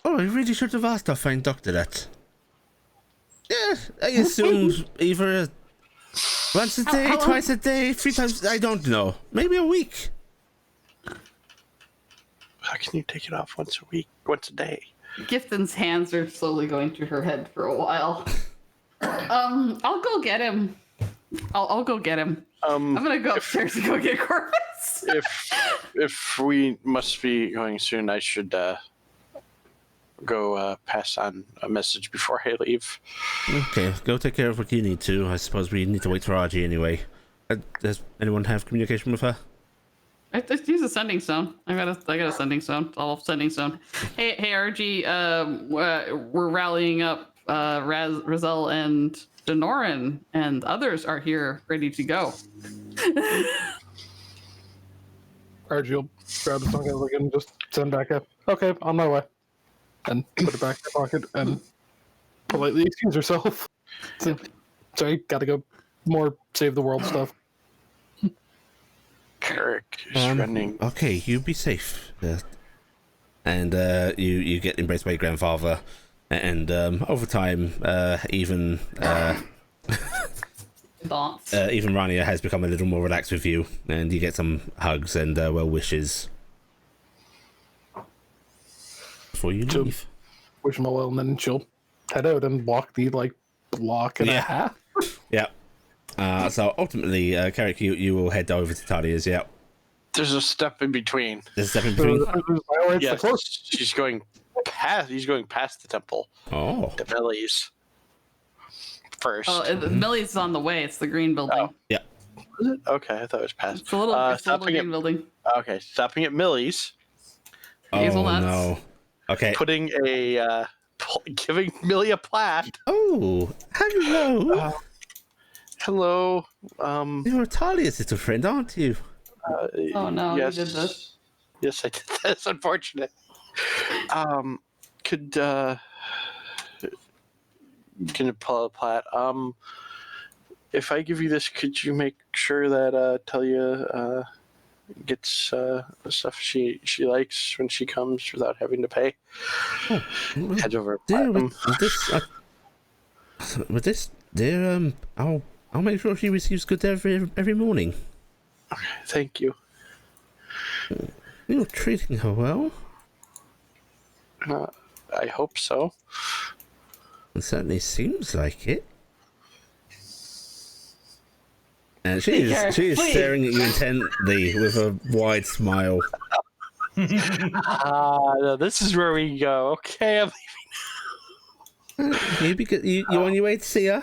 I really should have asked our fine doctor that. Yeah, I assumed either once a day, twice a day, 3 times. I don't know. Maybe a week. How can you take it off once a week, once a day? Gifton's hands are slowly going through her head for a while. I'll go get him. I'll go get him. I'm gonna go upstairs and go get Corvus. if we must be going soon, I should go pass on a message before I leave. Okay, go take care of what you need to. I suppose we need to wait for Archie anyway. Does anyone have communication with her? I just use a sending stone. I got a sending stone. All sending stone. Hey, RG. We're rallying up. Raziel and Denoran and others are here, ready to go. RG will grab his tongue again and just send back up. Okay, on my way. And put it back in your pocket and politely excuse herself. Sorry, gotta go. More save the world stuff. Carrick is running. Okay, you be safe. And you get embraced by your grandfather. And over time, even Rania has become a little more relaxed with you, and you get some hugs and well wishes before you leave. Wish him well, and then she'll head out and walk the block and a half. Yeah. So ultimately, Carrick, you will head over to Talia's. Yeah. There's a step in between. There's a step in between. Yes, she's going past. He's going past the temple. Oh. The Millie's first. Oh, Millie's is on the way. It's the green building. Oh. Yeah. Was it? Okay, I thought it was past. It's a little green building. Okay, stopping at Millie's. Hazelnuts. No. Okay. Putting giving Millie a plat. Oh, hello. Hello. You're Talia's little friend, aren't you? Oh no, yes, you did this. Yes, I did. That's unfortunate. Could can pull a plat? If I give you this, could you make sure that Talia gets the stuff she likes when she comes without having to pay? Oh, Head over. With this, dear, I'll make sure she receives good every morning. Okay, thank you. You're treating her well. I hope so. It certainly seems like it. And she is staring at you intently with a wide smile. No, this is where we go. Okay, I'm You on your way to see her?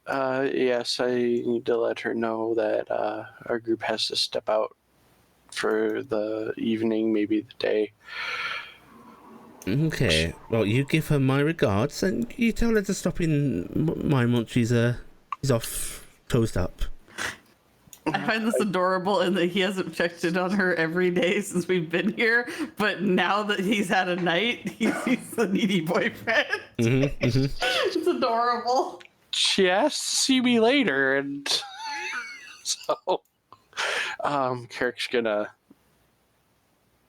yes, I need to let her know that our group has to step out for the evening, maybe the day. Okay. Well, you give her my regards, and you tell her to stop in mine once she's off, closed up. I find this adorable in that he hasn't checked in on her every day since we've been here, but now that he's had a night, he's the needy boyfriend. It's adorable. She asked to see me later, and so Carrick's gonna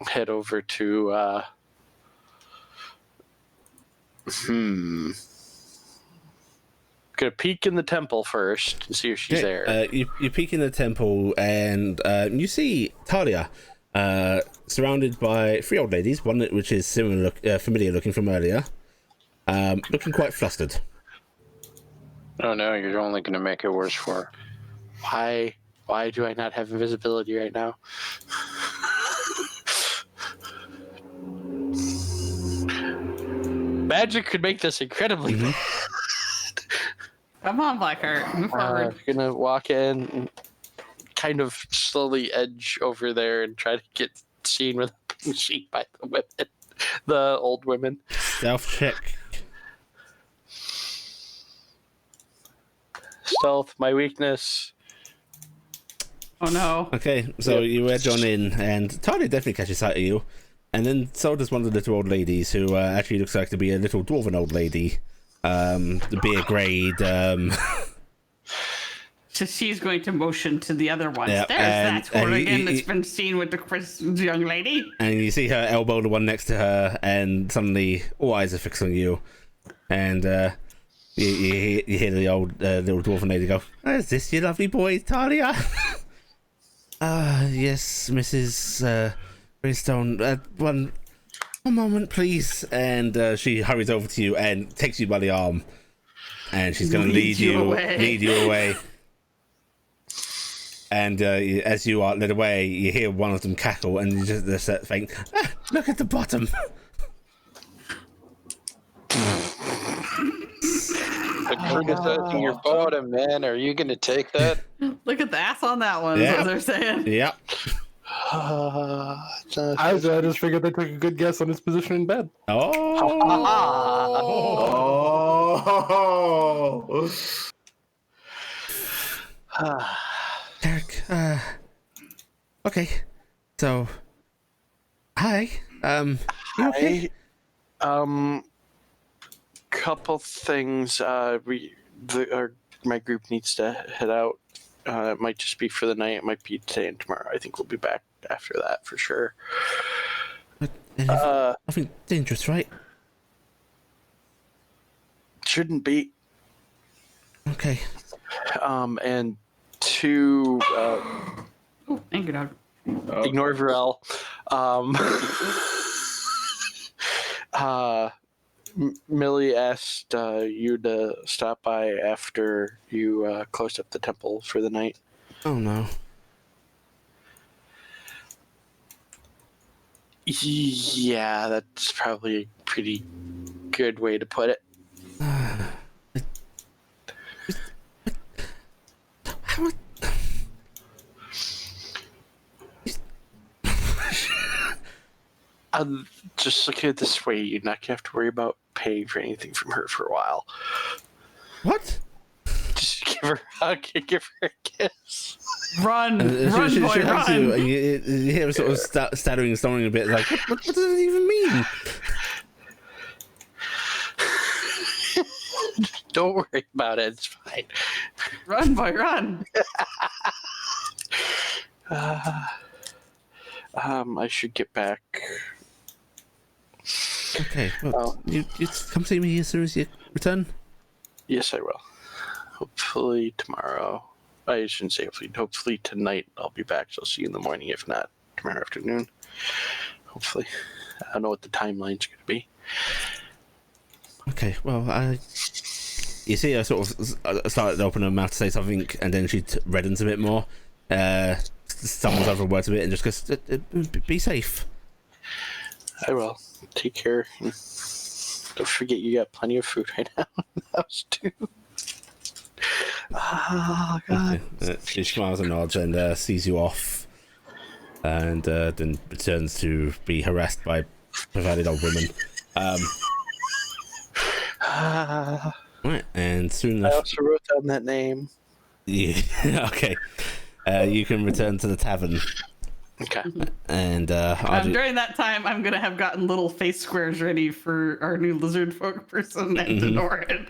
head over to gonna peek in the temple first and see if she's there. You peek in the temple and you see Talia surrounded by 3 old ladies, one which is familiar looking from earlier, looking quite flustered. Oh no, you're only going to make it worse for her. Why do I not have invisibility right now? Magic could make this incredibly bad. Come on, Blackheart. Move forward. Gonna walk in and kind of slowly edge over there and try to get seen without being seen by the women. The old women. Stealth check. Stealth, my weakness. Oh no. Okay, so you edge on in, and Talia definitely catches sight of you. And then so does one of the little old ladies, who actually looks like to be a little dwarven old lady. The beer grade. So she's going to motion to the other ones. Yeah, There's that hooligan that's been seen with the young lady. And you see her elbow the one next to her, and suddenly all eyes are fixed on you. And you hear the old little dwarven lady go, "Is this your lovely boy, Talia?" Yes, Mrs. Greystone. One moment, please. And she hurries over to you and takes you by the arm, and she's going to lead you away. And as you are led away, you hear one of them cackle, and you just think, "Look at the bottom." Criticizing your bottom, man. Are you going to take that? Look at the ass on that one, is what they're saying. Yep. I just figured they took a good guess on his position in bed. Derek, okay. So, hi. You okay? Couple things. My group needs to head out. It might just be for the night. It might be today and tomorrow. I think we'll be back after that for sure. Nothing dangerous, right? Shouldn't be. Okay. And 2. Thank you, dog. Ignore Varel. Millie asked you to stop by after you closed up the temple for the night. Oh no. Yeah, that's probably a pretty good way to put it. I'm just looking at this way. You're not gonna have to worry about paying for anything from her for a while. What? Just give her a hug and give her a kiss. Run, boy, run. You hear her sort of stuttering and stumbling a bit, like, what does it even mean? Don't worry about it. It's fine. Run, boy, run. I should get back. Okay, well, you come see me as soon as you return? Yes, I will. Hopefully tomorrow. I shouldn't say hopefully. Hopefully tonight I'll be back. So I'll see you in the morning, if not tomorrow afternoon. Hopefully. I don't know what the timeline's going to be. Okay, well, you see her sort of start to open her mouth to say something, and then she reddens a bit more, stumbles over words a bit, and just goes, be safe. I will. Take care. Don't forget you got plenty of food right now in the house, too. Oh, God. Okay. She smiles and nods and sees you off, and then returns to be harassed by perverted old women. Right, and soon enough... I also wrote down that name. Yeah, okay. You can return to the tavern. Okay. And during that time, I'm gonna have gotten little face squares ready for our new lizard folk person and Denoran.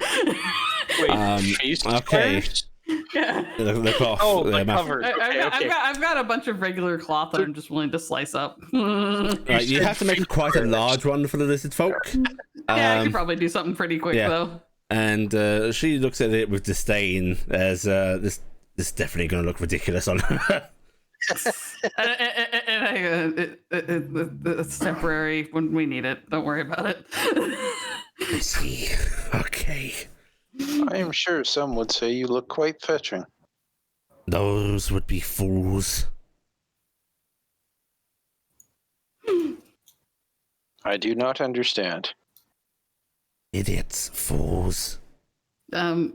Wait, face squares? Yeah. The cloth. Oh, the covers. I've got a bunch of regular cloth that I'm just willing to slice up. Right, you have to make quite a large one for the lizard folk. Yeah, I could probably do something pretty quick though. And she looks at it with disdain, as this is definitely going to look ridiculous on her. It's temporary when we need it. Don't worry about it. I see. Okay. I am sure some would say you look quite fetching. Those would be fools. I do not understand. Idiots, fools. If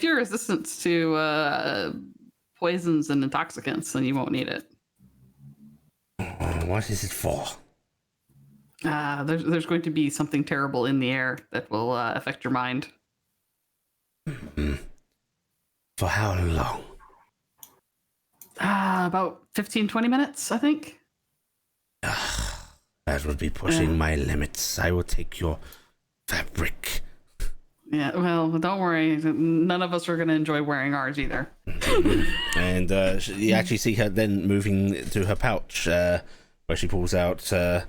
you're resistant to poisons and intoxicants, then you won't need it. What is it for? There's going to be something terrible in the air that will affect your mind. For how long? About 15-20 minutes, I think. That would be pushing my limits. I will take your fabric. Yeah, well, don't worry. None of us are going to enjoy wearing ours either. And you actually see her then moving to her pouch, where she pulls out a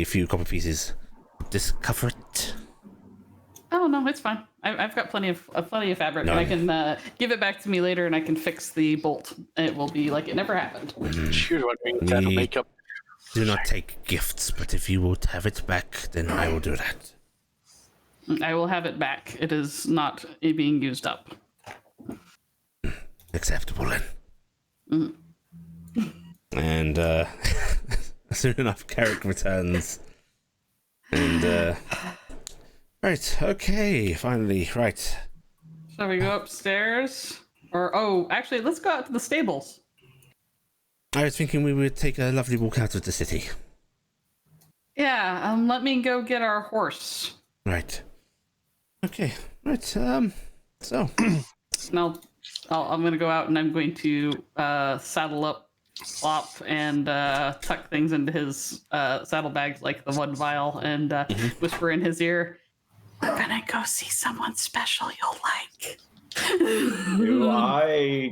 few copper pieces. Discover it. Oh no, it's fine. I've got plenty of fabric, and I can give it back to me later, and I can fix the bolt. It will be like it never happened. She was wondering if that'll make up. Do not take gifts, but if you would have it back, then I will do that. I will have it back. It is not being used up. Acceptable then. And soon enough, Carrick returns. And right, okay, finally, right. Shall we go upstairs? Or actually, let's go out to the stables. I was thinking we would take a lovely walk out of the city. Yeah, let me go get our horse. Right. Okay. Right. So. Now, I'm going to go out and I'm going to saddle up Plop and tuck things into his saddlebags like the one vial and whisper in his ear, "We're going to go see someone special you'll like."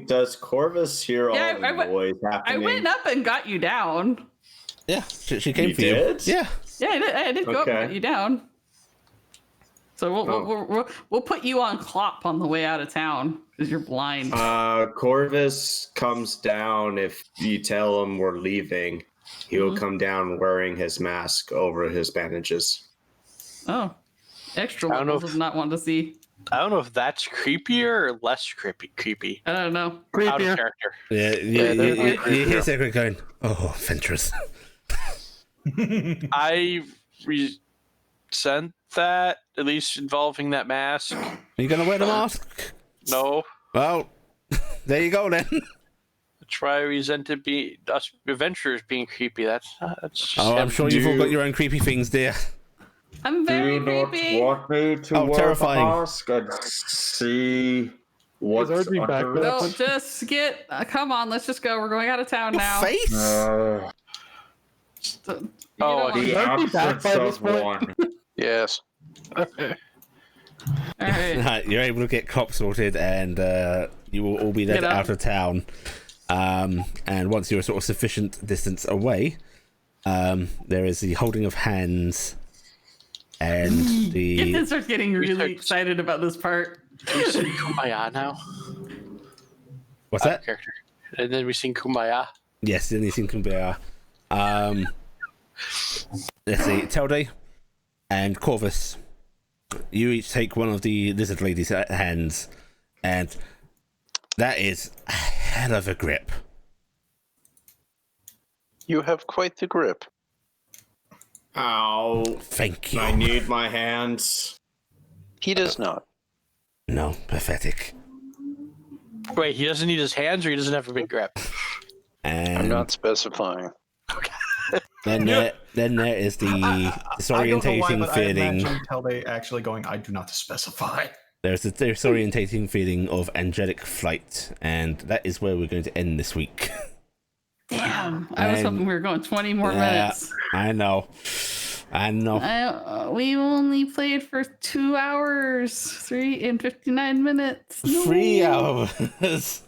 Does Corvus hear all the noise happening? I went up and got you down. Yeah, she came you for did? you. Yeah. Yeah, I did go up and get you down. So we'll put you on Clop on the way out of town because you're blind. Corvus comes down if you tell him we're leaving. He will come down wearing his mask over his bandages. Oh, extra levels of not wanting to see. I don't know if that's creepier or less creepy. I don't know. Out of character. Yeah, you hear Cedric going, "Oh, Ventress." I resent that, at least involving that mask. Are you gonna wear the mask? No. Well, there you go then. That's why I resented us adventurers being creepy. That's I'm sure you've all got your own creepy things, dear. I'm very creepy. Want me to wear terrifying. the mask and see what's under it? No, just get. Come on, let's just go. We're going out of town now. Face. The absence of one. Yes. All right. You're able to get Cop sorted, and you will all be led out of town. And once you're sort of sufficient distance away, there is the holding of hands, and the. Gifton starts getting really excited about this part. We sing Kumbaya now. What's that? Character. And then we sing Kumbaya. Yes, the only thing can be let's see, Telde and Corvus. You each take one of the lizard lady's hands, and that is a hell of a grip. You have quite the grip. Ow. Thank you. I need my hands. He does not. No, pathetic. Wait, he doesn't need his hands, or he doesn't have a big grip? And I'm not specifying. then there is the disorientating feeling. I imagine Telde actually going, I do not specify. There's the disorientating feeling of angelic flight, and that is where we're going to end this week. Damn, I was hoping we were going 20 more minutes. I know. We only played for 2 hours, 3 and 59 minutes. No. 3 hours.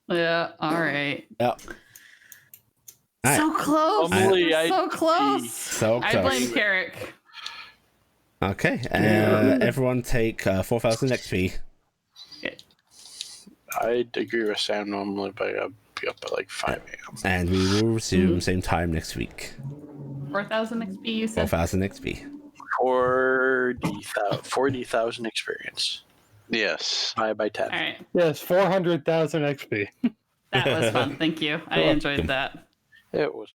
Yeah, all right. Yep. So close. So close. So close. I blame Carrick. Okay, everyone take 4,000 XP. Okay. I'd agree with Sam normally, but I'll be up at like 5 a.m. And we will resume same time next week. 4,000 XP, you said? 4,000 XP. 40,000 experience. Yes. 5 by 10. All right. Yes, 400,000 XP. That was fun. Thank you. I enjoyed that. It was.